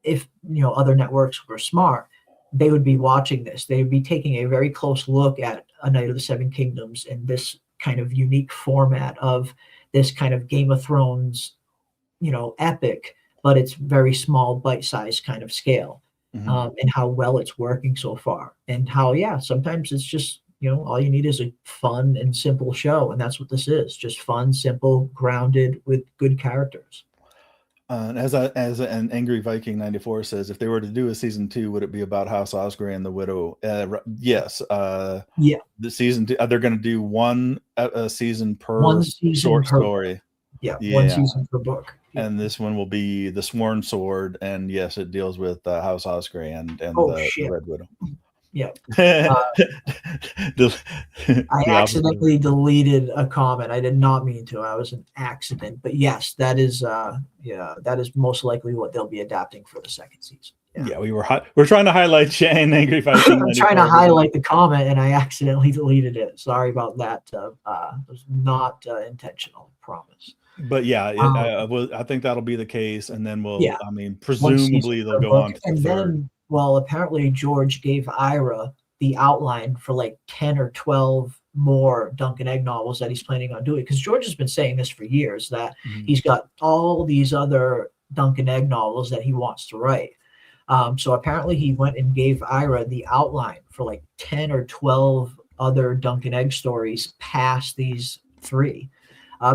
if, other networks were smart, they would be watching this. They would be taking a very close look at A Night of the Seven Kingdoms and this kind of unique format of this kind of Game of Thrones, epic, but it's very small, bite-sized kind of scale. Mm-hmm. And how well it's working so far. And how, sometimes it's just, all you need is a fun and simple show. And that's what this is. Just fun, simple, grounded with good characters. As an Angry Viking 94 says, if they were to do a season 2, would it be about House Osgrey and the Widow? Yes. The season 2, they're going to do one season per short story. Yeah, one season per book. Yeah. And this one will be The Sworn Sword, and yes, it deals with House Osgrey and the Red Widow. Yeah. I accidentally deleted a comment. I did not mean to. I was an accident. But yes, that is that is most likely what they'll be adapting for the second season. Yeah, we're trying to highlight Shane Angry Fighting. I'm trying to highlight the comment and I accidentally deleted it. Sorry about that. It was not intentional, promise. But yeah, I think that'll be the case, and then Yeah. I mean, presumably they'll go on to the third. Then, well, apparently George gave Ira the outline for like 10 or 12 more Dunk and Egg novels that he's planning on doing. Because George has been saying this for years, that he's got all these other Dunk and Egg novels that he wants to write. So apparently he went and gave Ira the outline for like 10 or 12 other Dunk and Egg stories past these 3.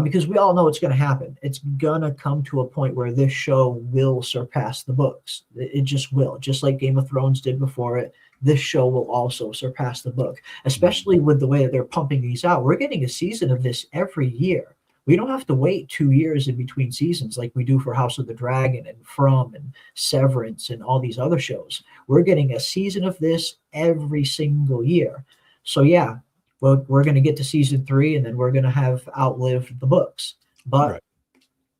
Because we all know it's going to happen. It's going to come to a point where this show will surpass the books. It just will. Just like Game of Thrones did before it, this show will also surpass the book, especially with the way that they're pumping these out. We're getting a season of this every year. We don't have to wait 2 years in between seasons like we do for House of the Dragon and From and Severance and all these other shows. We're getting a season of this every single year. So yeah, well, we're going to get to season 3 and then we're going to have outlived the books. But, Right.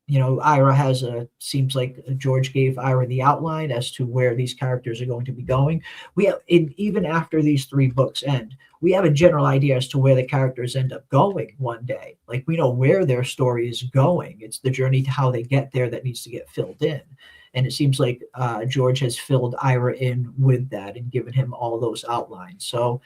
you know, Ira seems like George gave Ira the outline as to where these characters are going to be going. We have, even after these 3 books end, we have a general idea as to where the characters end up going one day. Like, we know where their story is going. It's the journey to how they get there that needs to get filled in. And it seems like George has filled Ira in with that and given him all those outlines. So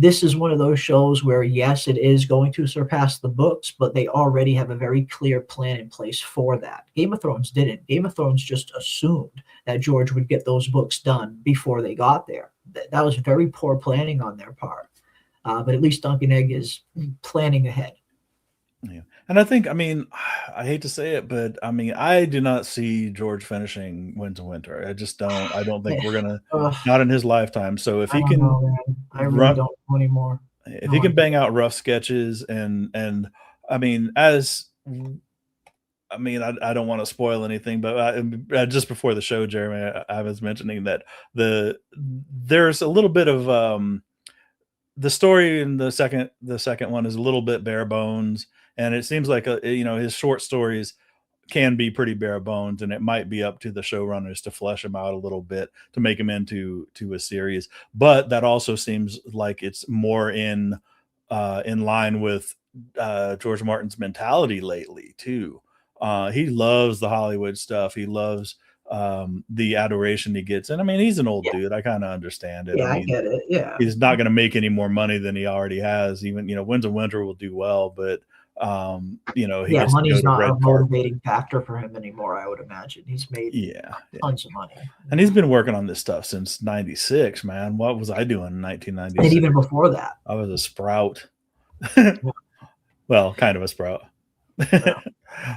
this is one of those shows where, yes, it is going to surpass the books, but they already have a very clear plan in place for that. Game of Thrones didn't. Game of Thrones just assumed that George would get those books done before they got there. That was very poor planning on their part. But at least Dunk and Egg is planning ahead. Yeah. And I think, I mean, I hate to say it, but I mean, I do not see George finishing Winds of Winter. I just don't. I don't think we're gonna, not in his lifetime. So if he can, I really don't know anymore. If he can bang out rough sketches and I mean, I don't want to spoil anything, but just before the show, Jeremy, I was mentioning that there's a little bit of the story in the second one is a little bit bare bones. And it seems like, his short stories can be pretty bare bones, and it might be up to the showrunners to flesh them out a little bit to make them into a series. But that also seems like it's more in line with George Martin's mentality lately too. He loves the Hollywood stuff. He loves the adoration he gets. And I mean, he's an old dude. I kind of understand it. Yeah, I mean, get it. Yeah. He's not going to make any more money than he already has. Even, Winds of Winter will do well, but money's not a motivating factor for him anymore. I would imagine he's made tons of money, and he's been working on this stuff since '96. Man, what was I doing in 1996? And even before that, I was a sprout. Well, kind of a sprout. Yeah.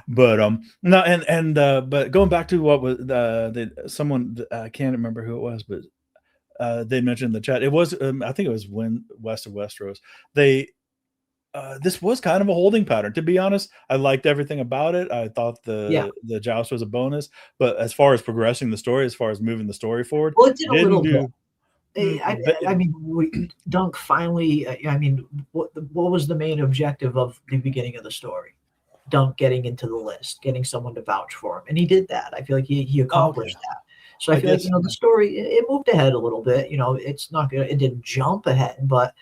But but going back to what was someone, I can't remember who it was, but they mentioned in the chat, it was I think it was West of Westeros. This was kind of a holding pattern. To be honest, I liked everything about it. I thought the joust was a bonus, but as far as progressing the story, as far as moving the story forward, well, it did a little bit. I mean, Dunk finally. What was the main objective of the beginning of the story? Dunk getting into the list, getting someone to vouch for him, and he did that. I feel like he accomplished that. So I feel like the story it moved ahead a little bit. It's not good. It didn't jump ahead, but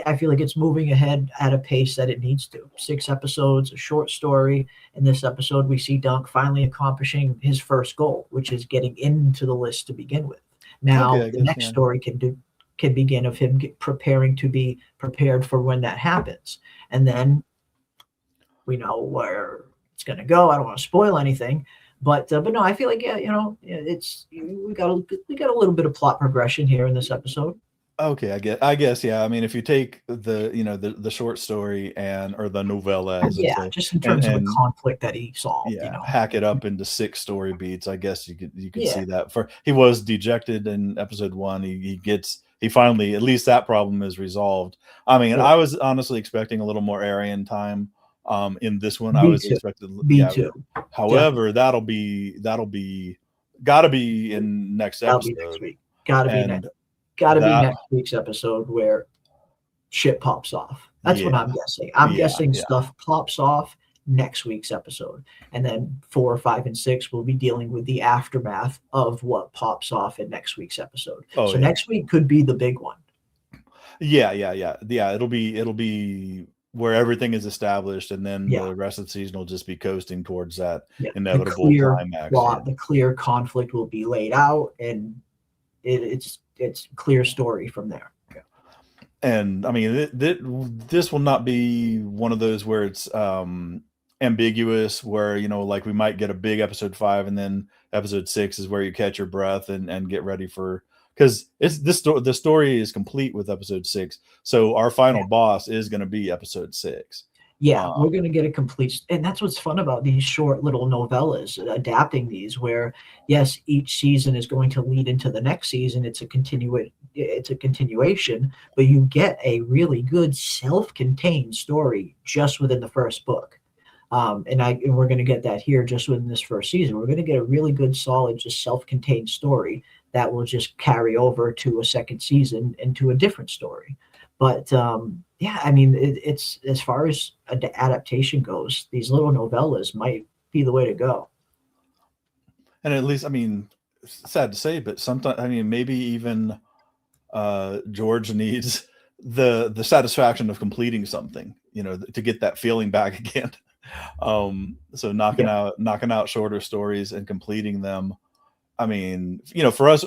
I feel like it's moving ahead at a pace that it needs to. 6 episodes, a short story. In this episode, we see Dunk finally accomplishing his first goal, which is getting into the list to begin with. Now, the next story can begin of him preparing to be prepared for when that happens. And then we know where it's going to go. I don't want to spoil anything. But no, I feel like, it's we got a little bit of plot progression here in this episode. Okay, I guess, yeah. I mean, if you take the short story or the novella, just in terms of the conflict that he solved, hack it up into 6 story beats. I guess you could see that. He was dejected in episode 1. He finally, at least that problem is resolved. I mean, I was honestly expecting a little more Arryn time in this one. I was expecting too. However, that'll be gotta be in next episode. Be next week. Gotta be next week's episode where shit pops off. That's what I'm guessing. I'm guessing stuff pops off next week's episode. And then 4, 5, and 6 will be dealing with the aftermath of what pops off in next week's episode. Oh, so yeah. next week could be the big one. Yeah. It'll be where everything is established, and then the rest of the season will just be coasting towards that inevitable climax. The clear conflict will be laid out, and it's clear story from there. Yeah. And I mean, this will not be one of those where it's ambiguous, where, you know, like we might get a big episode 5, and then episode 6 is where you catch your breath and get ready for. Because the story is complete with episode 6, so our final boss is going to be episode 6. Yeah, we're going to get a complete, and that's what's fun about these short little novellas, adapting these, where yes, each season is going to lead into the next season. It's a continuation, but you get a really good self-contained story just within the first book. And we're going to get that here just within this first season. We're going to get a really good, solid, just self-contained story that will just carry over to a second season into a different story. But yeah, I mean, it's as far as adaptation goes, these little novellas might be the way to go. And at least, I mean, sad to say, but sometimes, I mean, maybe even George needs the satisfaction of completing something, you know, to get that feeling back again. So knocking out shorter stories and completing them. I mean, you know, for us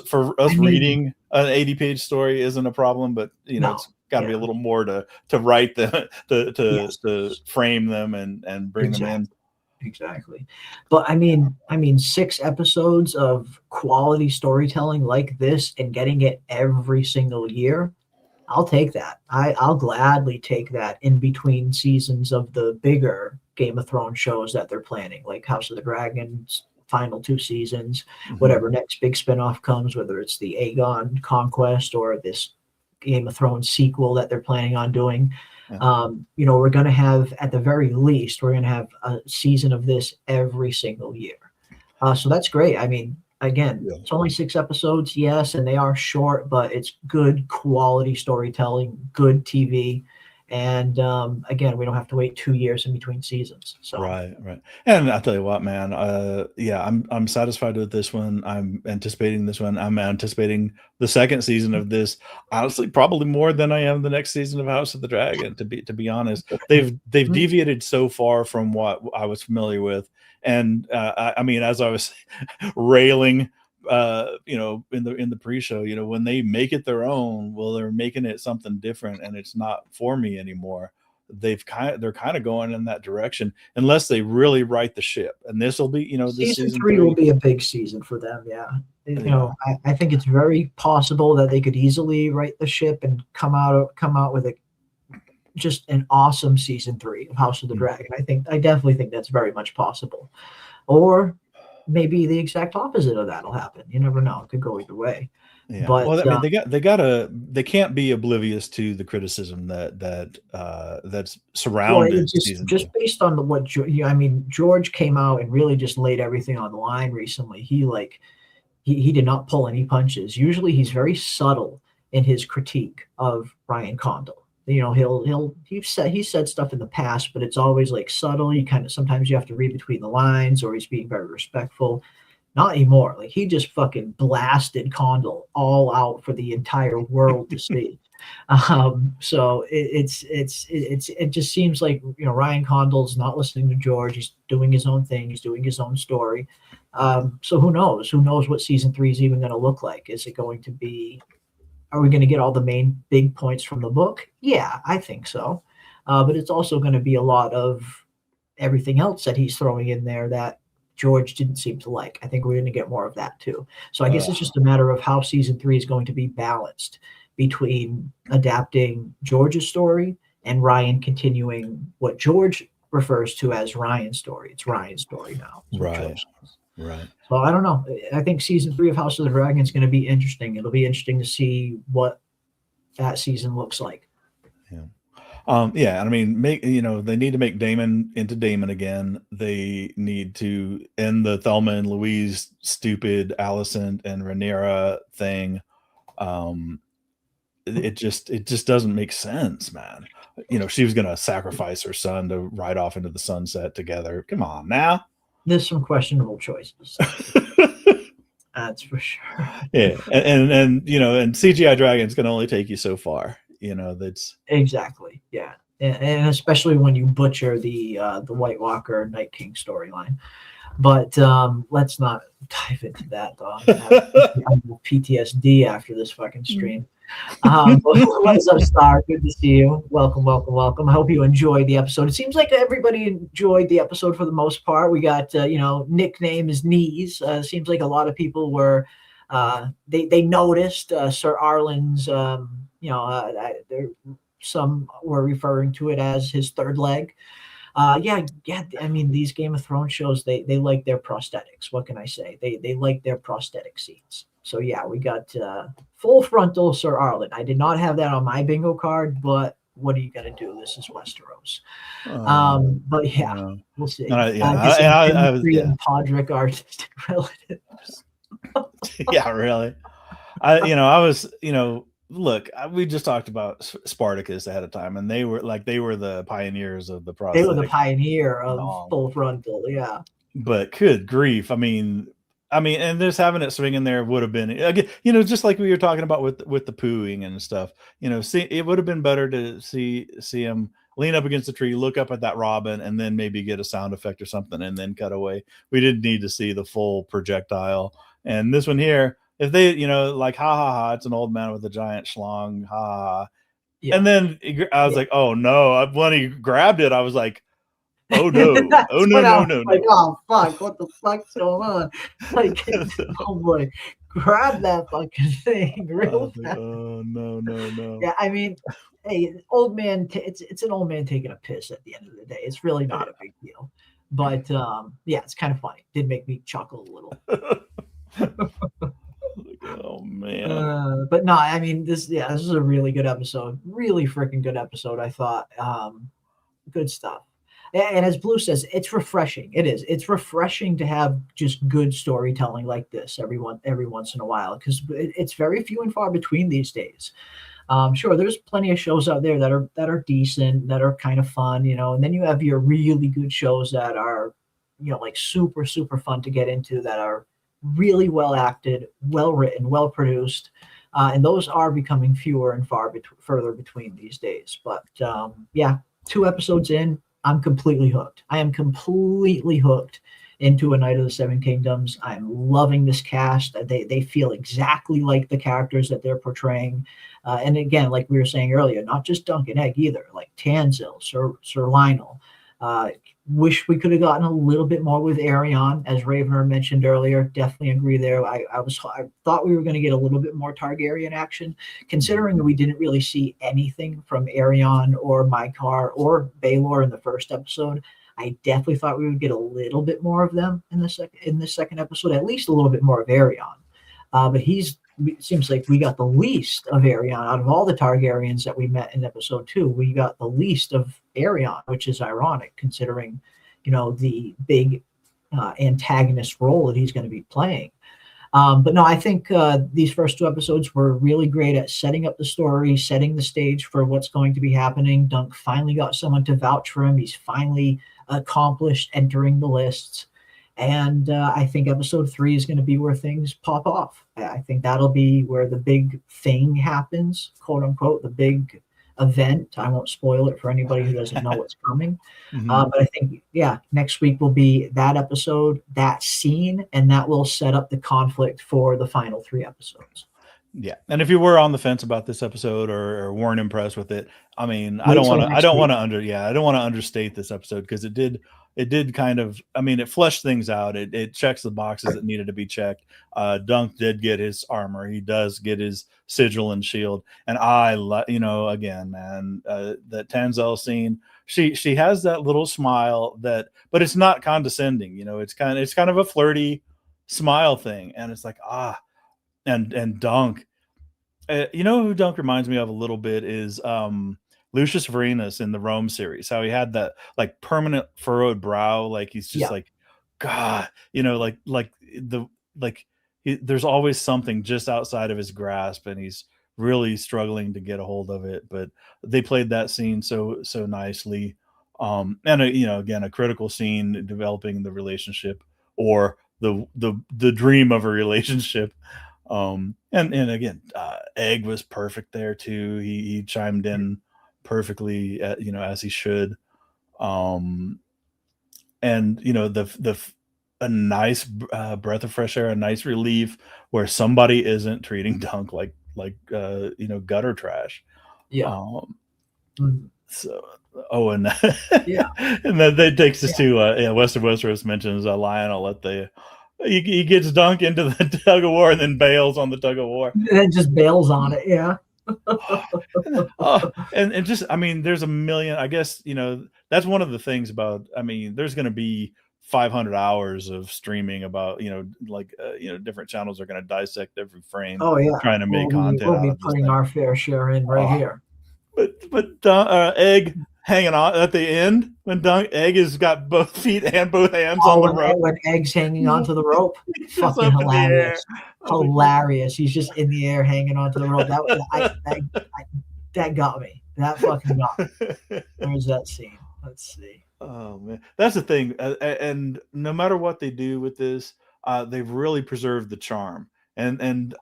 reading an 80-page story isn't a problem, but you know, it's got to be a little more to write them, to frame them and bring them in. Exactly. But I mean 6 episodes of quality storytelling like this and getting it every single year, I'll take that. I'll gladly take that in between seasons of the bigger Game of Thrones shows that they're planning, like House of the Dragons final 2 seasons, whatever next big spinoff comes, whether it's the Aegon Conquest or this Game of Thrones sequel that they're planning on doing. You know, we're going to have, at the very least, we're going to have a season of this every single year. So that's great. I mean, again, it's only 6 episodes, yes, and they are short, but it's good quality storytelling, good TV. And again, we don't have to wait 2 years in between seasons. So right. And I'll tell you what, man. I'm satisfied with this one. I'm anticipating this one. I'm anticipating the second season of this. Honestly, probably more than I am the next season of House of the Dragon. To be honest, they've deviated so far from what I was familiar with. And I mean, as I was railing, you know, in the pre-show, you know, when they make it their own, well, they're making it something different, and it's not for me anymore. They're kind of going in that direction, unless they really right the ship. And this will be, you know, this season 3 will be a big season for them. Yeah, you know, I think it's very possible that they could easily right the ship and come out with just an awesome season 3 of House of the Dragon. I definitely think that's very much possible. Or maybe the exact opposite of that'll happen. You never know. It could go either way. Yeah. But well, I mean, they can't be oblivious to the criticism that's surrounded just based on what George came out and really just laid everything on the line recently. He did not pull any punches. Usually he's very subtle in his critique of Ryan Condal. You know, he said stuff in the past, but it's always like subtle. You kind of, sometimes you have to read between the lines, or he's being very respectful. Not anymore. Like, he just fucking blasted Condal all out for the entire world to see. So it just seems like, you know, Ryan Condal's not listening to George. He's doing his own thing. He's doing his own story. So who knows? Who knows what season 3 is even going to look like? Is it going to be? Are we going to get all the main big points from the book? Yeah, I think so. But it's also going to be a lot of everything else that he's throwing in there that George didn't seem to like. I think we're going to get more of that too. So I guess it's just a matter of how season 3 is going to be balanced between adapting George's story and Ryan continuing what George refers to as Ryan's story. It's Ryan's story now. Right. So I don't know. I think season 3 of House of the Dragon is going to be interesting. It'll be interesting to see what that season looks like. Yeah. I mean, they need to make Daemon into Daemon again. They need to end the Thelma and Louise stupid Alicent and Rhaenyra thing. It just doesn't make sense, man. she was going to sacrifice her son to ride off into the sunset together. Come on now. There's some questionable choices. That's for sure. Yeah. And CGI dragons can only take you so far. That's exactly. Yeah. And especially when you butcher the White Walker Night King storyline. But let's not dive into that, dog. I have PTSD after this fucking stream. What's up, Star? Good to see you. Welcome. I hope you enjoyed the episode. It seems like everybody enjoyed the episode for the most part. We got, nickname is Knees. Seems like a lot of people were, they noticed Sir Arlen's, some were referring to it as his third leg. Yeah. I mean, these Game of Thrones shows, they like their prosthetics. What can I say? They like their prosthetic scenes. So yeah, we got full frontal Sir Arlen. I did not have that on my bingo card, but what are you gonna do? This is Westeros. But yeah, we'll see. Podrick are distant relatives. Yeah, really. Look, we just talked about Spartacus ahead of time, and they were the pioneers of the prosthetic. They were the pioneer of full frontal, yeah. But good grief, I mean, and just having it swing in there would have been, again, just like we were talking about with the pooing and stuff. It would have been better to see him lean up against the tree, look up at that robin, and then maybe get a sound effect or something, and then cut away. We didn't need to see the full projectile. And this one here, if they, like, ha ha ha, it's an old man with a giant schlong, ha ha ha. Yeah. And then I was like, oh no. When he grabbed it, I was like, oh no. Oh no. Like, oh fuck, what the fuck's going on? Like, oh boy, grab that fucking thing real fast. Oh no. Yeah, I mean, hey, old man, it's an old man taking a piss at the end of the day. It's really not a big deal. But yeah, it's kind of funny. Did make me chuckle a little. Oh man. But no, I mean, this is a really good episode. Really freaking good episode, I thought. Good stuff. And as Blue says, it's refreshing. It is. It's refreshing to have just good storytelling like this every once in a while, because it's very few and far between these days. Sure, there's plenty of shows out there that are decent, that are kind of fun, and then you have your really good shows that are, like super, super fun to get into, that are really well acted, well written, well produced. And those are becoming fewer and further between these days. But yeah, 2 episodes in, I'm completely hooked. I am completely hooked into A Night of the Seven Kingdoms. I'm loving this cast. They feel exactly like the characters that they're portraying. And again, like we were saying earlier, not just Dunk and Egg either, like Tanzil, Sir Lionel. Wish we could have gotten a little bit more with Aerion, as Ravener mentioned earlier. Definitely agree there. I thought we were going to get a little bit more Targaryen action, considering that we didn't really see anything from Aerion or Maekar or Baelor in the first episode. I definitely thought we would get a little bit more of them in the second episode, at least a little bit more of Aerion. But it seems like we got the least of Aerion out of all the Targaryens that we met in episode 2. We got the least of Aerion, which is ironic considering, the big antagonist role that he's going to be playing. But no, I think these first 2 episodes were really great at setting up the story, setting the stage for what's going to be happening. Dunk finally got someone to vouch for him. He's finally accomplished entering the lists. And I think episode 3 is going to be where things pop off. I think that'll be where the big thing happens, quote unquote, the big event. I won't spoil it for anybody who doesn't know what's coming. Mm-hmm. But I think, next week will be that episode, that scene, and that will set up the conflict for the final 3 episodes. Yeah, and if you were on the fence about this episode or weren't impressed with it, I mean, I don't want to understate this episode, because it did kind of, I mean, it fleshed things out. It checks the boxes that needed to be checked. Dunk did get his armor. He does get his sigil and shield. And again, man, that Tanzil scene, she has that little smile but it's not condescending. It's kind of a flirty smile thing. And it's like, and Dunk, who Dunk reminds me of a little bit is, Lucius Varenus in the Rome series, how he had that like permanent furrowed brow, like he's just like, God, there's always something just outside of his grasp, and he's really struggling to get a hold of it, but they played that scene so nicely. And again, a critical scene developing the relationship, or the dream of a relationship. And again, Egg was perfect there too. He chimed in perfectly, as he should. And a nice breath of fresh air, a nice relief where somebody isn't treating Dunk like gutter trash. Yeah. So, and Yeah. and then that takes us to Western Westeros mentions Lionel he gets Dunk into the tug of war and then bails on the tug of war. And then just bails on it. Yeah. And just, I mean, there's a million, I guess, that's one of the things about, I mean, there's going to be 500 hours of streaming about, different channels are going to dissect every frame. Oh yeah. Trying to make content. We'll be putting our fair share in here. But Egg hanging on at the end when Egg has got both feet and both hands on the rope. When Egg's hanging onto the rope, fucking hilarious. Hilarious. He's just in the air hanging onto the rope. That got me. That fucking got me. Where's that scene? Let's see. Oh man, that's the thing. And no matter what they do with this, they've really preserved the charm, and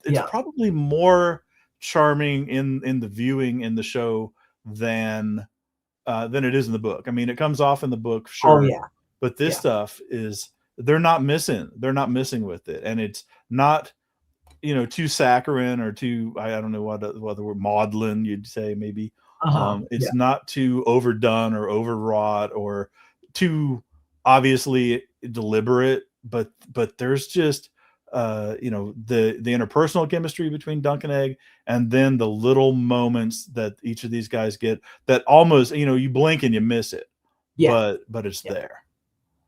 it's probably more charming in the viewing in the show than it is in the book. I mean, it comes off in the book, sure. Oh yeah. But this stuff is, they're not missing with it, and it's not too saccharine or too, I don't know what the word, maudlin you'd say maybe. It's not too overdone or overwrought or too obviously deliberate, but there's just the interpersonal chemistry between Dunk and Egg, and then the little moments that each of these guys get that almost, you blink and you miss it. Yeah. But it's there.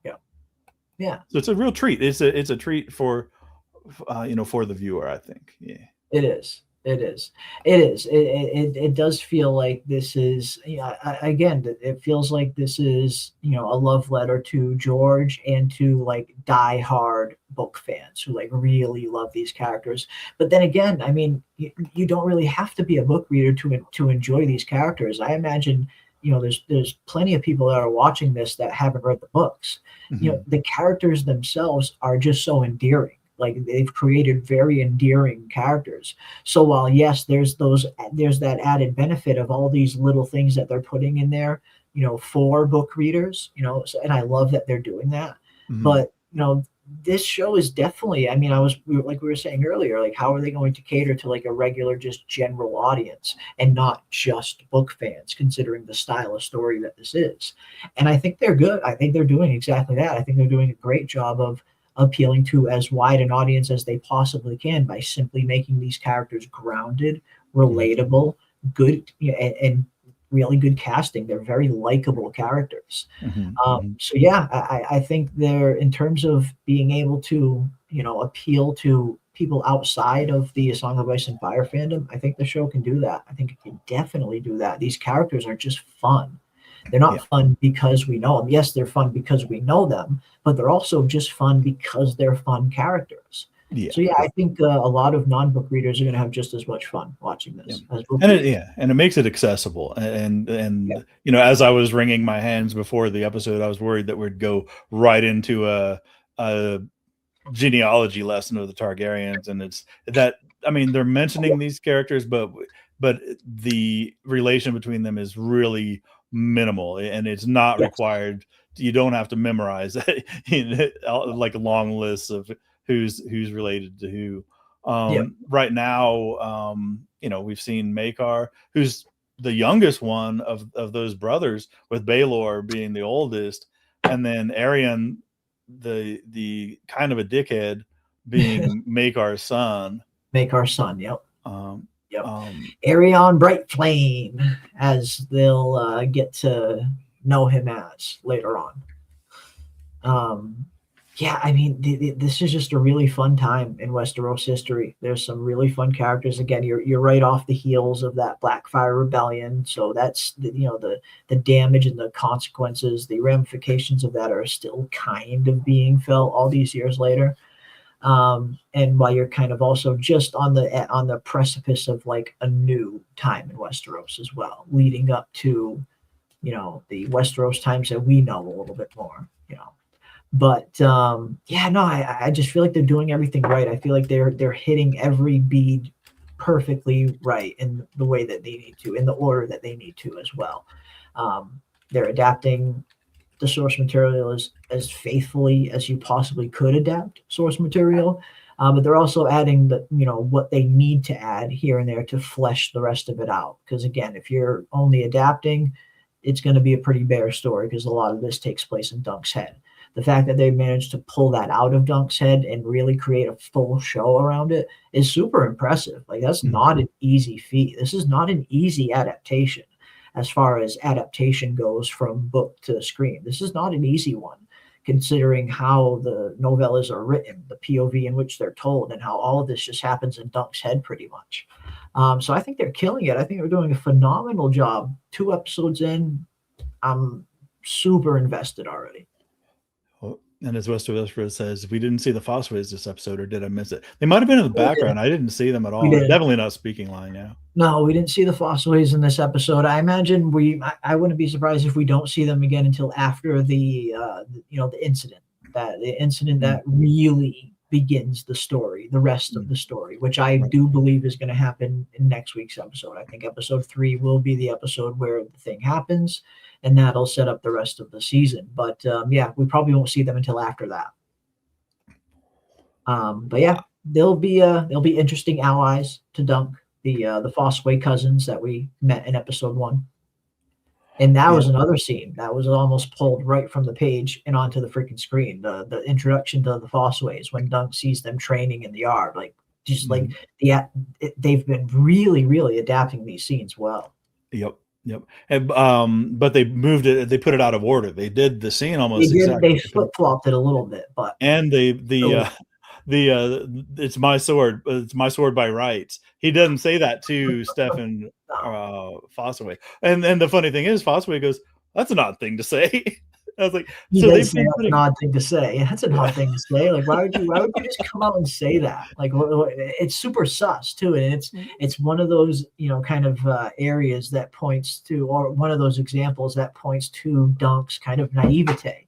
Yeah. Yeah. So it's a real treat. It's a treat for for the viewer, I think. Yeah. It is. It does feel like this is, again, it feels like this is, a love letter to George and to like diehard book fans who like really love these characters. But then again, I mean, you don't really have to be a book reader to enjoy these characters. I imagine, there's plenty of people that are watching this that haven't read the books. Mm-hmm. The characters themselves are just so endearing. Like, they've created very endearing characters. So while yes, there's that added benefit of all these little things that they're putting in there, for book readers, and I love that they're doing that. Mm-hmm. But this show is definitely, I mean, we were saying earlier, like, how are they going to cater to like a regular, just general audience and not just book fans, considering the style of story that this is? And I think they're good. I think they're doing exactly that. I think they're doing a great job of appealing to as wide an audience as they possibly can by simply making these characters grounded, relatable, good, and really good casting. They're very likable characters. Mm-hmm. So yeah, I think they're, in terms of being able to, appeal to people outside of the A Song of Ice and Fire fandom, I think the show can do that. I think it can definitely do that. These characters are just fun. They're not fun because we know them. Yes, they're fun because we know them, but they're also just fun because they're fun characters. Yeah. So yeah, I think a lot of non-book readers are going to have just as much fun watching this. As book readers. And it makes it accessible. And as I was wringing my hands before the episode, I was worried that we'd go right into a genealogy lesson of the Targaryens, and it's that, I mean, they're mentioning these characters, but the relation between them is really minimal, and it's not required. You don't have to memorize like long lists of who's related to who. Right now, we've seen Maekar, who's the youngest one of those brothers, with Baelor being the oldest, and then Arion, the kind of a dickhead, being Maekar's son. Yep. Arion Bright Flame, as they'll get to know him as later on. I mean, this is just a really fun time in Westeros history. There's some really fun characters. Again, you're right off the heels of that Blackfire Rebellion, so that's the damage and the consequences, the ramifications of that are still kind of being felt all these years later. and while you're kind of also just on the precipice of like a new time in Westeros as well, leading up to, you know, the Westeros times that we know a little bit more, you know. But yeah, no, I just feel like they're doing everything right. I feel like they're hitting every bead perfectly right in the way that they need to, in the order that they need to as well. They're adapting the source material as faithfully as you possibly could adapt source material, but they're also adding the, you know, what they need to add here and there to flesh the rest of it out. Because again, if you're only adapting, it's going to be a pretty bare story, because a lot of this takes place in Dunk's head. The fact that they managed to pull that out of Dunk's head and really create a full show around it is super impressive. Like, that's not an easy feat. This is not an easy adaptation as far as adaptation goes from book to screen. This is not an easy one, considering how the novellas are written, the POV in which they're told, and how all of this just happens in Dunk's head pretty much. So I think they're killing it. I think they're doing a phenomenal job. 2 episodes in, I'm super invested already. And as Westeros says, we didn't see the Fossways this episode, or did I miss it? They might have been in the background. I didn't see them at all. Definitely not speaking line, yeah. No, we didn't see the Fossways in this episode. I imagine I wouldn't be surprised if we don't see them again until after the incident. The incident that really begins the story, the rest of the story, which I do believe is going to happen in next week's episode. I think episode 3 will be the episode where the thing happens, and that'll set up the rest of the season. But yeah, we probably won't see them until after that. But yeah, they'll be interesting allies to Dunk, the Fossway cousins that we met in episode 1. And that was another scene that was almost pulled right from the page and onto the freaking screen. The introduction to the Fossways, when Dunk sees them training in the yard, like just like they've been really, really adapting these scenes well. Yep. And, but they moved it. They put it out of order. They did the scene almost. They flip flopped it a little bit, but it's my sword. It's my sword by rights. He doesn't say that to Stefan Fossaway. And the funny thing is, Fossaway goes, "That's an odd thing to say." I was like, "So that's an odd thing to say." That's an odd thing to say. Like, why would you just come out and say that? Like, it's super sus too, and it's one of those, you know, kind of areas that points to, or one of those examples that points to Dunk's kind of naivete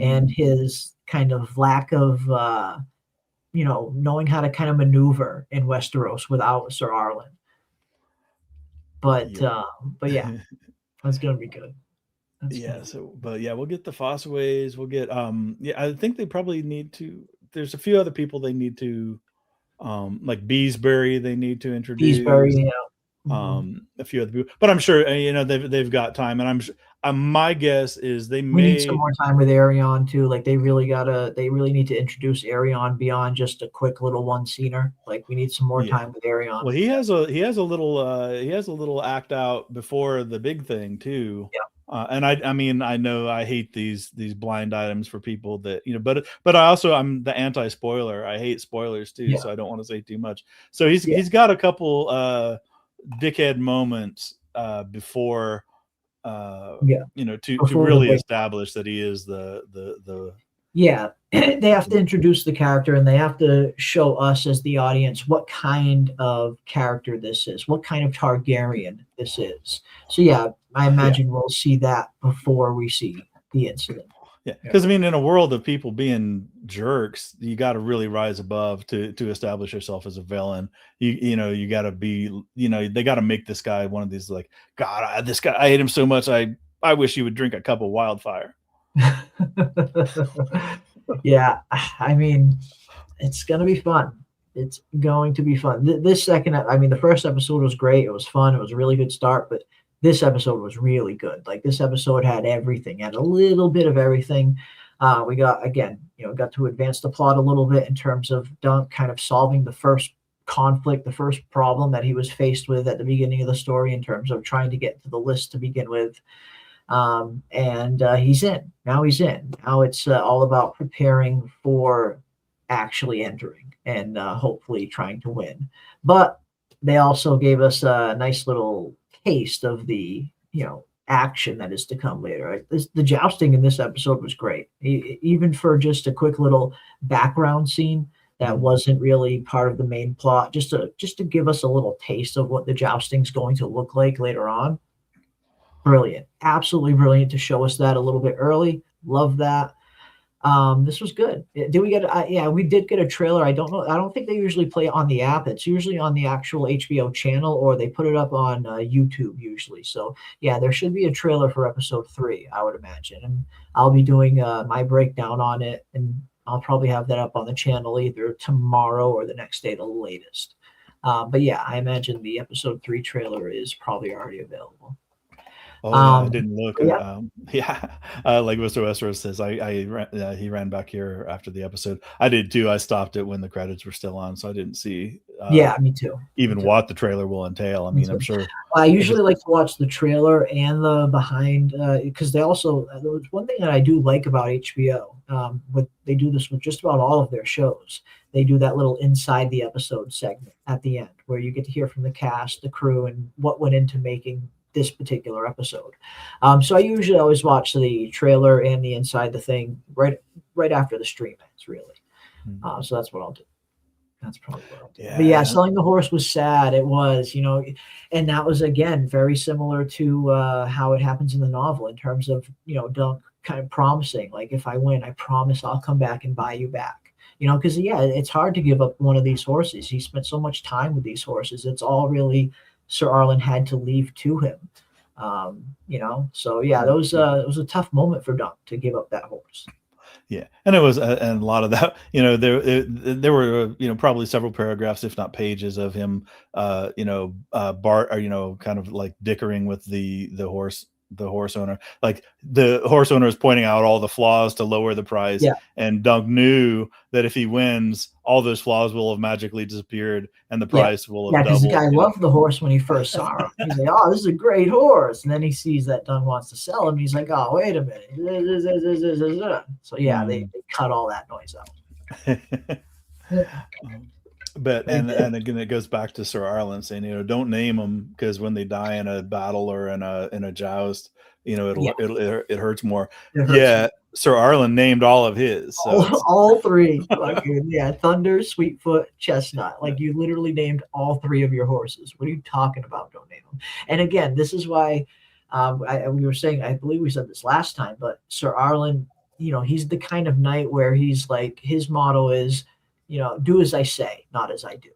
and his kind of lack of knowing how to kind of maneuver in Westeros without Sir Arlen. But yeah, that's gonna be good. We'll get the Fossways. We'll get I think they probably need to. There's a few other people they need to, like Beesbury. They need to introduce. Beesbury, a few other people, but I'm sure they've got time, and I'm sure. My guess is we need some more time with Aerion too. Like they really need to introduce Aerion beyond just a quick little one-scener. Like we need some more time with Aerion. Well, he has a little act out before the big thing too. Yeah. And I know I hate these blind items for people that, but I'm the anti-spoiler. I hate spoilers too, so I don't want to say too much. So he's got a couple dickhead moments before to really establish that he is the they have to introduce the character, and they have to show us as the audience what kind of character this is, what kind of Targaryen this is. So I imagine we'll see that before we see the incident. Because in a world of people being jerks, you got to really rise above to establish yourself as a villain. You got to be, they got to make this guy one of these, like, God, this guy, I hate him so much. I wish he would drink a cup of wildfire. It's gonna be fun. It's going to be fun. The first episode was great. It was fun. It was a really good start, but this episode was really good. Like, this episode had everything, had a little bit of everything. We got to advance the plot a little bit in terms of Dunk kind of solving the first conflict, the first problem that he was faced with at the beginning of the story in terms of trying to get to the list to begin with. He's in. Now it's all about preparing for actually entering and hopefully trying to win. But they also gave us a nice little taste of the action that is to come later. Right? The jousting in this episode was great. Even for just a quick little background scene, that wasn't really part of the main plot, just to give us a little taste of what the jousting's going to look like later on. Brilliant, absolutely brilliant to show us that a little bit early. Love that. This was good. Did we get? Yeah, we did get a trailer. I don't know. I don't think they usually play it on the app. It's usually on the actual HBO channel, or they put it up on YouTube usually. So yeah, there should be a trailer for episode 3, I would imagine, and I'll be doing my breakdown on it, and I'll probably have that up on the channel either tomorrow or the next day, the latest. But yeah, I imagine the episode 3 trailer is probably already available. Oh, yeah, I didn't look. Yeah. Like Mr. Westeros says, he ran back here after the episode. I did too. I stopped it when the credits were still on, so I didn't see. Yeah, me too. Even what the trailer will entail. I mean, I'm sure. I usually like to watch the trailer and the behind, because they also. There's one thing that I do like about HBO. They do this with just about all of their shows. They do that little inside the episode segment at the end, where you get to hear from the cast, the crew, and what went into making this particular episode. So I usually always watch the trailer and the inside the thing right after the stream ends, really. So that's what I'll do. That's probably what I'll do. Yeah. But yeah, selling the horse was sad. It was, and that was, again, very similar to how it happens in the novel in terms of, Dunk kind of promising, like, if I win, I promise I'll come back and buy you back. Because, yeah, it's hard to give up one of these horses. He spent so much time with these horses. It's all really Sir Arlen had to leave to him. So yeah, it was a tough moment for Dunk to give up that horse. Yeah, and it was, and a lot of that, there were, probably several paragraphs, if not pages, of him, Bart, or kind of like dickering with the horse owner. Like the horse owner is pointing out all the flaws to lower the price, and Dunk knew that if he wins, all those flaws will have magically disappeared, and the price will have doubled. Because the guy loved the horse when he first saw him. He's like, "Oh, this is a great horse," and then he sees that Dunk wants to sell him. He's like, "Oh, wait a minute." So yeah, they cut all that noise out. But and again, it goes back to Sir Arlen saying, don't name them, because when they die in a battle or in a joust, it hurts more. Sir Arlen named all of his. So all 3. Thunder, Sweetfoot, Chestnut. Like, you literally named all 3 of your horses. What are you talking about? Don't name them. And again, this is why we were saying, I believe we said this last time, but Sir Arlen, he's the kind of knight where he's like, his motto is, do as I say, not as I do.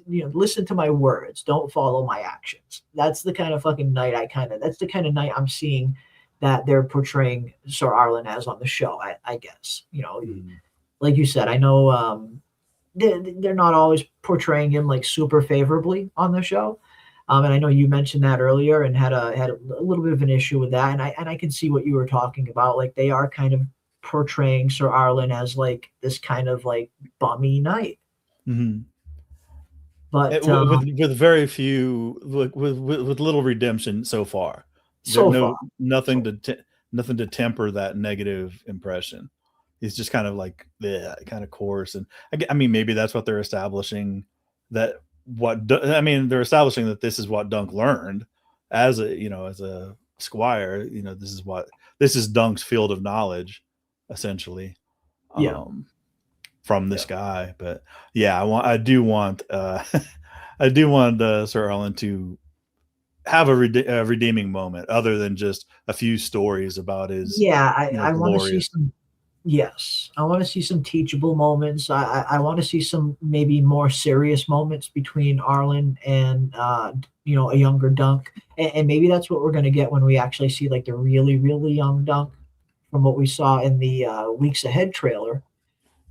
Listen to my words, don't follow my actions. That's the kind of fucking knight that's the kind of knight I'm seeing that they're portraying Sir Arlen as on the show, I guess. Like you said, I know they're not always portraying him like super favorably on the show. And I know you mentioned that earlier and had a little bit of an issue with that. And I can see what you were talking about. Like, they are kind of portraying Sir Arlen as like this kind of like bummy knight. But with very few, with little redemption so far. Nothing to temper that negative impression. He's just kind of like, kind of coarse. And I mean, maybe that's what they're establishing. They're establishing that this is what Dunk learned as a squire. This is Dunk's field of knowledge, essentially. From this guy. But yeah, I do want Sir Arlen to have a redeeming moment, other than just a few stories about his. I want to see some. Yes, I want to see some teachable moments. I want to see some maybe more serious moments between Arlen and a younger Dunk, and maybe that's what we're going to get when we actually see like the really, really young Dunk, from what we saw in the Weeks Ahead trailer.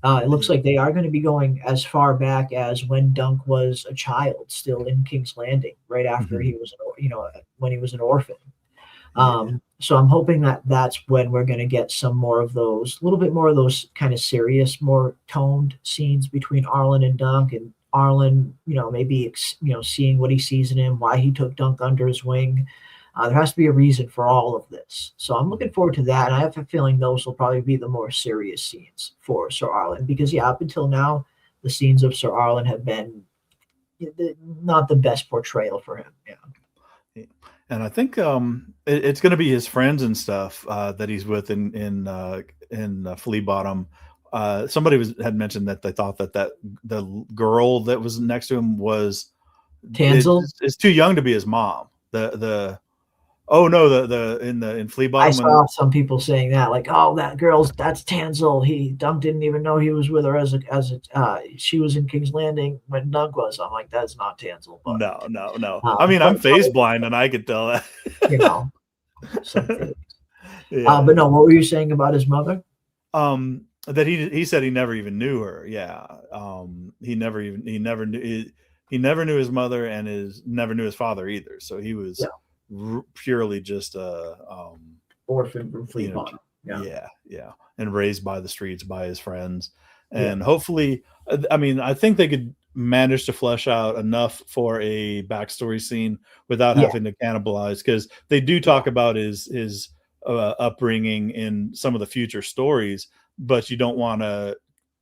It looks like they are going to be going as far back as when Dunk was a child, still in King's Landing, right after he was, when he was an orphan. So I'm hoping that that's when we're going to get some more of those, a little bit more of those kind of serious, more toned scenes between Arlen and Dunk, and Arlen, maybe, seeing what he sees in him, why he took Dunk under his wing. There has to be a reason for all of this. So I'm looking forward to that. And I have a feeling those will probably be the more serious scenes for Sir Arlen, because up until now, the scenes of Sir Arlen have been not the best portrayal for him. Yeah. And I think it's going to be his friends and stuff that he's with in Flea Bottom. somebody had mentioned that they thought that the girl that was next to him was Tansel is too young to be his mom. The in Flea Bottom. I saw some people saying that, like, oh, that's Tansel. Dunk didn't even know he was with her as she was in King's Landing when Dunk was. I'm like, that's not Tansel. But, no. I mean, I'm face blind and I could tell that. You know, something. Yeah. But no, what were you saying about his mother? That he said he never even knew her. Yeah. He never knew his mother and never knew his father either. So he was purely just orphan from Flea Bottom. Yeah, and raised by the streets by his friends, and hopefully, I mean, I think they could manage to flesh out enough for a backstory scene without having to cannibalize, because they do talk about his upbringing in some of the future stories, but you don't want to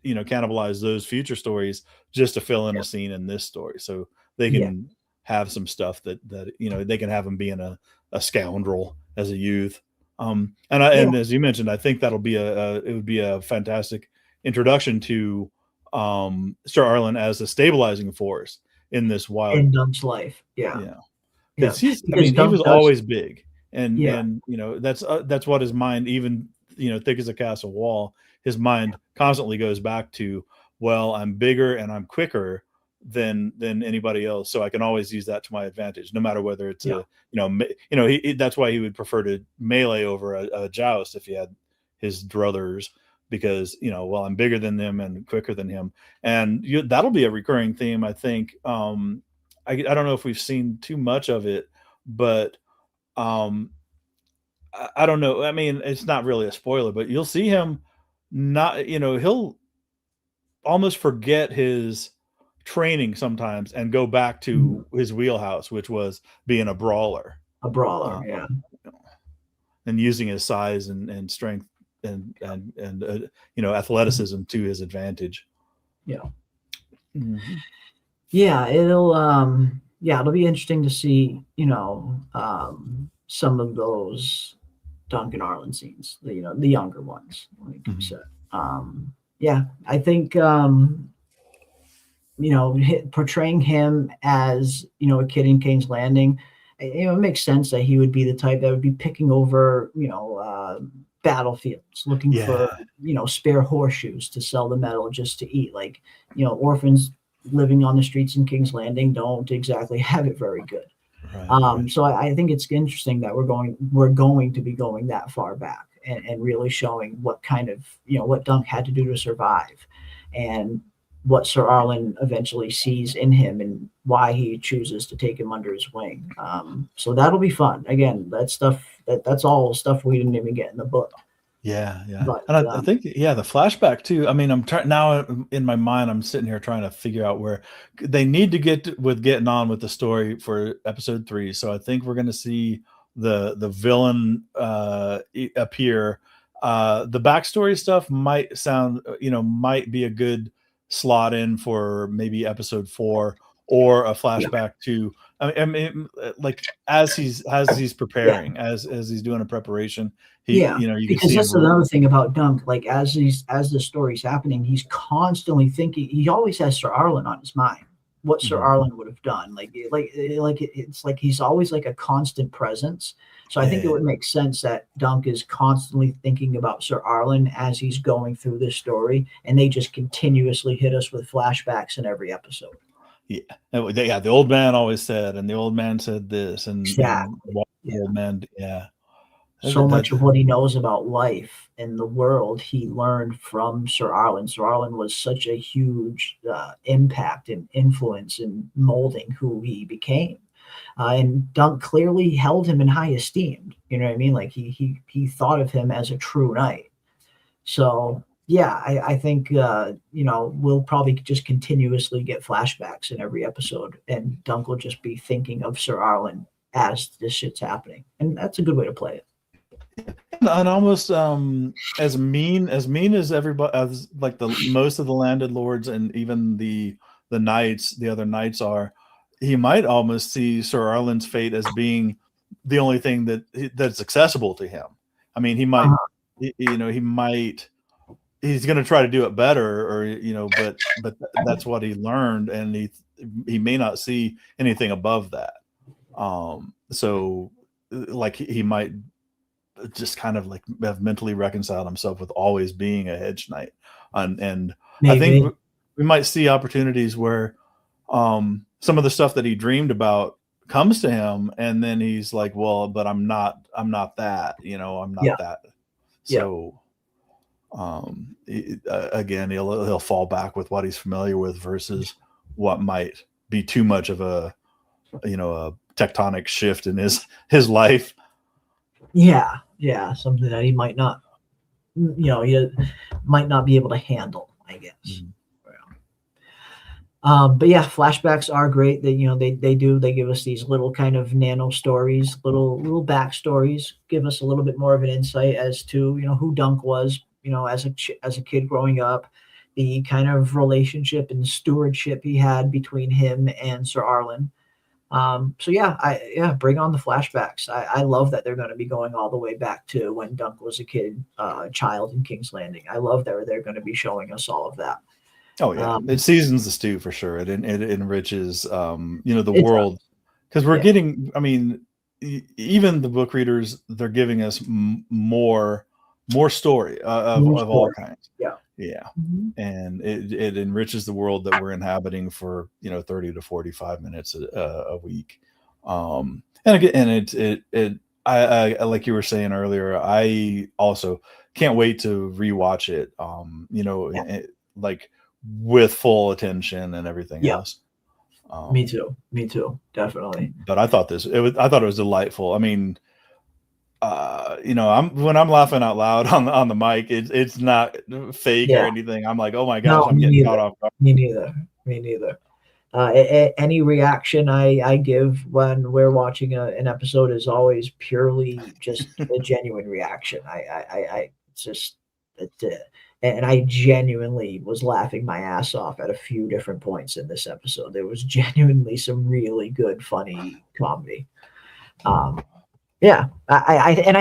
cannibalize those future stories just to fill in a scene in this story, so they can have some stuff that they can have him being a scoundrel as a youth. And as you mentioned, I think that'll be it would be a fantastic introduction to Sir Arlen as a stabilizing force in this wild in Dunk's life. Because he was always big, and that's what his mind, even thick as a castle wall, his mind constantly goes back to, well, I'm bigger and I'm quicker than anybody else, so I can always use that to my advantage, no matter whether it's that's why he would prefer to melee over a joust if he had his druthers, because well, I'm bigger than them and quicker than him, and that'll be a recurring theme, I think. I don't know if we've seen too much of it, but I don't know. I mean, it's not really a spoiler, but you'll see him he'll almost forget his training sometimes and go back to his wheelhouse, which was being a brawler, and using his size and strength and athleticism to his advantage. It'll be interesting to see some of those Dunk and Arlen scenes, the younger ones, like you said. I think portraying him as a kid in King's Landing, it makes sense that he would be the type that would be picking over battlefields, looking for spare horseshoes to sell the metal just to eat. Like orphans living on the streets in King's Landing don't exactly have it very good. Right. So I think it's interesting that we're going to be going that far back and really showing what kind of what Dunk had to do to survive, and what Sir Arlen eventually sees in him and why he chooses to take him under his wing. So that'll be fun. Again, that's all stuff we didn't even get in the book. Yeah. But, and I think, the flashback too. I mean, I'm trying now in my mind, I'm sitting here trying to figure out where they need to getting on with the story for episode 3. So I think we're going to see the villain appear. The backstory stuff might be a good slot in for maybe episode 4, or a flashback to, I mean, like as he's preparing, as he's doing a preparation, you because can see that's another thing about Dunk. Like as the story's happening, he's constantly thinking. He always has Sir Arlen on his mind. What Sir Arlen would have done, it's like he's always like a constant presence. So I think it would make sense that Dunk is constantly thinking about Sir Arlen as he's going through this story, and they just continuously hit us with flashbacks in every episode. The old man always said, and the old man said this, and the old man, So much of what he knows about life and the world he learned from Sir Arlen. Sir Arlen was such a huge impact and influence in molding who he became. And Dunk clearly held him in high esteem. You know what I mean? Like he thought of him as a true knight. So I think we'll probably just continuously get flashbacks in every episode, and Dunk will just be thinking of Sir Arlen as this shit's happening, and that's a good way to play it. And almost as mean as everybody, as like the most of the landed lords and even the knights, the other knights are. He might almost see Sir Arlen's fate as being the only thing that's accessible to him. I mean, he might, he might he's going to try to do it better, or but that's what he learned, and he may not see anything above that. So like he might just kind of like have mentally reconciled himself with always being a hedge knight, and Maybe. I think we might see opportunities where some of the stuff that he dreamed about comes to him, and then he's like, well, but I'm not that, I'm not that. So again, he'll fall back with what he's familiar with versus what might be too much of a tectonic shift in his life. Yeah, something that he might not, he might not be able to handle, I guess. Mm-hmm. But yeah, flashbacks are great. They give us these little kind of nano stories, little backstories, give us a little bit more of an insight as to who Dunk was, as a kid growing up, the kind of relationship and stewardship he had between him and Sir Arlen. So bring on the flashbacks. I love that they're going to be going all the way back to when Dunk was a child in King's Landing. I love that they're going to be showing us all of that. Oh yeah, it seasons the stew for sure. It enriches, the world, because we're getting. I mean, even the book readers, they're giving us more story of all kinds. Yeah, Mm-hmm. and it enriches the world that we're inhabiting for 30 to 45 minutes a week. And again, and I like you were saying earlier, I also can't wait to rewatch it. Like with full attention and everything else. Me too, definitely. But I thought it was delightful. I mean, when I'm laughing out loud on the mic, it's not fake or anything. I'm like, oh my gosh, I'm getting caught off guard. Me neither. Any reaction I give when we're watching an episode is always purely just a genuine reaction. And I genuinely was laughing my ass off at a few different points in this episode. There was genuinely some really good, funny comedy. I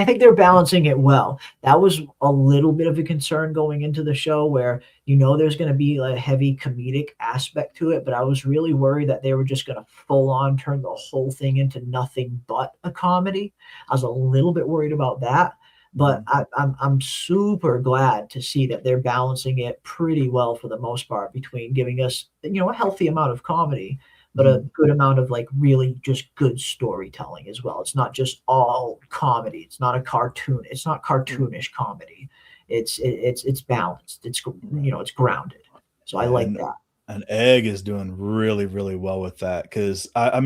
think they're balancing it well. That was a little bit of a concern going into the show where, there's going to be a heavy comedic aspect to it, but I was really worried that they were just going to full on turn the whole thing into nothing but a comedy. I was a little bit worried about that, but I'm super glad to see that they're balancing it pretty well for the most part between giving us, a healthy amount of comedy, but a good amount of really just good storytelling as well. It's not just all comedy. It's not a cartoon. It's not cartoonish comedy. It's balanced. It's it's grounded. So I like that. And Egg is doing really, really well with that, because I'm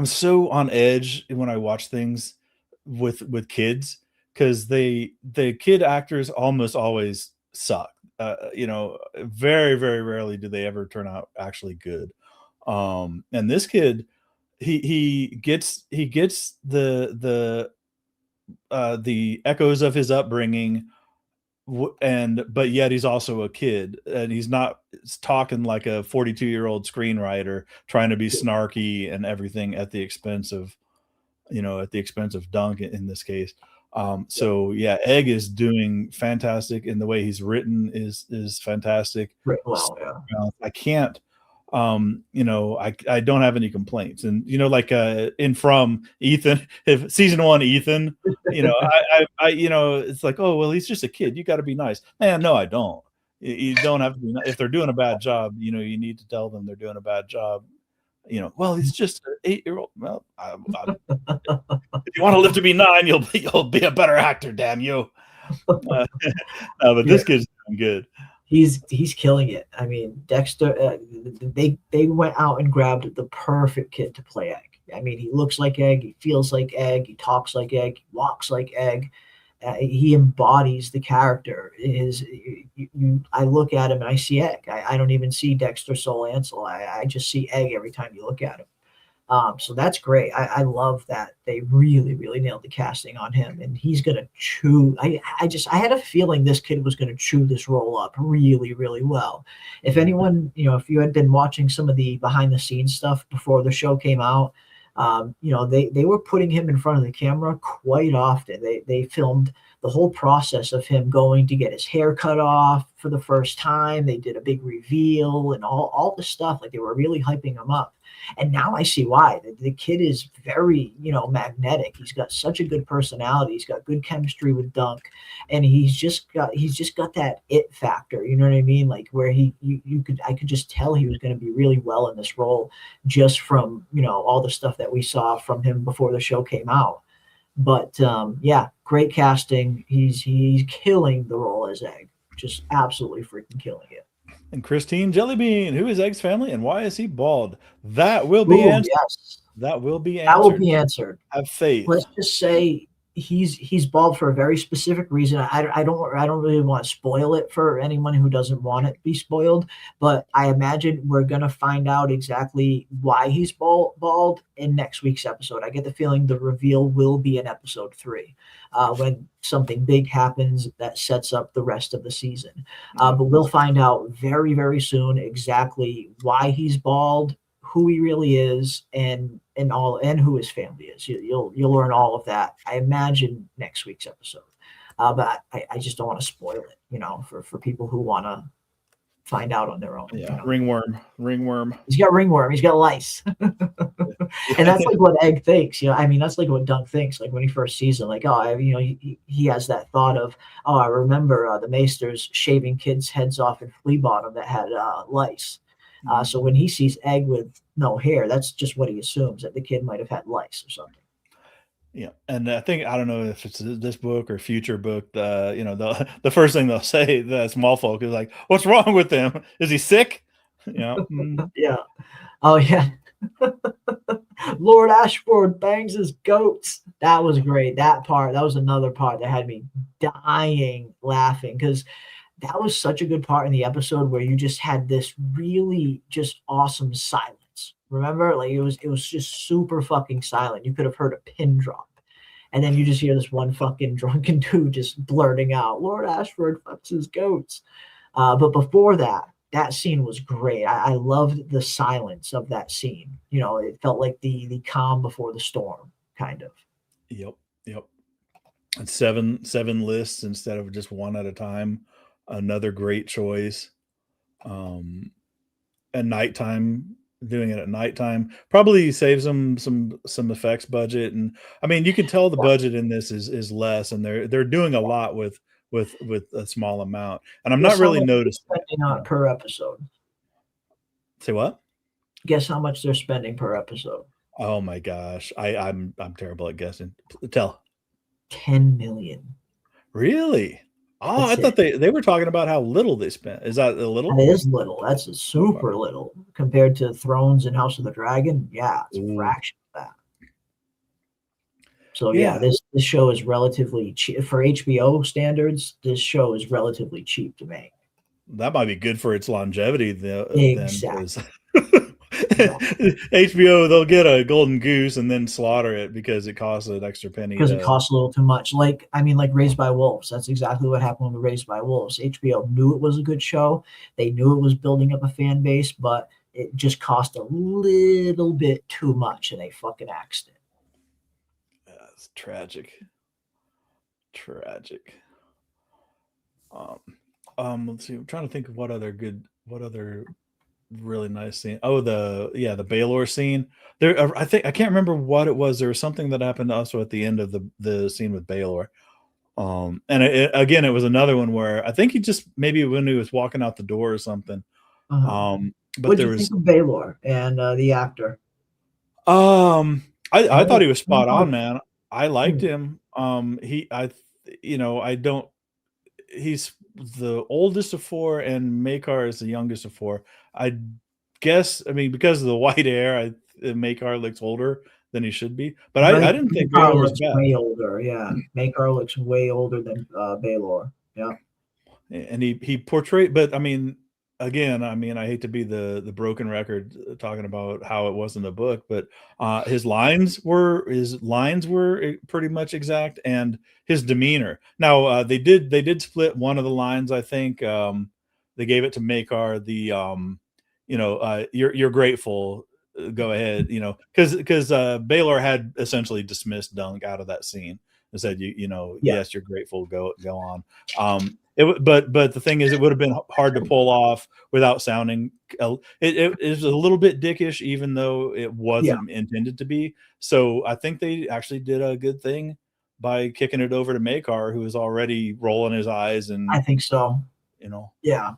so on edge when I watch things with kids, because the kid actors almost always suck. Very, very rarely do they ever turn out actually good. And this kid, he gets the echoes of his upbringing, but yet he's also a kid, and he's not talking like a 42-year-old screenwriter trying to be snarky and everything at the expense of Dunk in this case. Egg is doing fantastic, and the way he's written is fantastic. Well, yeah. I can't. I don't have any complaints, and in From Ethan, if season 1 Ethan, it's like, oh well, he's just a kid, you got to be nice, man. No, I don't. You don't have to be nice. If they're doing a bad job, you need to tell them they're doing a bad job. Well, he's just an 8-year-old. Well, if you want to live to be 9, you'll be a better actor, damn you. But this kid's doing good. He's killing it. I mean, Dexter, they went out and grabbed the perfect kid to play Egg. I mean, he looks like Egg, he feels like Egg, he talks like Egg, he walks like Egg. He embodies the character. I look at him and I see Egg. I don't even see Dexter Sol Ansel. I just see Egg every time you look at him. So that's great. I love that they really, really nailed the casting on him, and he's gonna chew. I had a feeling this kid was gonna chew this role up really, really well. If anyone, if you had been watching some of the behind the scenes stuff before the show came out, they were putting him in front of the camera quite often. They filmed the whole process of him going to get his hair cut off for the first time. They did a big reveal and all the stuff. Like, they were really hyping him up. And now I see why. The kid is very, magnetic. He's got such a good personality. He's got good chemistry with Dunk, and he's just got that it factor. You know what I mean? Like, where I could just tell he was going to be really well in this role, just from all the stuff that we saw from him before the show came out. But yeah, great casting. He's killing the role as Egg. Just absolutely freaking killing it. And Christine Jellybean, who is Egg's family and why is he bald? That will be answered. Yes. That will be answered. That will be answered. Have faith. Let's just say he's bald for a very specific reason. I don't really want to spoil it for anyone who doesn't want it to be spoiled, but I imagine we're gonna find out exactly why he's bald in next week's episode. I get the feeling the reveal will be in episode 3, when something big happens that sets up the rest of the season. But we'll find out very, very soon exactly why he's bald, who he really is, and who his family is. You'll learn all of that, I imagine, next week's episode. But I just don't want to spoil it, for people who want to find out on their own. Yeah, ringworm. He's got ringworm. He's got lice, and that's like what Egg thinks. I mean, that's like what Dunk thinks. Like, when he first sees him, like, he has that thought of, I remember the Maesters shaving kids' heads off in Flea Bottom that had lice. So when he sees Egg with no hair, that's just what he assumes, that the kid might have had lice or something. Yeah, and I don't know if it's this book or future book. The first thing they'll say, the small folk, is like, "What's wrong with him? Is he sick?" Yeah. Oh yeah. Lord Ashford bangs his goats. That was great. That was another part that had me dying laughing, because that was such a good part in the episode where you just had this really just awesome silence. Remember? Like, it was just super fucking silent. You could have heard a pin drop. And then you just hear this one fucking drunken dude just blurting out, "Lord Ashford fucks his goats." But before that scene was great. I loved the silence of that scene. It felt like the calm before the storm, kind of. Yep. And seven lists instead of just one at a time. Another great choice. And nighttime, doing it at nighttime probably saves them some effects budget. And I mean, you can tell the budget in this is less, and they're doing a lot with a small amount. And I'm not really noticing on per episode. Say what? Guess how much they're spending per episode. Oh my gosh, I'm terrible at guessing. Tell. 10 million. Really? Oh, I thought they were talking about how little they spent. Is that a little? That is little. That's a super little compared to Thrones and House of the Dragon. Yeah, it's a fraction of that. So yeah, this show is relatively cheap for HBO standards. This show is relatively cheap to make. That might be good for its longevity, though. Exactly. HBO, they'll get a golden goose and then slaughter it because it costs an extra penny. Because it costs a little too much. Like Raised by Wolves. That's exactly what happened with Raised by Wolves. HBO knew it was a good show. They knew it was building up a fan base, but it just cost a little bit too much, and they fucking axed it. That's tragic. Let's see. I'm trying to think of what other really nice scene. Oh, the Baelor scene. There, I can't remember what it was. There was something that happened also at the end of the scene with Baelor. And again, it was another one where I think he just maybe when he was walking out the door or something. But what did you think of Baelor and the actor? I thought he was spot on, man. I liked him. He's the oldest of 4 and Maekar is the youngest of 4. I guess, because of the white hair, Maekar looks older than he should be. But I didn't think Baelor was bad. Way older, yeah. Maekar looks way older than Baelor. Yeah. And he portrayed, but again, I hate to be the broken record talking about how it was in the book, but his lines were pretty much exact, and his demeanor. Now they did split one of the lines. I think they gave it to Maekar. You're grateful. Go ahead, because Baelor had essentially dismissed Dunk out of that scene. and said, Yeah. yes, you're grateful, go on. But the thing is, it would have been hard to pull off without sounding. It is a little bit dickish, even though it wasn't intended to be. So I think they actually did a good thing by kicking it over to Makar, who was already rolling his eyes, and I think so. Yeah.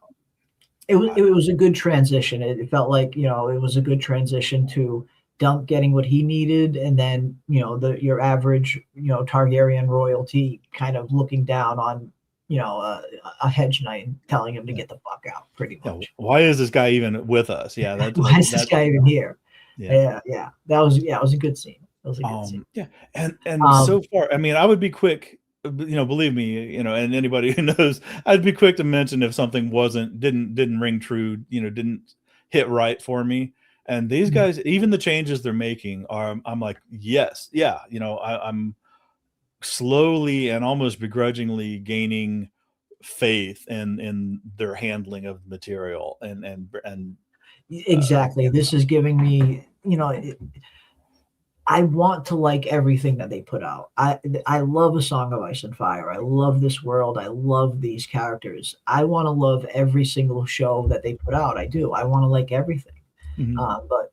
It was a good transition. It felt like, it was a good transition to Dunk getting what he needed, and then, your average, Targaryen royalty kind of looking down on, a hedge knight and telling him to get the fuck out, pretty much. Why is this guy even with us? Yeah, why is this guy even here? Yeah. That was it was a good scene. It was a good scene. Yeah, and so far, I mean, I would be quick, believe me, and anybody who knows, I'd be quick to mention if something didn't ring true, didn't hit right for me. And these guys, even the changes they're making I'm like, yes, yeah, I'm slowly and almost begrudgingly gaining faith in their handling of material and exactly. This is giving me, I want to like everything that they put out. I love A Song of Ice and Fire. I love this world. I love these characters. I want to love every single show that they put out. I do. I want to like everything. But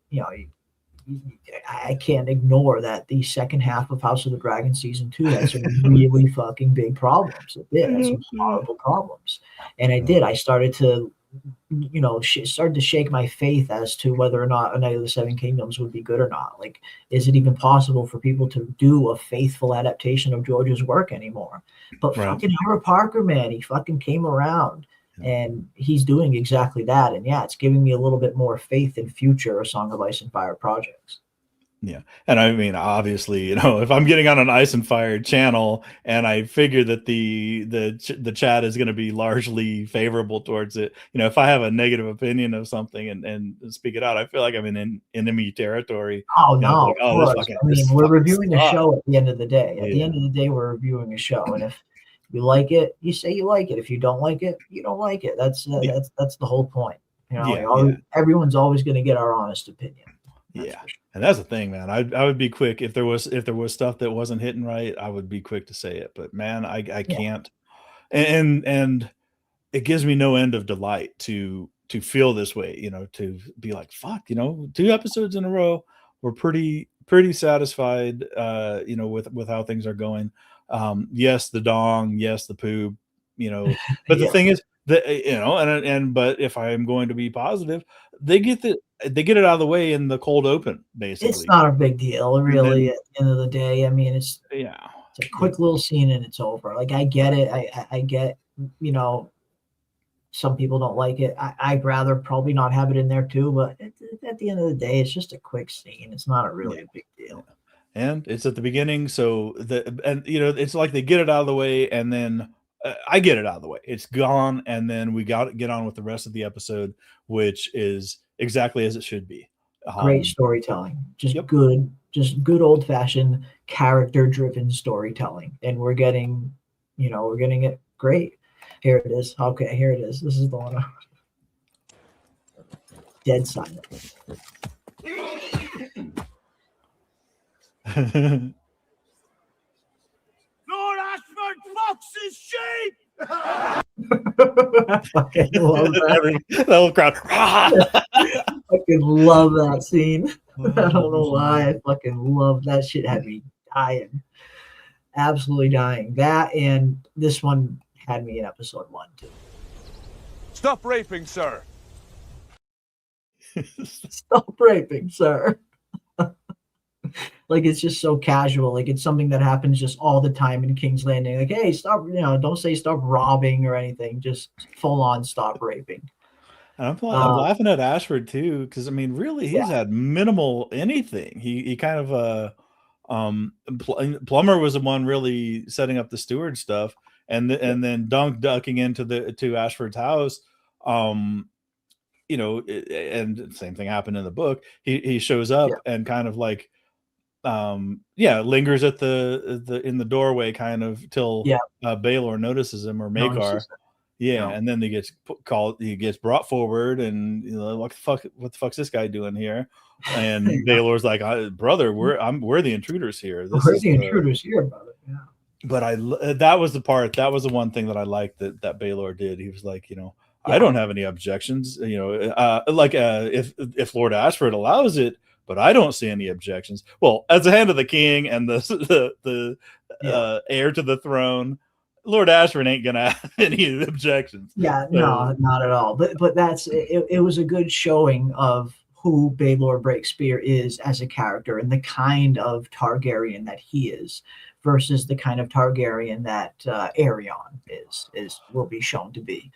I can't ignore that the second half of House of the Dragon season 2 had some really fucking big problems. It did. It had some horrible problems, and it did. I started to started to shake my faith as to whether or not A Night of the Seven Kingdoms would be good or not. Like, is it even possible for people to do a faithful adaptation of George's work anymore? But fucking Howard Parker, man, he fucking came around, and he's doing exactly that. And yeah, it's giving me a little bit more faith in future A Song of Ice and Fire projects. Yeah. And I mean, obviously, if I'm getting on an Ice and Fire channel and I figure that the chat is going to be largely favorable towards it, if I have a negative opinion of something and speak it out, I feel like I'm in enemy territory. Oh, no. We're reviewing a show at the end of the day. At the end of the day, we're reviewing a show. And if you like it, you say you like it. If you don't like it, you don't like it. That's the whole point. Everyone's always going to get our honest opinion. And that's the thing, man. I would be quick if there was stuff that wasn't hitting right. I would be quick to say it, but man, I can't. And it gives me no end of delight to feel this way. To be like, fuck. 2 episodes in a row. We're pretty satisfied. With how things are going. Yes, the dong. Yes, the poop. But the thing is that but if I am going to be positive, they get it out of the way in the cold open. Basically, it's not a big deal, really. At the end of the day, I mean, it's a quick little scene and it's over. Like, I get it. I get, some people don't like it. I'd rather probably not have it in there too. But at the end of the day, it's just a quick scene. It's not a really a big deal. And it's at the beginning, so it's like they get it out of the way, and then I get it out of the way. It's gone, and then we get on with the rest of the episode, which is exactly as it should be. Great storytelling, just good old fashioned character driven storytelling, and we're getting it great. Here it is. Okay, here it is. This is the one. Dead silent. Lord Ashford Fox's sheep! I fucking love that. The whole crowd. I fucking love that scene. I don't know why. I fucking love that shit. Had me dying. Absolutely dying. That and this one had me in episode 1 too. Stop raping, sir. Stop raping, sir. Like, it's just so casual. Like, it's something that happens just all the time in King's Landing. Like, hey, stop, don't say stop robbing or anything. Just full on stop raping. And I'm laughing at Ashford too, because I mean, really, he's had minimal anything. He kind of Plumber was the one really setting up the steward stuff, and then Dunk ducking to Ashford's house. And the same thing happened in the book. He shows up and kind of like lingers at in the doorway kind of till Baelor notices him, or Makar. And then he gets brought forward, and what the fuck's this guy doing here? And Baelor's like, brother, we're the intruders here. We're the intruders here, brother. but that was the part, that was the one thing that I liked that Baylor did. He was like, I don't have any objections, if Lord Ashford allows it, but I don't see any objections. Well, as the hand of the king and the heir to the throne, Lord Ashford ain't gonna have any objections. Yeah, no, not at all. But that's it. It was a good showing of who Baelor Breakspear is as a character and the kind of Targaryen that he is versus the kind of Targaryen that Aerion will be shown to be.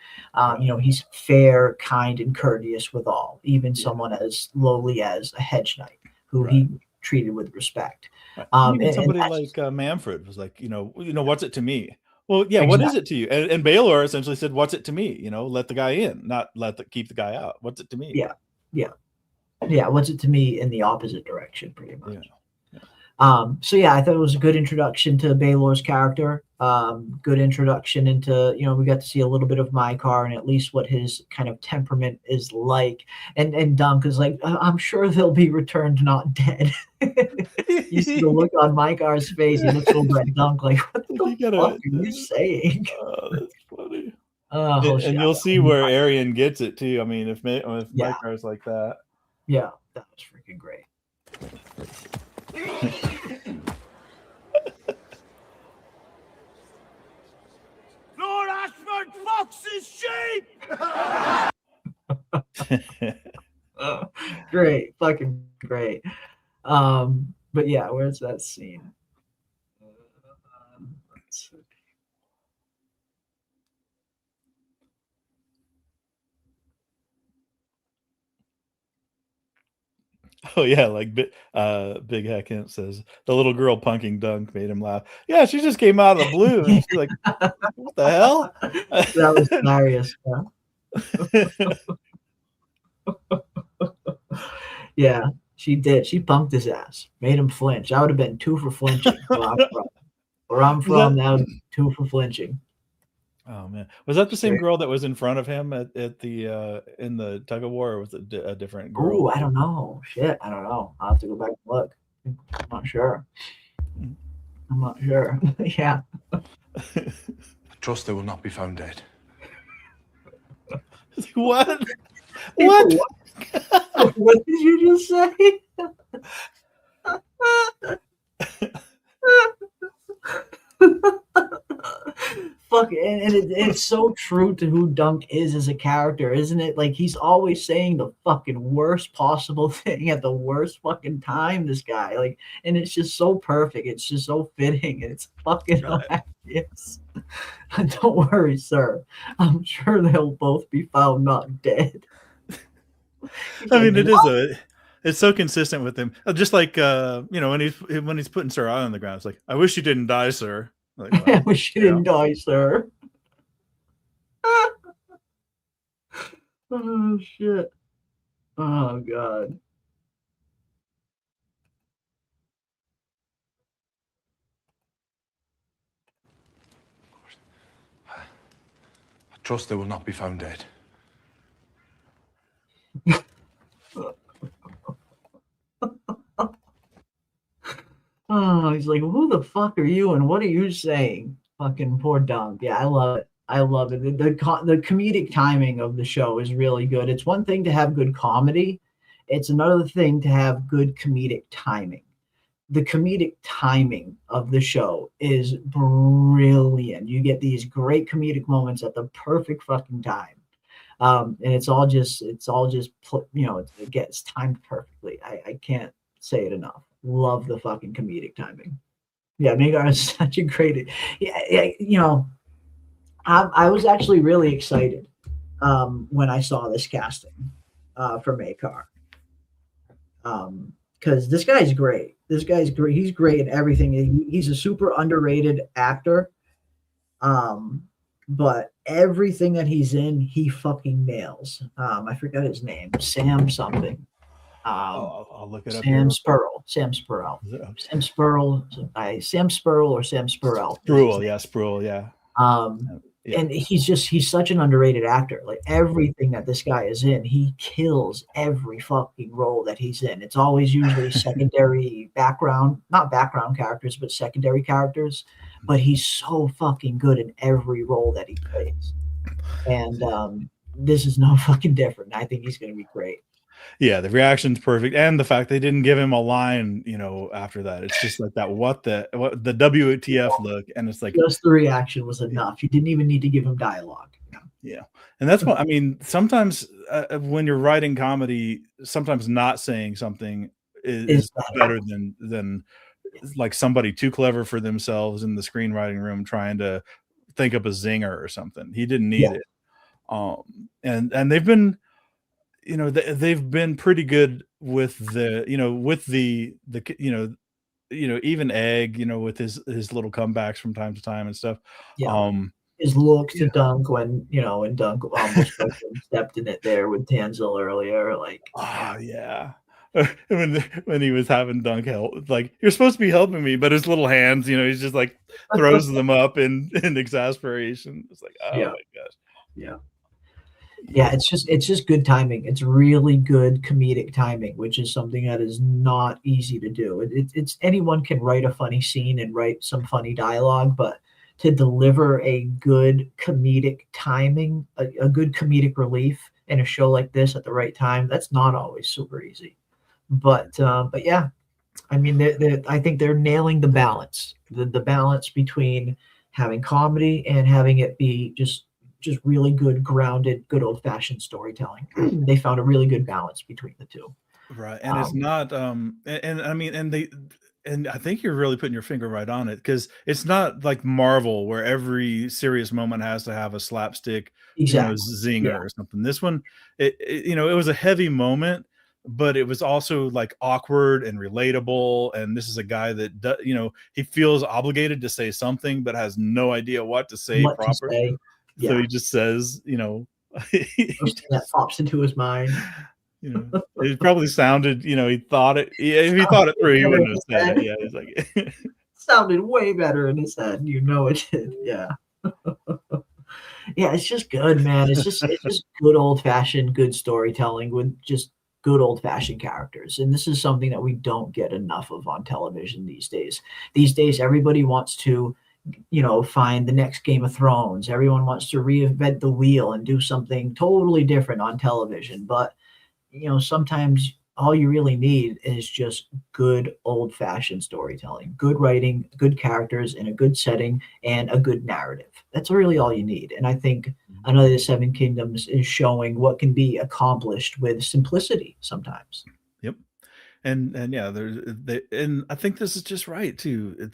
He's fair, kind, and courteous with all, even someone as lowly as a hedge knight who he treated with respect. Even somebody like Manfred was like, what's it to me? Well, yeah, exactly. What is it to you? And Baelor essentially said, what's it to me? Let the guy in, not keep the guy out. What's it to me? Yeah. What's it to me in the opposite direction, pretty much. Yeah. I thought it was a good introduction to Baelor's character. Good introduction into, we got to see a little bit of Maekar and at least what his kind of temperament is like. And Dunk is like, I'm sure they'll be returned not dead. You see the look on Maekar's face. He looks over at Dunk like, what the fuck are you saying? Oh, that's funny. And you'll see where Aerion gets it too. I mean, if Maekar's like that. Yeah, that was freaking great. Lord Ashford Fox's sheep! Great, fucking great. But yeah, where's that scene? Let's see. Oh yeah, like Big Hackent says the little girl punking Dunk made him laugh. Yeah, she just came out of the blue and she's like, what the hell? That was hilarious. Yeah, she did. She punked his ass, made him flinch. I would have been 2 for flinching where I'm from. That was 2 for flinching. Oh man, was that the same girl that was in front of him at the in the tug of war, or was it a different girl? Oh, I don't know. Shit, I don't know. I'll have to go back and look. I'm not sure. Yeah. I trust they will not be found dead. What? What? What did you just say? Fuck, and it's so true to who Dunk is as a character, isn't it? Like, he's always saying the fucking worst possible thing at the worst fucking time, this guy. Like, and it's just so perfect. It's just so fitting. And it's fucking hilarious. Don't worry, sir. I'm sure they'll both be found not dead. I mean, it's so consistent with him. Just like when he's putting Sir on the ground, it's like, I wish you didn't die, sir. Like, I wish you didn't die, sir. Oh shit. Oh god. I trust they will not be found dead. Oh, he's like, who the fuck are you and what are you saying? Fucking poor Dunk. Yeah, I love it. I love it. The comedic timing of the show is really good. It's one thing to have good comedy. It's another thing to have good comedic timing. The comedic timing of the show is brilliant. You get these great comedic moments at the perfect fucking time. And it gets timed perfectly. I can't say it enough. Love the fucking comedic timing. Yeah, Maekar is such a great. I was actually really excited when I saw this casting for Maekar, because this guy's great. This guy's great. He's great in everything. He's a super underrated actor, but everything that he's in, he fucking nails. I forgot his name, Sam something. I'll look it up. Sam Spurrell. Sam Spurrell, or Sam Spurrell. Spruill, yeah. And he's such an underrated actor. Like, everything that this guy is in, he kills every fucking role that he's in. It's always usually secondary not background characters, but secondary characters. but he's so fucking good in every role that he plays. And this is no fucking different. I think he's going to be great. Yeah, the reaction's perfect, and the fact they didn't give him a line, after that. It's just like that. What the WTF look, and it's like just the reaction was enough. You didn't even need to give him dialogue. Yeah, and that's what I mean. Sometimes when you're writing comedy, sometimes not saying something is better than like somebody too clever for themselves in the screenwriting room trying to think up a zinger or something. He didn't need it. And they've been, they've been pretty good with even Egg, with his little comebacks from time to time and stuff. Yeah. His look to Dunk when Dunk almost stepped in it there with Tanzel earlier, when he was having Dunk help, like, you're supposed to be helping me, but his little hands, he's just like throws them up in exasperation. It's like, oh my gosh. Yeah, it's just good timing. It's really good comedic timing, which is something that is not easy to do. It's anyone can write a funny scene and write some funny dialogue, but to deliver a good comedic timing, a good comedic relief in a show like this at the right time, that's not always super easy. But yeah, I mean, I think they're nailing the balance, the balance between having comedy and having it be just really good, grounded, good old fashioned storytelling. They found a really good balance between the two. Right. And it's not, and I mean, and I think you're really putting your finger right on it, because it's not like Marvel where every serious moment has to have a slapstick, zinger or something. This one, it was a heavy moment, but it was also like awkward and relatable. And this is a guy that, he feels obligated to say something, but has no idea what to say properly. So he just says, that pops into his mind. It probably sounded, he thought it. If he thought it through, he wouldn't have said it. Yeah, he's like, sounded way better in his head. It did. Yeah. Yeah, it's just good, man. It's just good old fashioned good storytelling with just good old fashioned characters. And this is something that we don't get enough of on television these days. These days, everybody wants to find the next Game of Thrones. Everyone wants to reinvent the wheel and do something totally different on television. But, sometimes all you really need is just good old-fashioned storytelling, good writing, good characters in a good setting, and a good narrative. That's really all you need. And I think Another the Seven Kingdoms is showing what can be accomplished with simplicity sometimes. Yep. And yeah, and I think this is just right too.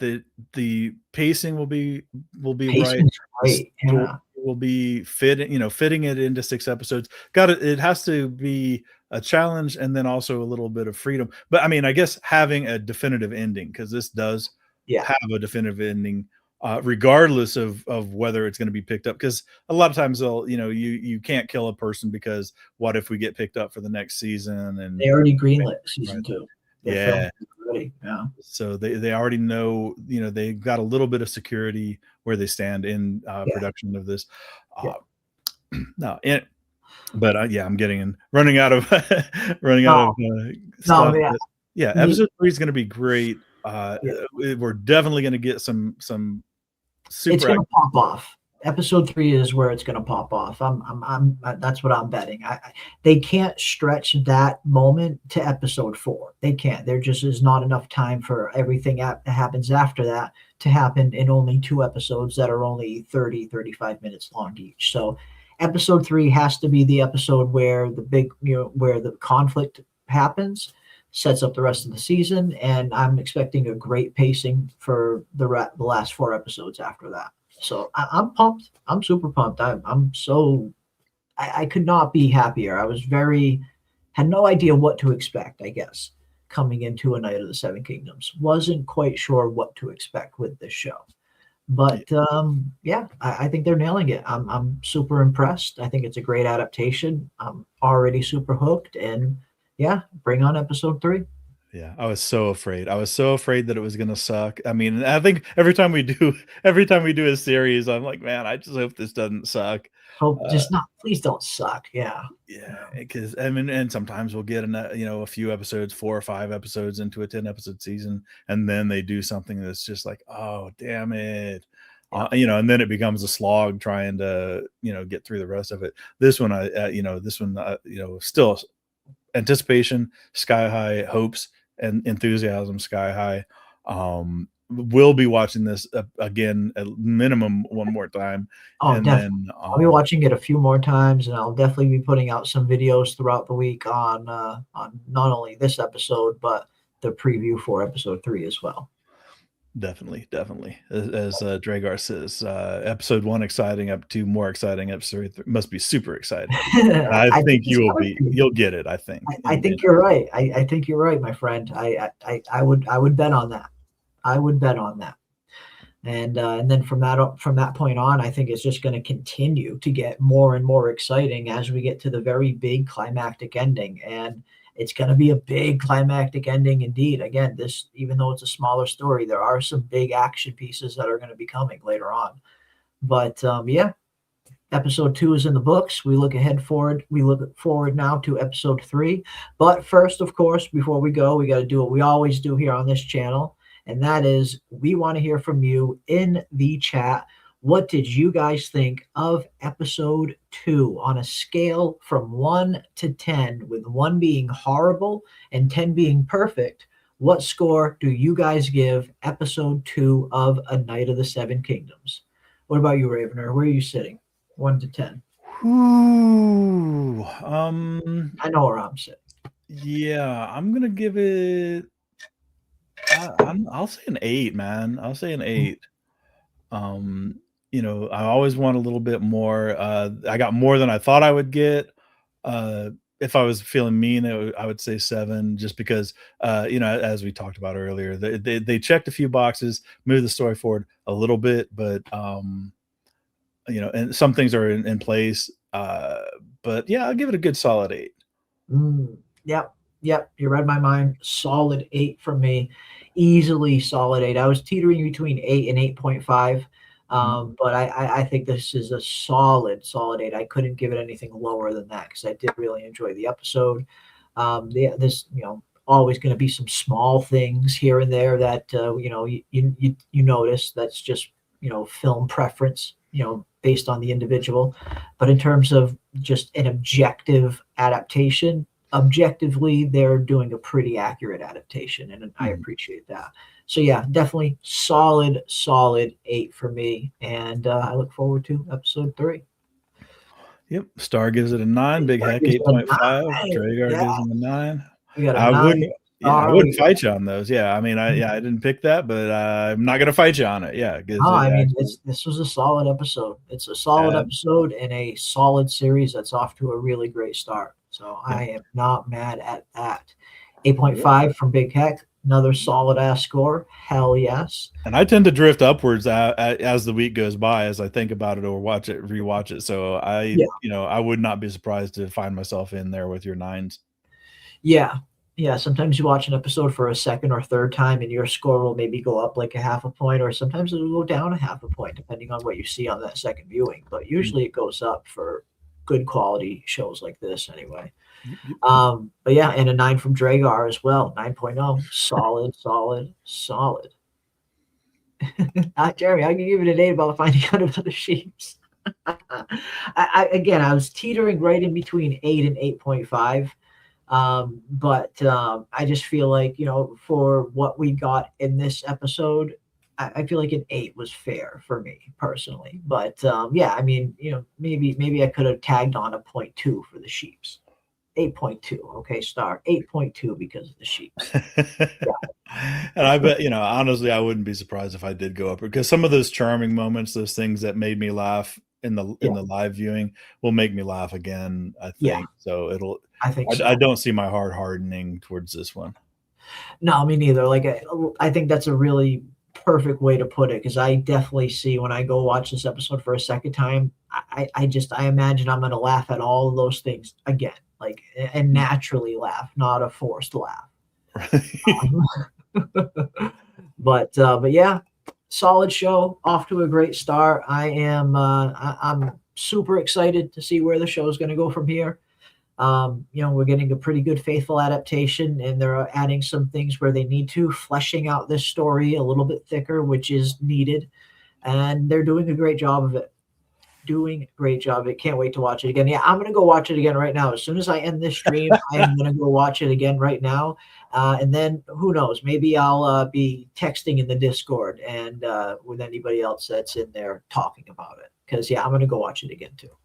The pacing will be right. Yeah. Will be fitting it into 6 episodes. It has to be a challenge and then also a little bit of freedom. But I mean, I guess having a definitive ending, because this does have a definitive ending, regardless of whether it's going to be picked up. Because a lot of times they'll, you can't kill a person because what if we get picked up for the next season? And they already greenlit season 2. Yeah. So they already know, they got a little bit of security where they stand in production of this. I'm running out of stuff. Episode 3 is going to be great. We're definitely going to get some super. It's going to pop off. Episode 3 is where it's going to pop off. I'm that's what I'm betting. They can't stretch that moment to episode 4. They can't. There just is not enough time for everything that happens after that to happen in only 2 episodes that are only 30, 35 minutes long each. So episode 3 has to be the episode where the big, where the conflict happens, sets up the rest of the season. And I'm expecting a great pacing for the last 4 episodes after that. So I'm pumped. I'm super pumped. I could not be happier. I was had no idea what to expect, I guess, coming into A Night of the Seven Kingdoms. Wasn't quite sure what to expect with this show. But I think they're nailing it. I'm super impressed. I think it's a great adaptation. I'm already super hooked. And bring on episode 3. Yeah, I was so afraid. That it was gonna suck. I mean, I think every time we do a series, I'm like, man, I just hope this doesn't suck. Hope just not. Please don't suck. Yeah. Yeah, because I mean, and sometimes we'll get a few episodes, 4 or 5 episodes into a 10-episode season, and then they do something that's just like, oh, damn it. And then it becomes a slog trying to, get through the rest of it. This one, still anticipation sky high, hopes and enthusiasm sky high. We'll be watching this again at minimum one more time. Oh, and definitely. then I'll be watching it a few more times, and I'll definitely be putting out some videos throughout the week on not only this episode but the preview for episode 3 as well. Definitely. As Dragar says, episode 1 exciting, up to more exciting. Episode 3 must be super exciting. I think you'll get it. I think. I think you're right. I think you're right, my friend. I would bet on that. I would bet on that. And then from that point on, I think it's just going to continue to get more and more exciting as we get to the very big climactic ending. And it's going to be a big climactic ending indeed. Again, this, even though it's a smaller story, there are some big action pieces that are going to be coming later on. But episode 2 is in the books. We look forward now to episode 3. But first, of course, before we go, we got to do what we always do here on this channel. And that is, we want to hear from you in the chat. What did you guys think of episode 2 on a scale from 1 to 10, with 1 being horrible and 10 being perfect? What score do you guys give episode 2 of A Night of the Seven Kingdoms? What about you, Ravener? Where are you sitting? 1 to 10. Ooh, I know where I'm sitting. Yeah, I'm gonna give it. I'll say an 8, man. I'll say an 8. I always want a little bit more. I got more than I thought I would get. If I was feeling mean, I would say 7, just because, as we talked about earlier, they checked a few boxes, moved the story forward a little bit, but, and some things are in place. But yeah, I'll give it a good solid 8. Yep. You read my mind. Solid 8 from me. Easily solid 8. I was teetering between 8 and 8.5. But I think this is a solid 8. I couldn't give it anything lower than that because I did really enjoy the episode. This, always going to be some small things here and there that, you notice. That's just, film preference, based on the individual. But in terms of just an objective adaptation, objectively, they're doing a pretty accurate adaptation, and I appreciate that. So yeah, definitely solid 8 for me, and I look forward to episode 3. Yep, Star gives it a 9. Big Heck 8.5. Dragar gives him a 9. We got a I 9. I wouldn't fight you on those. Yeah, I mean, I didn't pick that, but I'm not gonna fight you on it. Yeah, this was a solid episode. It's a solid episode and a solid series that's off to a really great start. So I am not mad at that. 8.5 from Big Heck. Another solid ass score. Hell yes. And I tend to drift upwards as the week goes by, as I think about it or rewatch it. So I would not be surprised to find myself in there with your 9s. Yeah. Sometimes you watch an episode for a second or third time and your score will maybe go up like a half a point, or sometimes it'll go down a half a point depending on what you see on that second viewing. But usually it goes up for good quality shows like this anyway. But yeah, and a 9 from Dragar as well. 9.0. Solid. Jeremy, I can give it an 8 about finding out about the sheeps. I was teetering right in between 8 and 8.5. But I just feel like, for what we got in this episode, I feel like an 8 was fair for me personally. But I mean, maybe I could have tagged on a 0.2 for the sheeps. 8.2. Okay, Star. 8.2 because of the sheeps. And I bet, honestly, I wouldn't be surprised if I did go up, because some of those charming moments, those things that made me laugh in the live viewing, will make me laugh again, I think. Yeah. So I think I don't see my heart hardening towards this one. No, me neither. Like, I think that's a really perfect way to put it, because I definitely see, when I go watch this episode for a second time, I imagine I'm going to laugh at all of those things again, like, and naturally laugh, not a forced laugh. But yeah, solid show, off to a great start. I'm super excited to see where the show is going to go from here. We're getting a pretty good faithful adaptation, and they're adding some things where they need to, fleshing out this story a little bit thicker, which is needed. And they're doing a great job of it. Can't wait to watch it again. Yeah, I'm going to go watch it again right now. As soon as I end this stream, I am going to go watch it again right now. And then who knows, maybe I'll be texting in the Discord and with anybody else that's in there talking about it. Because, yeah, I'm going to go watch it again too.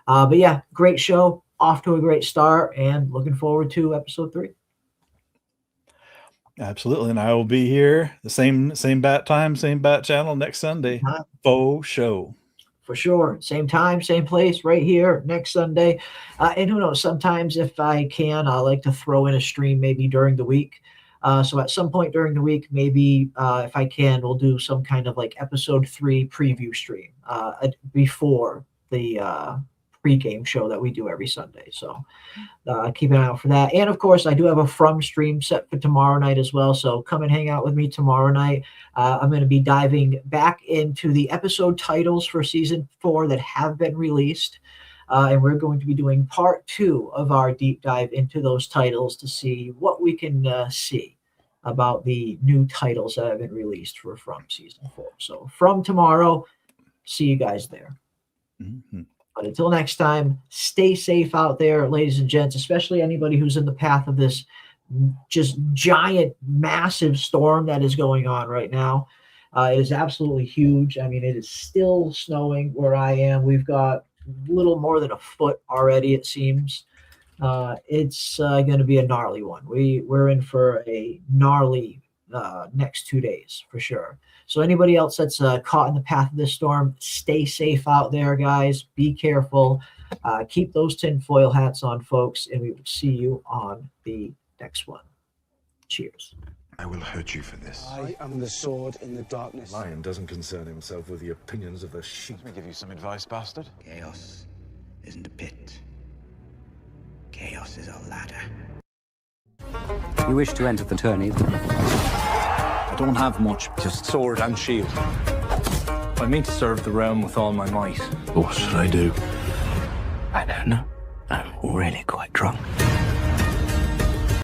But, yeah, great show. Off to a great start, and looking forward to episode 3. Absolutely. And I will be here the same bat time, same bat channel next Sunday. Faux show. For sure. Same time, same place, right here next Sunday. And who knows, sometimes if I can, I like to throw in a stream maybe during the week. So at some point during the week, maybe if I can, we'll do some kind of like episode 3 preview stream before the pre-game show that we do every Sunday. So keep an eye out for that. And of course, I do have a From stream set for tomorrow night as well. So come and hang out with me tomorrow night. I'm going to be diving back into the episode titles for season 4 that have been released. And we're going to be doing part 2 of our deep dive into those titles to see what we can see about the new titles that have been released for From season 4. So From tomorrow, see you guys there. Mm-hmm. But until next time, stay safe out there, ladies and gents, especially anybody who's in the path of this just giant, massive storm that is going on right now. It is absolutely huge. I mean, it is still snowing where I am. We've got a little more than a foot already, it seems. It's going to be a gnarly one. We're in for a gnarly next 2 days for sure. So anybody else that's caught in the path of this storm, stay safe out there, guys. Be careful. Keep those tinfoil hats on, folks, and we will see you on the next one. Cheers. I will hurt you for this. I am the sword in the darkness. Lion doesn't concern himself with the opinions of the sheep. Let me give you some advice, bastard. Chaos isn't a pit. Chaos is a ladder. You wish to enter the tourney? I don't have much, just sword and shield. I mean to serve the realm with all my might. What should I do? I don't know. I'm really quite drunk.